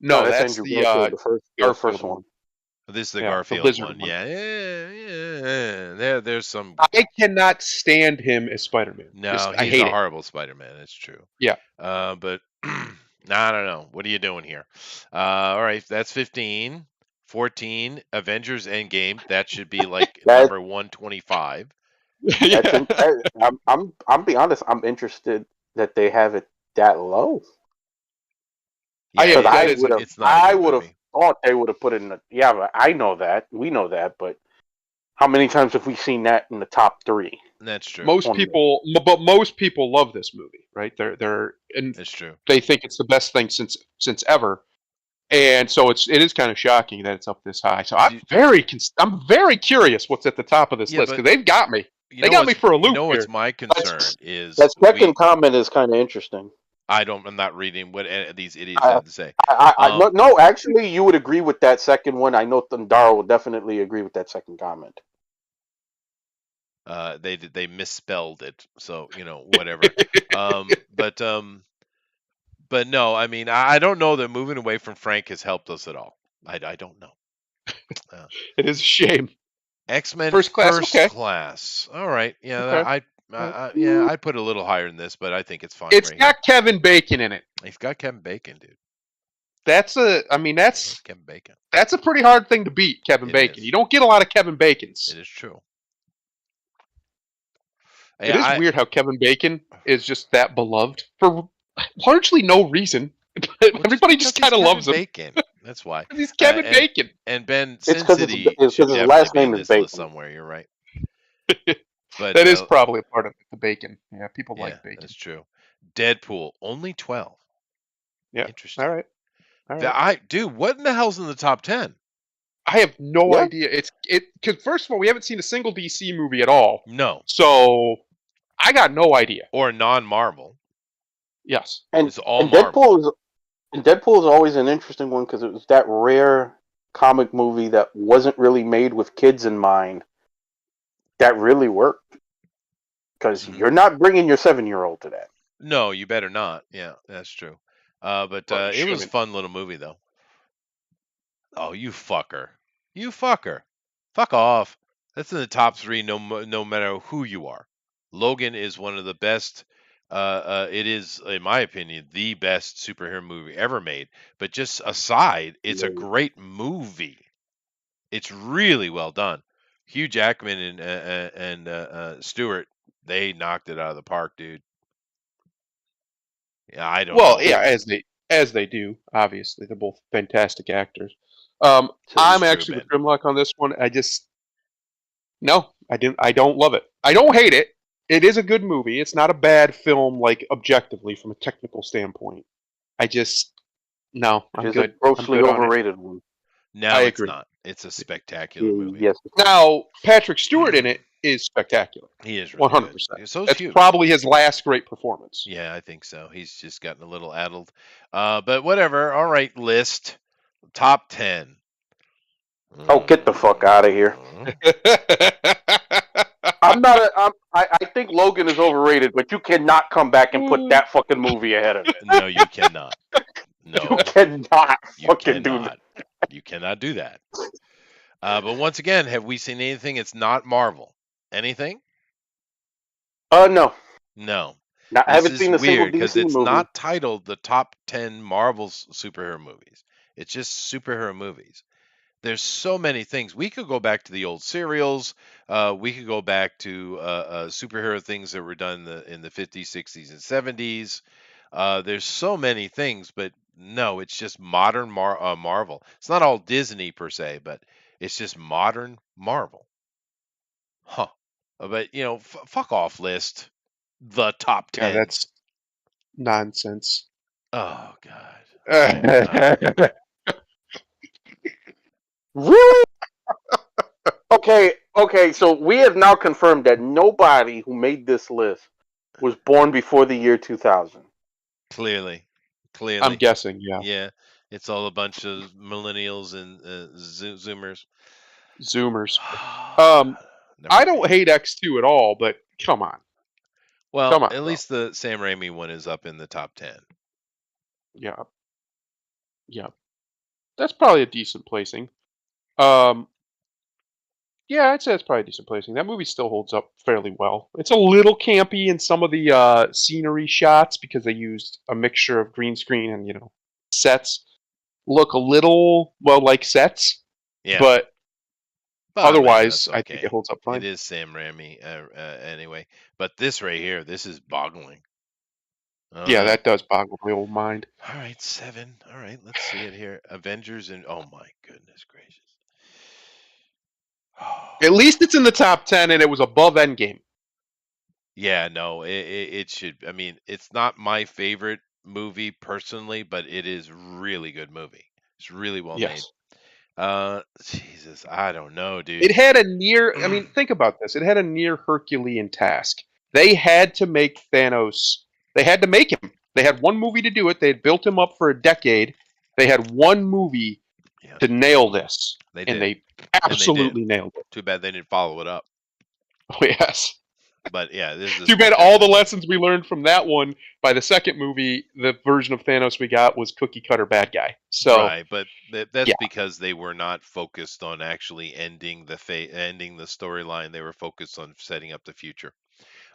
No, No, that's that's Andrew the Garfield, the Garfield first one. one. This is the Yeah, the Garfield Lizard one. one. Yeah. There's some. I cannot stand him as Spider-Man. No, Just I he's hate a it. horrible Spider-Man. It's true. Yeah. But I don't know. What are you doing here? All right, that's 15. 14, Avengers Endgame. That should be like That number 125. that's Yeah. in, I'm be honest. I'm interested that they have it that low Yeah, because That is a it's not a I good would have movie. thought they would have put it in the. Yeah, but I know that we know that, but how many times have we seen that in the top three? That's true. most On people, but most people love this movie, right? And It's true. they think it's the best thing since ever. And so it is kind of shocking that it's up this high. So Do I'm very curious what's at the top of this Yeah, list but because they've got me. you They know got me what's for a you loop know what's here. my concern is that second comment is kind of interesting. I'm not reading what these idiots I, have to say. no, no, actually, you would agree with that second one. I know Thundara will definitely agree with that second comment. They misspelled it, so whatever. um, but um, but no, I mean I don't know that moving away from Frank has helped us at all. I don't know. It is a shame. X-Men First class, okay. Class. All right, yeah, Okay. I'd put it a little higher than this, but I think it's fine It's right got Kevin Bacon in it. here. It's got Kevin Bacon, dude. That's Kevin Bacon. that's a pretty hard thing to beat, Kevin It Bacon. is. You don't get a lot of Kevin Bacons. It is true. It is weird how Kevin Bacon is just that beloved for largely no reason. Everybody just kind of loves him. Bacon. That's why. He's Kevin Bacon. And Ben, It's Sin because City his should definitely last be in name is this Bacon. list somewhere. You're right. But That is probably a part of it, the bacon. Yeah, people like bacon. That's true. Deadpool only 12. Yeah. Interesting. All right. Dude, what in the hell's in the top 10? I have no Yeah. idea. Because first of all, we haven't seen a single DC movie at all, No, so I got no idea. or non-Marvel. Yes. And, It's all and Marvel. Deadpool is always an interesting one because it was that rare comic movie that wasn't really made with kids in mind. That really worked because Mhm. you're not bringing your 7-year-old to that. No, you better not. Yeah, that's true. But Well, you it was a shouldn't. fun little movie though. Oh, you fucker. You fucker. Fuck off. That's in the top 3 no matter who you are. Logan is one of the best it is in my opinion the best superhero movie ever made. But just aside, it's a great movie. It's really well done. Hugh Jackman and Stewart, they knocked it out of the park, dude. Yeah, I don't Well, know. yeah, as they do. Obviously, they're both fantastic actors. So I'm true, actually with Ben. Grimlock on this one. No, I didn't. I don't love it. I don't hate it. It is a good movie. It's not a bad film, like objectively from a technical standpoint. No, I'm it's good. a grossly I'm good on it. overrated one. No, I it's agree. not. It's a spectacular movie. Yes. Now, Patrick Stewart in it is spectacular. He is really good. 100%. So is That's Hughes. probably his last great performance. Yeah, I think so. He's just gotten a little addled. But whatever. All right, list top 10. Oh, get the fuck out of here. I'm not. I think Logan is overrated, but you cannot come back and put that fucking movie ahead of it. No, you cannot. You No, cannot you fucking do that. cannot. You cannot do that. But once again, have we seen anything? It's not Marvel. Anything? No. No. I This haven't is seen a single weird because DC it's movie. not titled the top 10 Marvel superhero movies. It's just superhero movies. There's so many things. We could go back to the old serials. We could go back to superhero things that were done in the 50s, 60s, and 70s. There's so many things, but no, it's just modern Marvel. It's not all Disney per se, but it's just modern Marvel. Huh. But, fuck off list. The top Yeah, 10. that's nonsense. Oh, God. Really? Okay. So we have now confirmed that nobody who made this list was born before the year 2000. Clearly. I'm guessing, yeah. Yeah. It's all a bunch of millennials and Zoomers. Zoomers. Number I don't 8. hate X2 at all, but come on. Well, Come on, at bro. least the Sam Raimi one is up in the top 10. Yeah. Yeah. That's probably a decent placing. Um, yeah, I'd say it's probably a decent placing. That movie still holds up fairly well. It's a little campy in some of the scenery shots because they used a mixture of green screen and, sets. Look a little, well, like sets, Yeah. but But I mean, otherwise, that's I think it okay. holds up It fine. is Sam Raimi anyway. But this right here, this is boggling. I don't Yeah, know. that does boggle my old mind. All right, 7. All right, let's see it here. Avengers and oh my goodness gracious. At least it's in the top 10 and it was above Endgame. Yeah, no, it should. I mean, it's not my favorite movie personally, but it is really good movie. It's really well made. Yes. Jesus, I don't know, dude. It had a near, I mean, think about this. It had a near Herculean task. They had to make Thanos, they had to make him. They had one movie to do it. They had built him up for a decade. They had one movie Yeah, to nail this. they And did. they And they did. absolutely nailed it. Too bad they didn't follow it up. Oh, yes. But yeah, this is a Too bad all the spectacular movie. lessons we learned from that one by the second movie, the version of Thanos we got was cookie cutter bad guy. So, Right, but that's yeah, because they were not focused on actually ending the storyline. They were focused on setting up the future.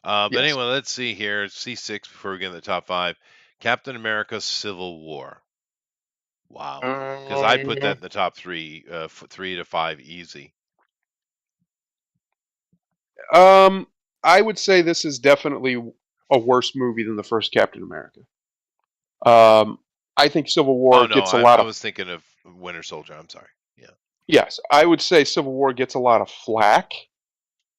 But yes. anyway, let's see here. C6 before we get in the top 5. Captain America: Civil War. Wow, because I put that in the top 3, 3 to 5 easy. I would say this is definitely a worse movie than the first Captain America. I think Civil Oh War no, gets a lot I of was thinking of Winter Soldier. I'm sorry. Yeah. yes. I would say Civil War gets a lot of flack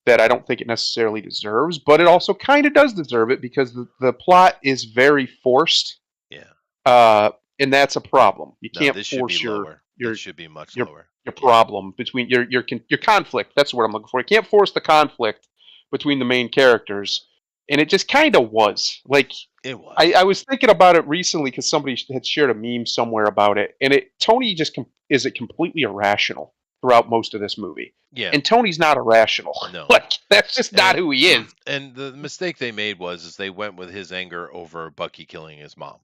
that I don't think it necessarily deserves, but it also kind of does deserve it because the plot is very forced, Yeah. and that's a problem. You No, can't this should be force your lower. your It should be much your lower. your Yeah. problem between your conflict. That's what I'm looking for. You can't force the conflict between the main characters, and it just kind of was like. It was. I was thinking about it recently because somebody had shared a meme somewhere about it, and Tony just is it completely irrational throughout most of this movie, Yeah. and Tony's not irrational. No. Like that's just not And who he is. and the mistake they made was they went with his anger over Bucky killing his mom.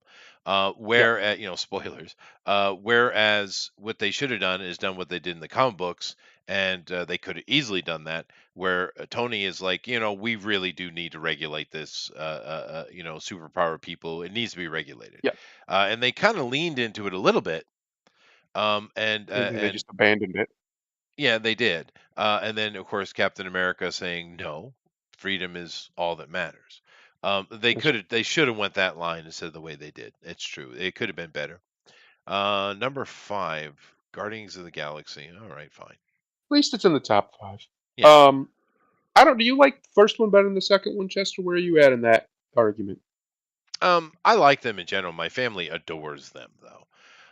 Yep. Where at spoilers. Whereas what they should have done is done what they did in the comic books, and they could have easily done that. Where Tony is like, we really do need to regulate this. Superpower people. It needs to be regulated. Yep. And they kind of leaned into it a little bit. And And then they and just abandoned it. yeah, they did. And then, of course, Captain America saying, "No, freedom is all that matters." That's They should have went that line instead of the way they did. It's true. It could have been better. Number 5, Guardians of the Galaxy. All right, fine. At least it's in the top 5. Yeah. I don't. Do you like the first one better than the second one, Chester? Where are you at in that argument? I like them in general. My family adores them, though.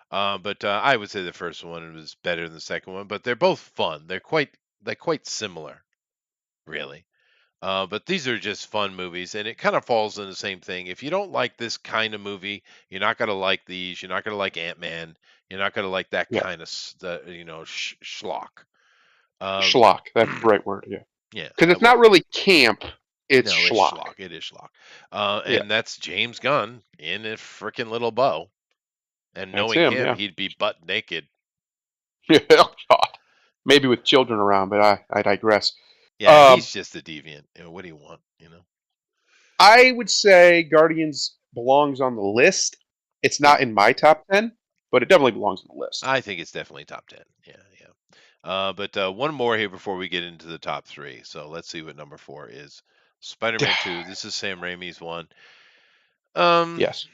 But I would say the first one was better than the second one. But they're both fun. They're quite similar. really. But these are just fun movies, and it kind of falls in the same thing. If you don't like this kind of movie, you're not gonna like these. You're not gonna like Ant-Man. You're not gonna like that Yeah, kind of schlock. Um, schlock. That's the right word. Yeah, yeah, because it's well, not really camp. It's no, it's schlock. schlock. It is schlock. Yeah, And that's James Gunn in a freaking little bow. And that's knowing him. him, Yeah. he'd be butt naked. Oh, God. Maybe with children around, but I digress. Yeah, Um, he's just a deviant. What do you want? I would say Guardians belongs on the list. It's Yeah, not in my top 10, but it definitely belongs on the list. I think it's definitely top 10. Yeah, yeah. But one more here before we get into the top three. So let's see what number 4 is. Spider-Man 2. This is Sam Raimi's one. Um, Yes.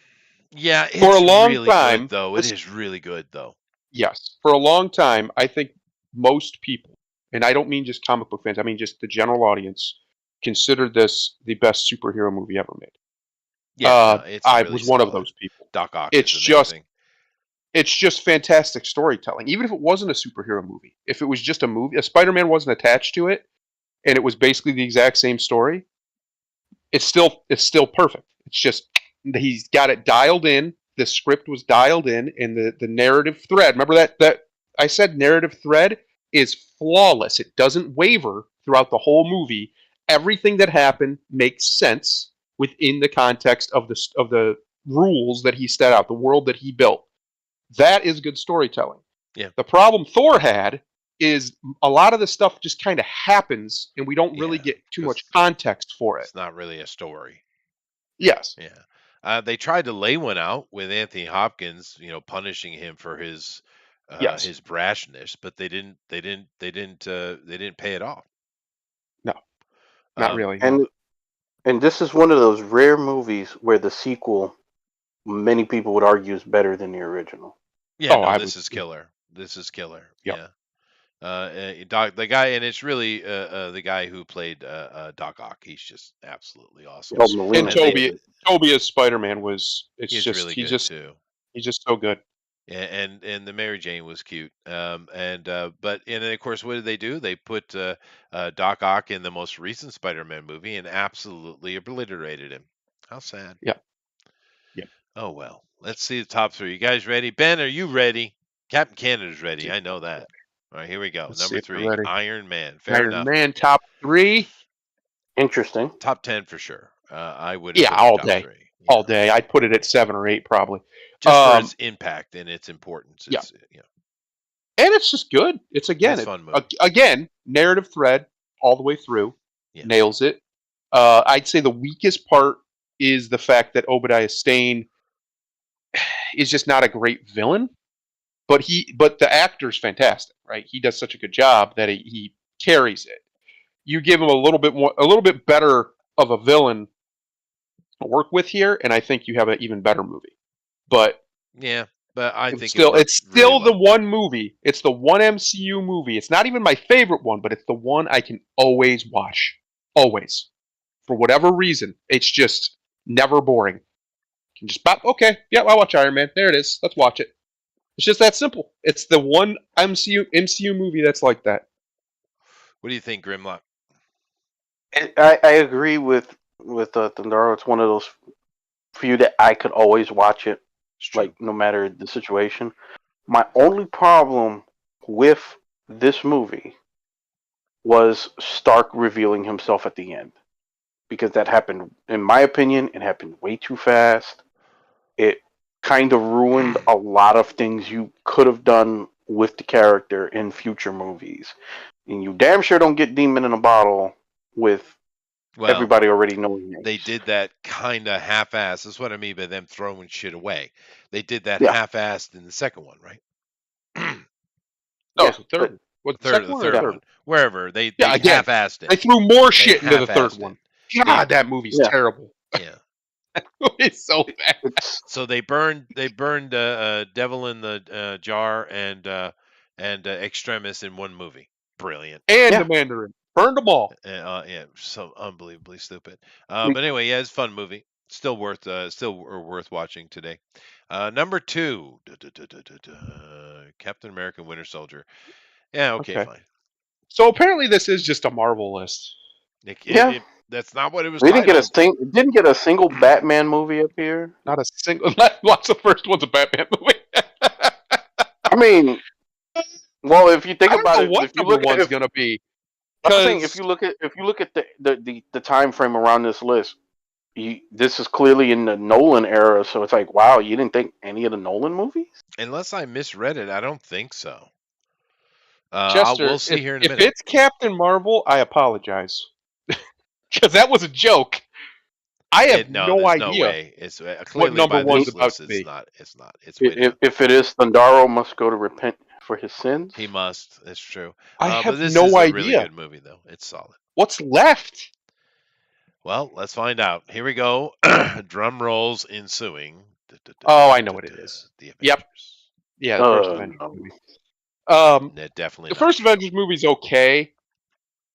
yeah, For a it's long really good time, though. It is really good though. yes. For a long time, I think most people, and I don't mean just comic book fans, I mean just the general audience, considered this the best superhero movie ever made. Yeah, no, it's I really was one of solid. those people. Doc Ock It's is just amazing. it's just fantastic storytelling. Even if it wasn't a superhero movie, if it was just a movie, if Spider-Man wasn't attached to it, and it was basically the exact same story, it's still perfect. It's just he's got it dialed in. The script was dialed in, and the narrative thread. Remember that I said narrative thread is flawless. It doesn't waver throughout the whole movie. Everything that happened makes sense within the context of the rules that he set out, the world that he built. That is good storytelling. Yeah, The problem Thor had is a lot of the stuff just kind of happens, and we don't really yeah, get too because much context for it. it's not really a story. Yes. Yeah. They tried to lay one out with Anthony Hopkins, punishing him for Yes. his brashness, but they didn't pay it off. No, not Um, really. No. And and this is one of those rare movies where the sequel, many people would argue, is better than the original. yeah, Oh, no, I this would. is killer. This is killer. Yep. Yeah. The guy, and it's really the guy who played Doc Ock. He's just absolutely awesome, Oh, Yes. And Molina and they plays Toby, it. Toby as Spider-Man was. It's he's just really good too. he's just so good. And the Mary Jane was cute. And of course, what did they do? They put Doc Ock in the most recent Spider-Man movie and absolutely obliterated him. How sad. Yep. Yep. Oh well. Let's see the top three. You guys ready? Ben, are you ready? Captain Canada's Let's see ready. if I know they're that. ready. All right, here we go. Let's see Number if they're 3, ready. Iron Man. Fair Iron enough. Man top 3. Interesting. Top 10 for sure. I wouldn't Yeah, put it all top day, 3. all day. I'd put it at 7 or 8 probably. Just for Um, its impact and its importance. yeah, It's and it's just good. It's it's a fun movie. again narrative thread all the way through. Yeah. Nails it. I'd say the weakest part is the fact that Obadiah Stane is just not a great villain, but the actor's fantastic, right? He does such a good job that he carries it. You give him a little bit better of a villain to work with here, and I think you have an even better movie. But Yeah, but I think it it's worked really still the well. one movie. It's the one MCU movie. It's not even my favorite one, but it's the one I can always watch. Always. For whatever reason. It's just never boring. You can just pop, okay, yeah, I'll watch Iron Man. There it is. Let's watch it. It's just that simple. It's the one MCU movie that's like that. What do you think, Grimlock? I agree with Thundaro. It's one of those few that I could always watch it, It's true. like no matter the situation. My only problem with this movie was Stark revealing himself at the end, because that happened, in my opinion, it happened way too fast. It kind of ruined a lot of things you could have done with the character in future movies. And you damn sure don't get Demon in a Bottle with Well, everybody already knowing they names. did that kind of half-assed. That's what I mean by them throwing shit away. They did that Yeah, half-assed in the second one, right? No, yeah, it's the third but one. Was The it the second the one or the third yeah, third one, one? wherever they Yeah, they again, half-assed they it. threw more They shit into the third half-assed it. one. They God, that movie's yeah. terrible. Yeah. It's so bad. It's So they burned Devil in the Jar and Extremis in one movie. Brilliant. And the yeah. Mandarin. Burned them all. Yeah, so unbelievably stupid. We, But anyway, yeah, it's a fun movie. Still worth watching today. Number 2, Captain America: Winter Soldier. Yeah, okay, Okay. fine. So apparently this is just a Marvel list. Yeah, That's not what it was we didn't get a titled. didn't get a single Batman movie up here. Not a single. Lots of first one's a Batman movie. I mean, well, if you think I don't about know it, what if you number look at one's if gonna be I'm saying because if you look at the time frame around this list, this is clearly in the Nolan era. So it's like, wow, you didn't think any of the Nolan movies? Unless I misread it, I don't think so. We'll Chester, see if here in a if minute. it's Captain Marvel, I apologize because that was a joke. I have No, no there's no idea way. It's what clearly number by one's this about list. to It's be. not. It's not. It's way down. If it is, Thundaro must go to repent for his sins. He must. That's true. I But have this no is a really idea good movie, though. It's solid. what's left. Well, let's find out. Here we go. Drum rolls ensuing. Oh, I know what it is. The Yep, Avengers. yeah, the first Avengers No. movie. The Definitely not. first Avengers movie's okay.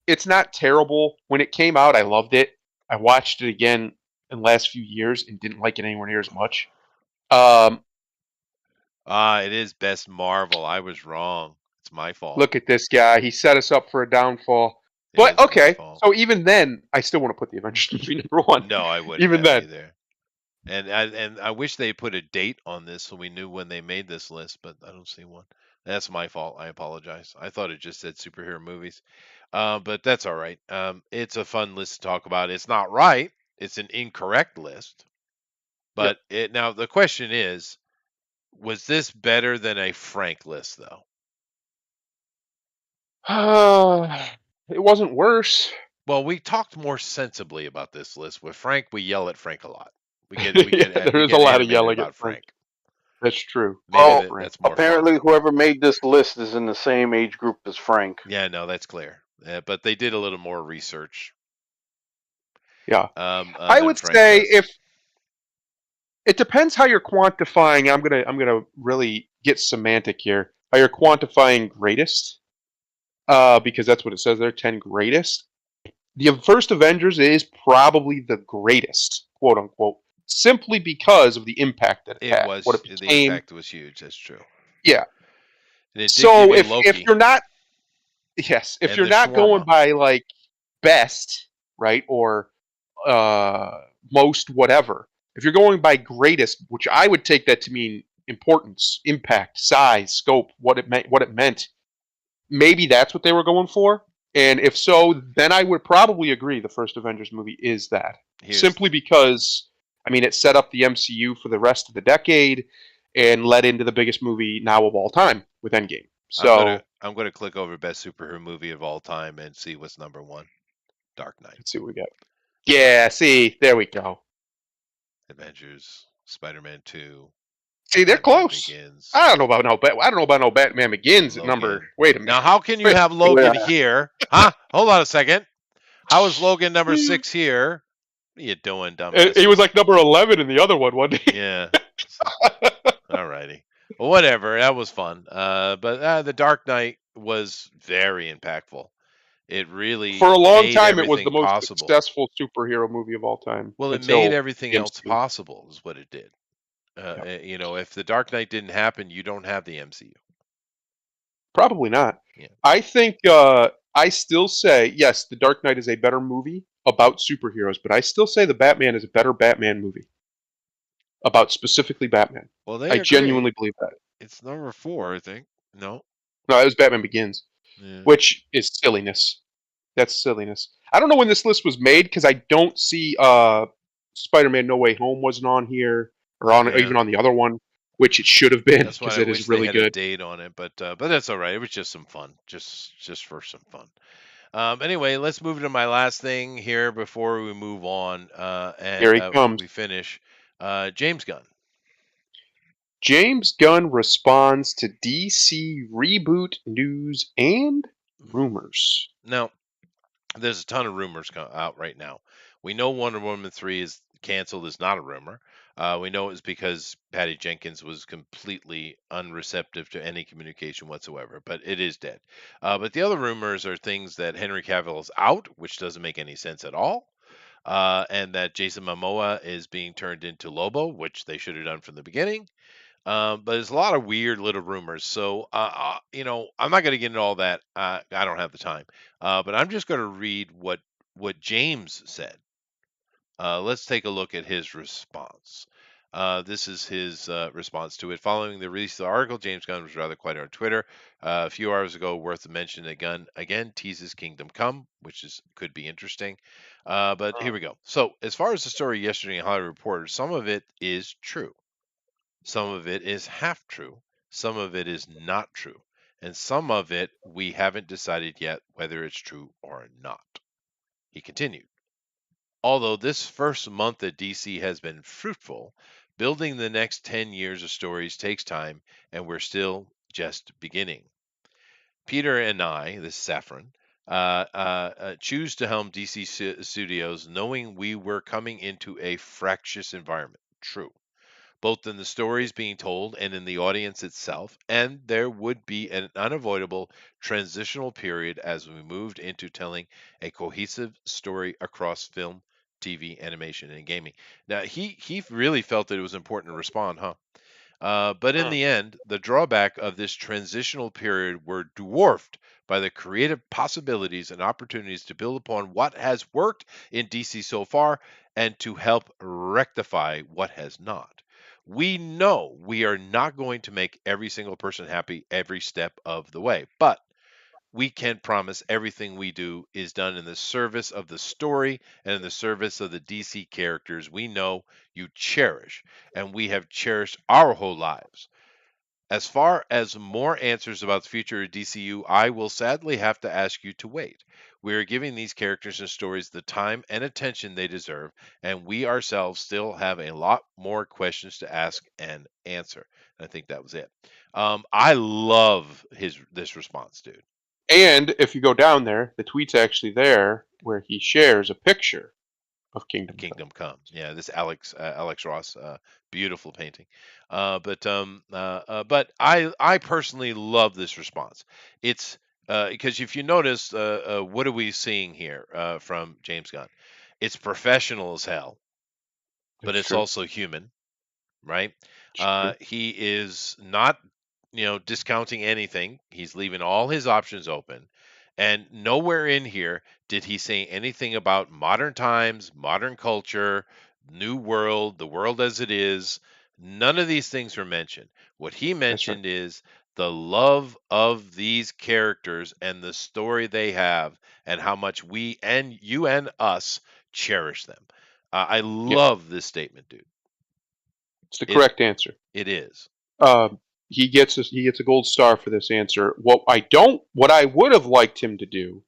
It's not terrible. When it came out, I loved it. I watched it again in the last few years and didn't like it anywhere near as much. Um, It is best Marvel. I was wrong. It's my fault. Look at this guy. He set us up for a downfall. It But is my okay, fault. so even then, I still want to put the Avengers movie number one. No, I wouldn't Even have then, either. And I wish they put a date on this so we knew when they made this list, but I don't see one. That's my fault. I apologize. I thought it just said superhero movies. But that's all right. It's a fun list to talk about. It's not right. It's an incorrect list. yep. But now the question is, was this better than a Frank list though? It wasn't worse. Well, we talked more sensibly about this list. With Frank, we yell at Frank a lot. We get Yeah, we there's a get lot of animated yelling at about Frank. Frank. That's true. Maybe Well, Love Frank. that's more fun. apparently, whoever made this list is in the same age group as Frank. Yeah, no, that's clear. But they did a little more research. Yeah. I Than would Frank say does. if it depends how you're quantifying. I'm gonna really get semantic here. How you're quantifying greatest, because that's what it says there. 10 greatest. The first Avengers is probably the greatest, quote unquote, simply because of the impact that it It had, what was it the became. impact was huge. That's true. Yeah. And it did give So you if Loki you're not, yes, if and you're the not going shawarma. by like best, right, or most whatever, if you're going by greatest, which I would take that to mean importance, impact, size, scope, what it meant, maybe that's what they were going for. And if so, then I would probably agree the first Avengers movie is that. Here's Simply because, I mean, it set up the MCU for the rest of the decade and led into the biggest movie now of all time with Endgame. So I'm gonna click over best superhero movie of all time and see what's number one. Dark Knight, let's see what we got. Yeah, see, there we go. Avengers, Spider-Man 2, See, they're Batman close. Begins, I don't know about no Batman Begins at number. Logan. Wait a minute. Now, how can you Wait. have Logan Yeah. here? Huh? Hold on a second. How is Logan number 6 here? What are you doing, dumbass? He was like number 11 in the other one, wasn't he? Yeah. Alrighty. Well, whatever. That was fun. But the Dark Knight was very impactful. It really For a long made time, it was the everything most possible. successful superhero movie of all time. Well, it until made everything the else MCU. possible, is what it did. Yep. You know, if the Dark Knight didn't happen, you don't have the MCU. Probably not. Yeah. I think I still say yes. The Dark Knight is a better movie about superheroes, but I still say the Batman is a better Batman movie about specifically Batman. Well, they I agree. genuinely believe that. It's number 4, I think. No. No, it was Batman Begins, Yeah. which is silliness. That's silliness. I don't know when this list was made because I don't see Spider-Man No Way Home wasn't on here or on Yeah. even on the other one, which it should have been That's why because I it wish is they really had a good. date on it, but that's all right. It was just some fun, just for some fun. Anyway, let's move to my last thing here before we move on, Here he and comes. we finish. James Gunn. James Gunn responds to DC reboot news and rumors. Now, there's a ton of rumors out right now. We know Wonder Woman 3 is canceled is not a rumor. We know it's because Patty Jenkins was completely unreceptive to any communication whatsoever, but it is dead. But the other rumors are things that Henry Cavill is out, which doesn't make any sense at all, and that Jason Momoa is being turned into Lobo, which they should have done from the beginning. But there's a lot of weird little rumors. So, you know, I'm not going to get into all that. I don't have the time. But I'm just going to read what what James said. Let's take a look at his response. This is his response to it. Following the release of the article, James Gunn was rather quiet on Twitter. A few hours ago, worth a mention that Gunn again teases Kingdom Come, which could be interesting. But here we go. So, as far as the story yesterday in Hollywood Reporter, some of it is true. Some of it is half true. Some of it is not true. And some of it we haven't decided yet whether it's true or not. He continued. Although this first month at DC has been fruitful, building the next 10 years of stories takes time, and we're still just beginning. Peter and I, this is Saffron, choose to helm DC Studios knowing we were coming into a fractious environment. True. Both in the stories being told and in the audience itself, and there would be an unavoidable transitional period as we moved into telling a cohesive story across film, TV, animation, and gaming. Now he really felt that it was important to respond, huh? But in Hmm. the end, the drawback of this transitional period were dwarfed by the creative possibilities and opportunities to build upon what has worked in DC so far and to help rectify what has not. We know we are not going to make every single person happy every step of the way, but we can promise everything we do is done in the service of the story and in the service of the DC characters we know you cherish and we have cherished our whole lives. As far as more answers about the future of DCU, I will sadly have to ask you to wait. We are giving these characters and stories the time and attention they deserve, and we ourselves still have a lot more questions to ask and answer. And I think that was it. I love this response, dude. And if you go down there, the tweet's actually there where he shares a picture of Kingdom Come. Kingdom Come. Yeah, this Alex Ross, beautiful painting. But I personally love this response. It's because if you notice, what are we seeing here from James Gunn? It's professional as hell, but That's it's true. also human, right? It's true. He is not, discounting anything. He's leaving all his options open. And nowhere in here did he say anything about modern times, modern culture, new world, the world as it is. None of these things were mentioned. What he That's right. mentioned is the love of these characters and the story they have and how much we and you and us cherish them. I Yeah, love this statement, dude. it's the It correct answer. it is. He gets a gold star for this answer. What I would have liked him to do,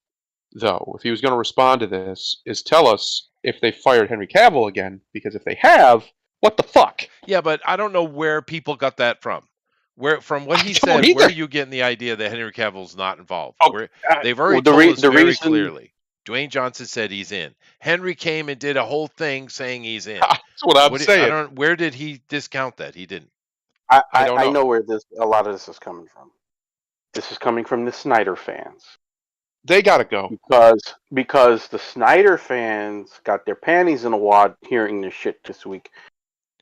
though, if he was going to respond to this, is tell us if they fired Henry Cavill again. Because if they have, what the fuck? Yeah, but I don't know where people got that from. Where from what I he don't said, where either. are you getting the idea that Henry Cavill's not involved? Oh, Where they've already Well, told us the very reason clearly. Dwayne Johnson said he's in. Henry came and did a whole thing saying he's in. that's what I'm I saying. don't. Where did he discount that? He didn't. I don't I know. know where a lot of this is coming from. This is coming from the Snyder fans They gotta go. because the Snyder fans got their panties in a wad hearing this shit this week.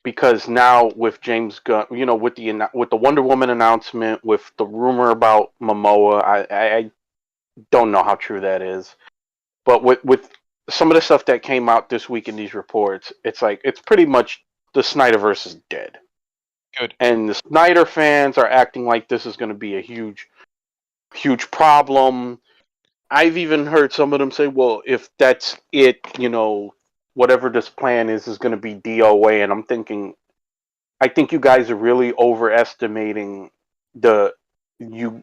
Because now with James Gunn, with the Wonder Woman announcement, with the rumor about Momoa, I don't know how true that is. But with some of the stuff that came out this week in these reports, it's like it's pretty much the Snyderverse is dead. Good. And the Snyder fans are acting like this is going to be a huge problem. I've even heard some of them say, well, if that's it, whatever this plan is going to be DOA. And I'm thinking, I think you guys are really overestimating the you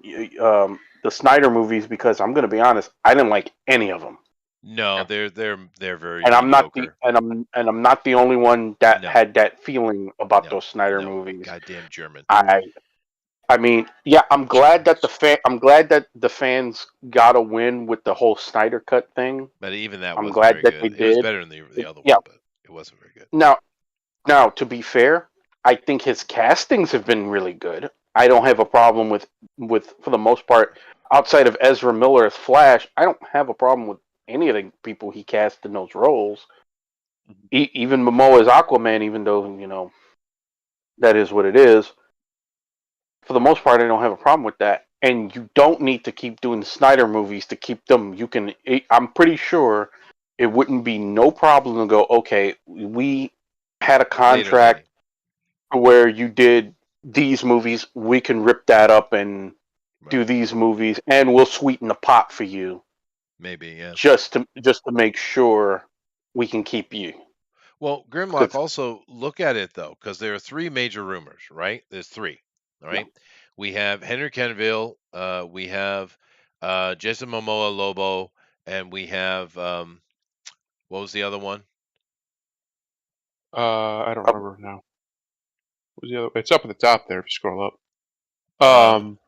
the Snyder movies, because I'm going to be honest, I didn't like any of them. No, Yeah. they're very And mediocre. I'm not the only one that No, had that feeling about no, those Snyder no. movies. Goddamn German. I I mean, yeah, I'm glad that the fans got a win with the whole Snyder Cut thing. But even that I'm wasn't glad very that they good. It was did. better than the other Yeah. one, but it wasn't very good. Now, to be fair, I think his castings have been really good. I don't have a problem with for the most part, outside of Ezra Miller as Flash. I don't have a problem with any of the people he cast in those roles. Even Momoa as Aquaman, even though that is what it is. For the most part, I don't have a problem with that. And you don't need to keep doing the Snyder movies to keep them. I'm pretty sure it wouldn't be no problem to go, okay, we had a Later, contract Lenny. where you did these movies, we can rip that up and do Right. these movies, and we'll sweeten the pot for you Maybe, yeah. just to make sure we can keep you. Well, Grimlock, Because also look at it though, because there are three major rumors, right? There's three, yeah, right? We have Henry Cavill, we have Jason Momoa Lobo, and we have what was the other one? I don't remember now. What was the other? It's up at the top there if you scroll up. Um,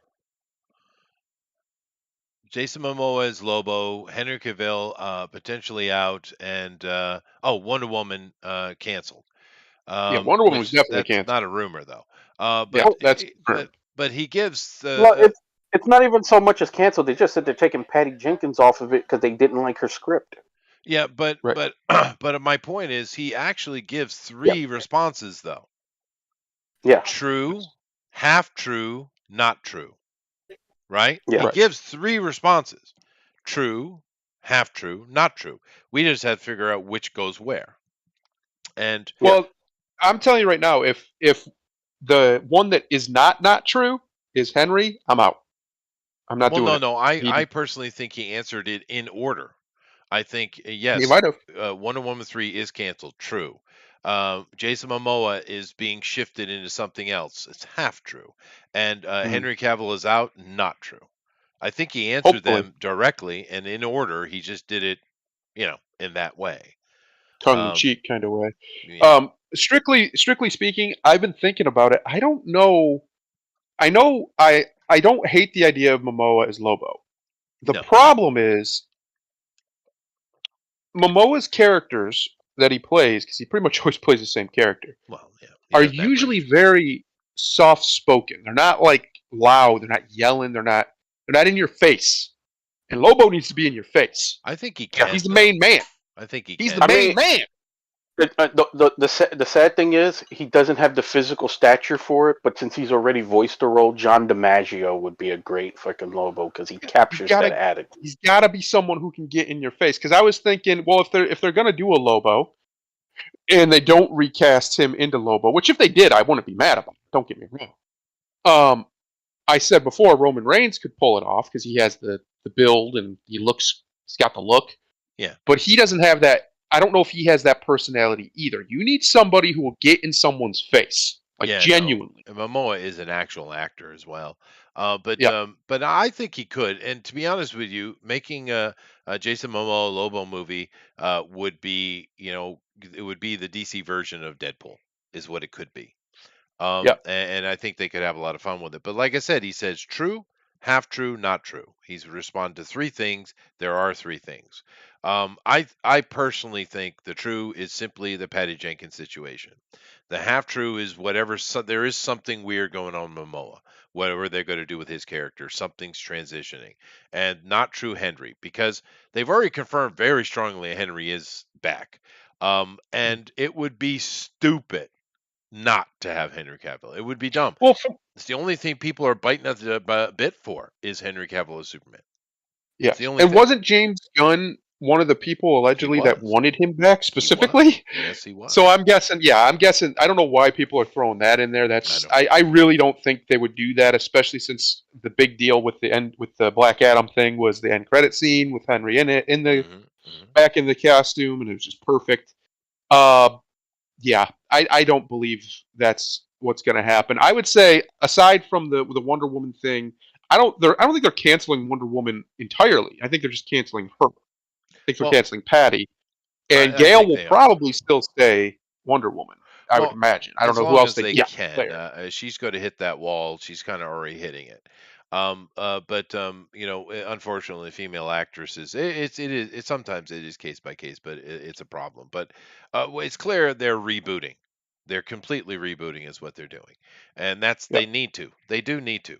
Jason Momoa is Lobo, Henry Cavill potentially out, and Wonder Woman canceled. Yeah, Wonder Woman was Which definitely that's canceled. not a rumor though. Yeah, But that's confirmed. but he gives well, it's not even so much as canceled. They just said they're taking Patty Jenkins off of it because they didn't like her script. yeah, Right. but my point is he actually gives Yeah, three responses though. yeah, True, half true, not true, right? He yeah, Right. gives three responses. True, half true, not true. We just had to figure out which goes where. And yeah. Well, I'm telling you right now, if the one that is not true is Henry, I'm out. I'm not well, doing no, it. no, I He personally think he answered it in order. I think he yes, might have. Wonder Woman 3 is canceled. True. Jason Momoa is being shifted into something else. It's half true. And Mm, Henry Cavill is out. Not true. I think he answered hopefully, them directly and in order. He just did it, in that way. tongue in Um, cheek kind of way. yeah. Strictly speaking, I've been thinking about it. I don't know. I don't hate the idea of Momoa as Lobo. The No. problem is Momoa's characters that he plays, because he pretty much always plays the same character, Well, yeah. He are doesn't have usually range. very soft spoken. They're not like loud. They're not yelling. They're not in your face. And Lobo needs to be in your face. I think he Yeah. He's can the though. main man. I think he He's can. the I main mean, man. the sad thing is he doesn't have the physical stature for it. But since he's already voiced the role, John DiMaggio would be a great fucking Lobo because he He's captures that gotta attitude. he's gotta be someone who can get in your face. Because I was thinking, well, if they're gonna do a Lobo and they don't recast him into Lobo, which if they did, I wouldn't be mad about it. Don't get me wrong. I said before Roman Reigns could pull it off because he has the build and he's got the look, Yeah. but he doesn't have that. I don't know if he has that personality either. You need somebody who will get in someone's face, like Yeah, no. genuinely. Momoa is an actual actor as well. Yeah, But I think he could. And to be honest with you, making a Jason Momoa Lobo movie would be, it would be the DC version of Deadpool, is what it could be. yeah, And I think they could have a lot of fun with it. But like I said, he says true, half true, not true. He's responded to three things. There are three things. I personally think the true is simply the Patty Jenkins situation. The half true is whatever. There is something weird going on with Momoa. Whatever they're going to do with his character, something's transitioning, and not true Henry because they've already confirmed very strongly Henry is back. And it would be stupid not to have Henry Cavill. It would be dumb. well, It's the only thing people are biting at the bit for is Henry Cavill as Superman. yeah. It's the only And thing. wasn't James Gunn one of the people He allegedly that was. wanted him back He was. specifically? Yes, he was. So I'm guessing. Yeah, I'm guessing. I don't know why people are throwing that in there. I That's don't. I really don't think they would do that, especially since the big deal with the Black Adam thing was the end credit scene with Henry in it Hmm. back in the costume, and it was just perfect. Uh, yeah, I don't believe that's what's going to happen. I would say aside from the Wonder Woman thing, I don't think they're canceling Wonder Woman entirely. I think they're just canceling her. I think they're Well, canceling Patty, and I Gail think will they are. probably still stay Wonder Woman. I would Well, imagine. I don't as know who long else as they they get to play can. her. She's going to hit that wall. She's kind of already hitting it. Unfortunately, female actresses, it sometimes it is case by case, but it's a problem. But it's clear they're rebooting. They're completely rebooting is what they're doing, and Yeah. they need to. They do need to.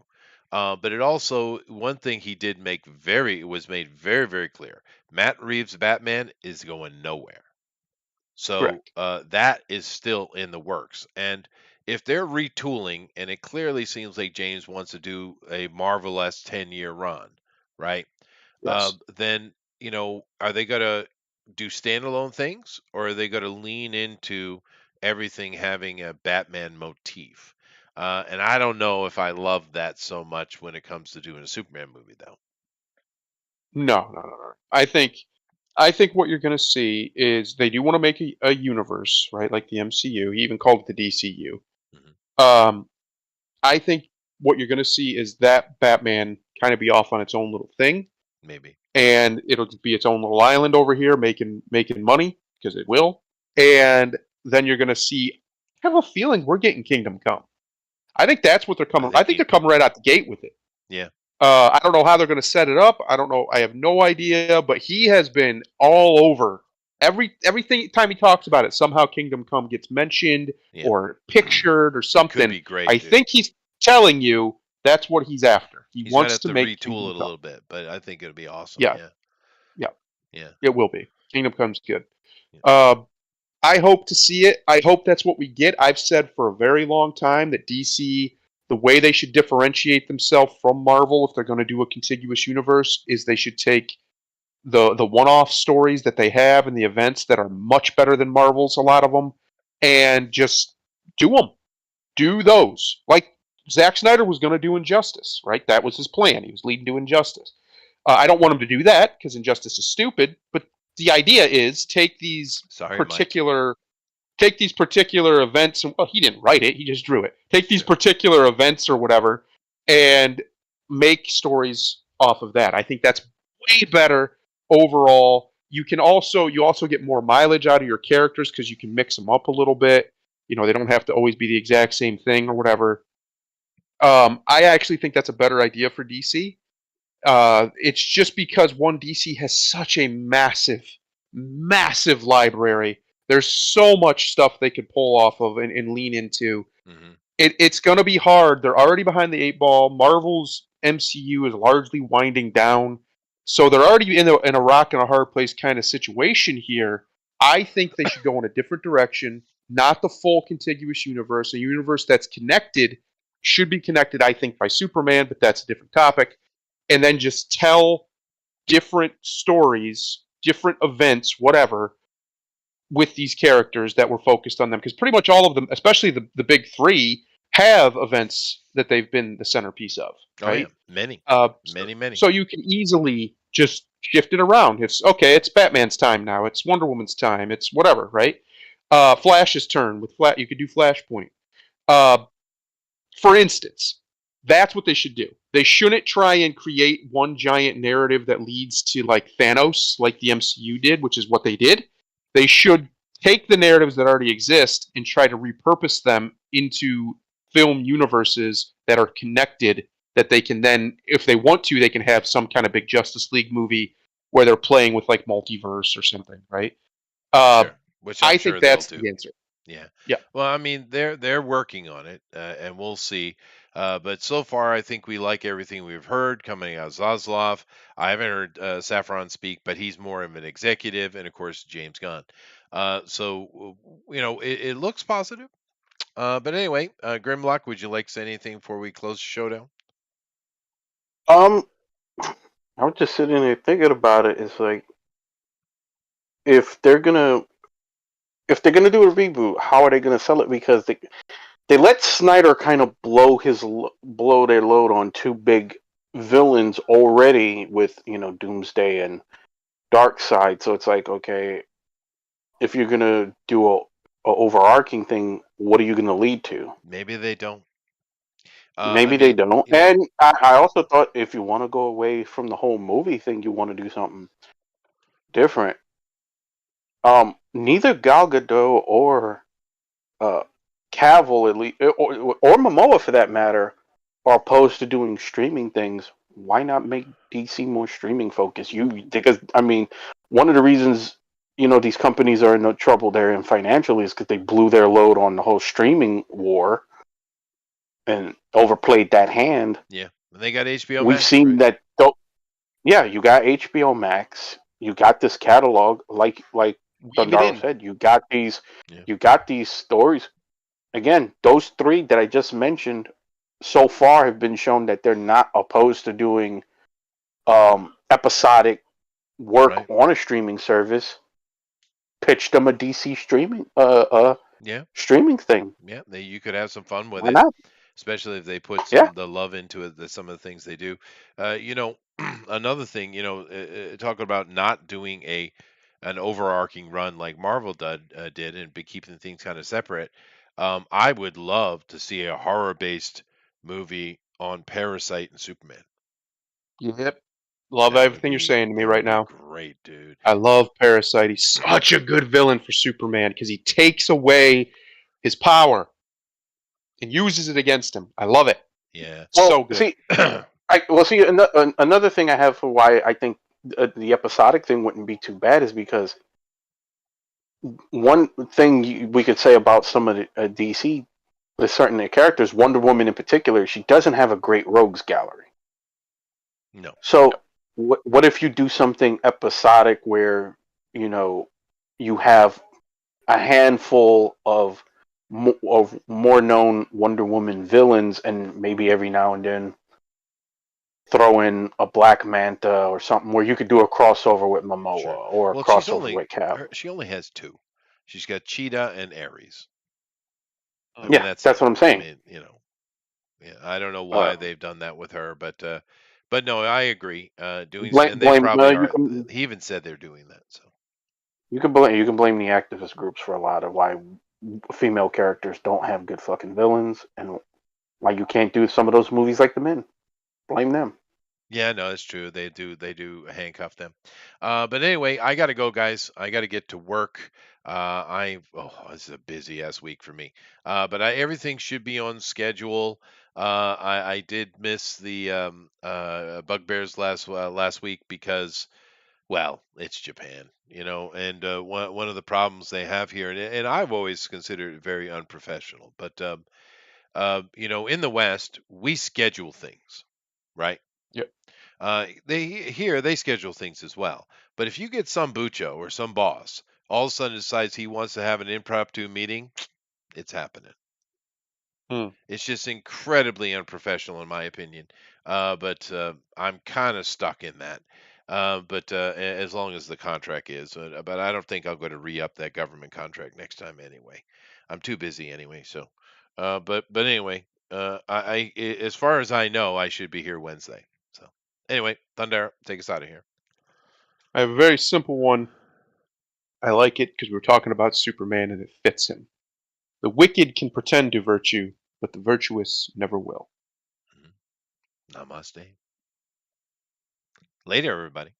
But it also one thing he did was made very very clear. Matt Reeves' Batman is going nowhere. So Correct. that is still in the works. And if they're retooling, and it clearly seems like James wants to do a marvelous 10-year run, right? Yes. Then, are they going to? do standalone things, or are they going to lean into everything having a Batman motif? And I don't know if I love that so much when it comes to doing a Superman movie, though. No, no, no, no. I think what you're going to see is they do want to make a universe, right? Like the MCU. He even called it the DCU. Hmm. Um, I think what you're going to see is that Batman kind of be off on its own little thing, Maybe. and it'll be its own little island over here making money because it will. And then you're going to see. I have a feeling we're getting Kingdom Come. I think that's what they're I coming. I think think you, they're coming right out the gate with it. yeah, I don't know how they're going to set it up. I don't know. I have no idea. But he has been all over everything. Time he talks about it, somehow Kingdom Come gets mentioned yeah. or pictured or It could something. be great, I dude. think he's telling you that's what he's after. He He's gonna wants have to to make retool Kingdom it a Come. little bit, but I think it'll be awesome. Yeah, Yeah, yeah, yeah, it will be. Kingdom Come's good. yeah. Uh, I hope to see it. I hope that's what we get. I've said for a very long time that DC, the way they should differentiate themselves from Marvel if they're going to do a contiguous universe, is they should take the one-off stories that they have and the events that are much better than Marvel's, a lot of them, and just do them. Do those. Like Zack Snyder was going to do Injustice, right? That was his plan. He was leading to Injustice. I don't want him to do that because Injustice is stupid, but the idea is Sorry, Mike. particular events. And, well, he didn't write it; he just drew it. Take these Sure. particular events or whatever, and make stories off of that. I think that's way better overall. You also get more mileage out of your characters because you can mix them up a little bit. They don't have to always be the exact same thing or whatever. I actually think that's a better idea for DC. It's just because one DC has such a massive library. There's so much stuff they could pull off of and lean into. Hmm. It's going to be hard. They're already behind the eight ball. Marvel's MCU is largely winding down, so they're already in a rock and a hard place kind of situation here. I think they should go in a different direction, not the full contiguous universe. A universe that's connected should be connected, I think, by Superman, but that's a different topic. And then just tell different stories, different events, whatever, with these characters that were focused on them. Because pretty much all of them, especially the big three, have events that they've been the centerpiece of, Oh yeah, right? many, So, many. so you can easily just shift it around. It's okay. It's Batman's time now. It's Wonder Woman's time. It's whatever, right? Flash's turn with Flash. You could do Flashpoint. Uh, for instance, that's what they should do. They shouldn't try and create one giant narrative that leads to like Thanos, like the MCU did, which is what they did. They should take the narratives that already exist and try to repurpose them into film universes that are connected, that they can then, if they want to, they can have some kind of big Justice League movie where they're playing with like multiverse or something, right? Uh, Sure, which I'm I sure think they'll that's do. the answer. Yeah. Yeah. Well, I mean, they're working on it, and we'll see. But so far, I think we like everything we've heard coming out of Zaslav. I haven't heard Saffron speak, but he's more of an executive, and of course James Gunn. So it looks positive. But anyway, Grimlock, would you like to say anything before we close the showdown? Um, I was just sitting there thinking about it. It's like if they're gonna if they're gonna do a reboot, how are they gonna sell it? Because they let Snyder kind of blow their load on two big villains already with Doomsday and Darkseid. So it's like, okay, if you're gonna do a overarching thing, what are you gonna lead to? Maybe they don't. I Maybe they mean, don't. And I also thought if you want to go away from the whole movie thing, you want to do something different. Neither Gal Gadot or uh, Cavill, at least, or Momoa for that matter, are opposed to doing streaming things. Why not make DC more streaming focused? Because I mean, one of the reasons these companies are in no trouble they're in financially is because they blew their load on the whole streaming war and overplayed that hand. yeah, they got HBO We've Max, seen right? that. Yeah, you got HBO Max. You got this catalog, like Weave it Dundaro in. said. You got these. Yeah, You got these stories. Again, those three that I just mentioned so far have been shown that they're not opposed to doing episodic work right. on a streaming service. pitch them a DC Yeah, streaming thing. yeah. You could have some fun with Why it, not? especially if they put Yeah. some the love into it. Some of the things they do. You know, another thing. You know, talk about not doing an overarching run like Marvel did, and be keeping things kind of separate. I would love to see a horror-based movie on Parasite and Superman. Yep. Love That would everything you're be saying to me that right would be now. great, dude. I love Parasite. He's such a good villain for Superman because he takes away his power and uses it against him. I love it. Yeah. So Well, good. see, another thing I have for why I think the episodic thing wouldn't be too bad is because one thing we could say about some of the DC, with certain characters, Wonder Woman in particular, she doesn't have a great rogues gallery. No. So what if you do something episodic where you have a handful of more known Wonder Woman villains, and maybe every now and then throw in a Black Manta or something where you could do a crossover with Sure. Momoa or a Well, she's crossover only with Cap. she only has two. She's got Cheetah and Ares. I mean, Yeah, that's that's it. what I'm I saying. mean, yeah, I don't know Uh, why they've done that with her, but no, I agree. And they blame probably you are. can He even said they're doing that. So blame the activist groups for a lot of why female characters don't have good fucking villains, and why you can't do some of those movies like The Men. Blame them. yeah, no, it's true. They do handcuff them. But anyway, I got to go, guys. I got to get to work. This is a busy ass week for me. But everything should be on schedule. I did miss the Bugbears last week because, well, it's Japan, and one of the problems they have here, and I've always considered it very unprofessional, but in the West, we schedule things, right? Yep. They schedule things as well. But if you get some bucho or some boss all of a sudden decides he wants to have an impromptu meeting, it's happening. Hmm. It's just incredibly unprofessional, in my opinion. But I'm kind of stuck in that. But as long as the contract is, but I don't think I'll go to re-up that government contract next time anyway. I'm too busy anyway. So, but anyway, as far as I know, I should be here Wednesday. So anyway, Thunder, take us out of here. I have a very simple one. I like it because we're talking about Superman and it fits him. The wicked can pretend to virtue, but the virtuous never will. Namaste. Later, everybody.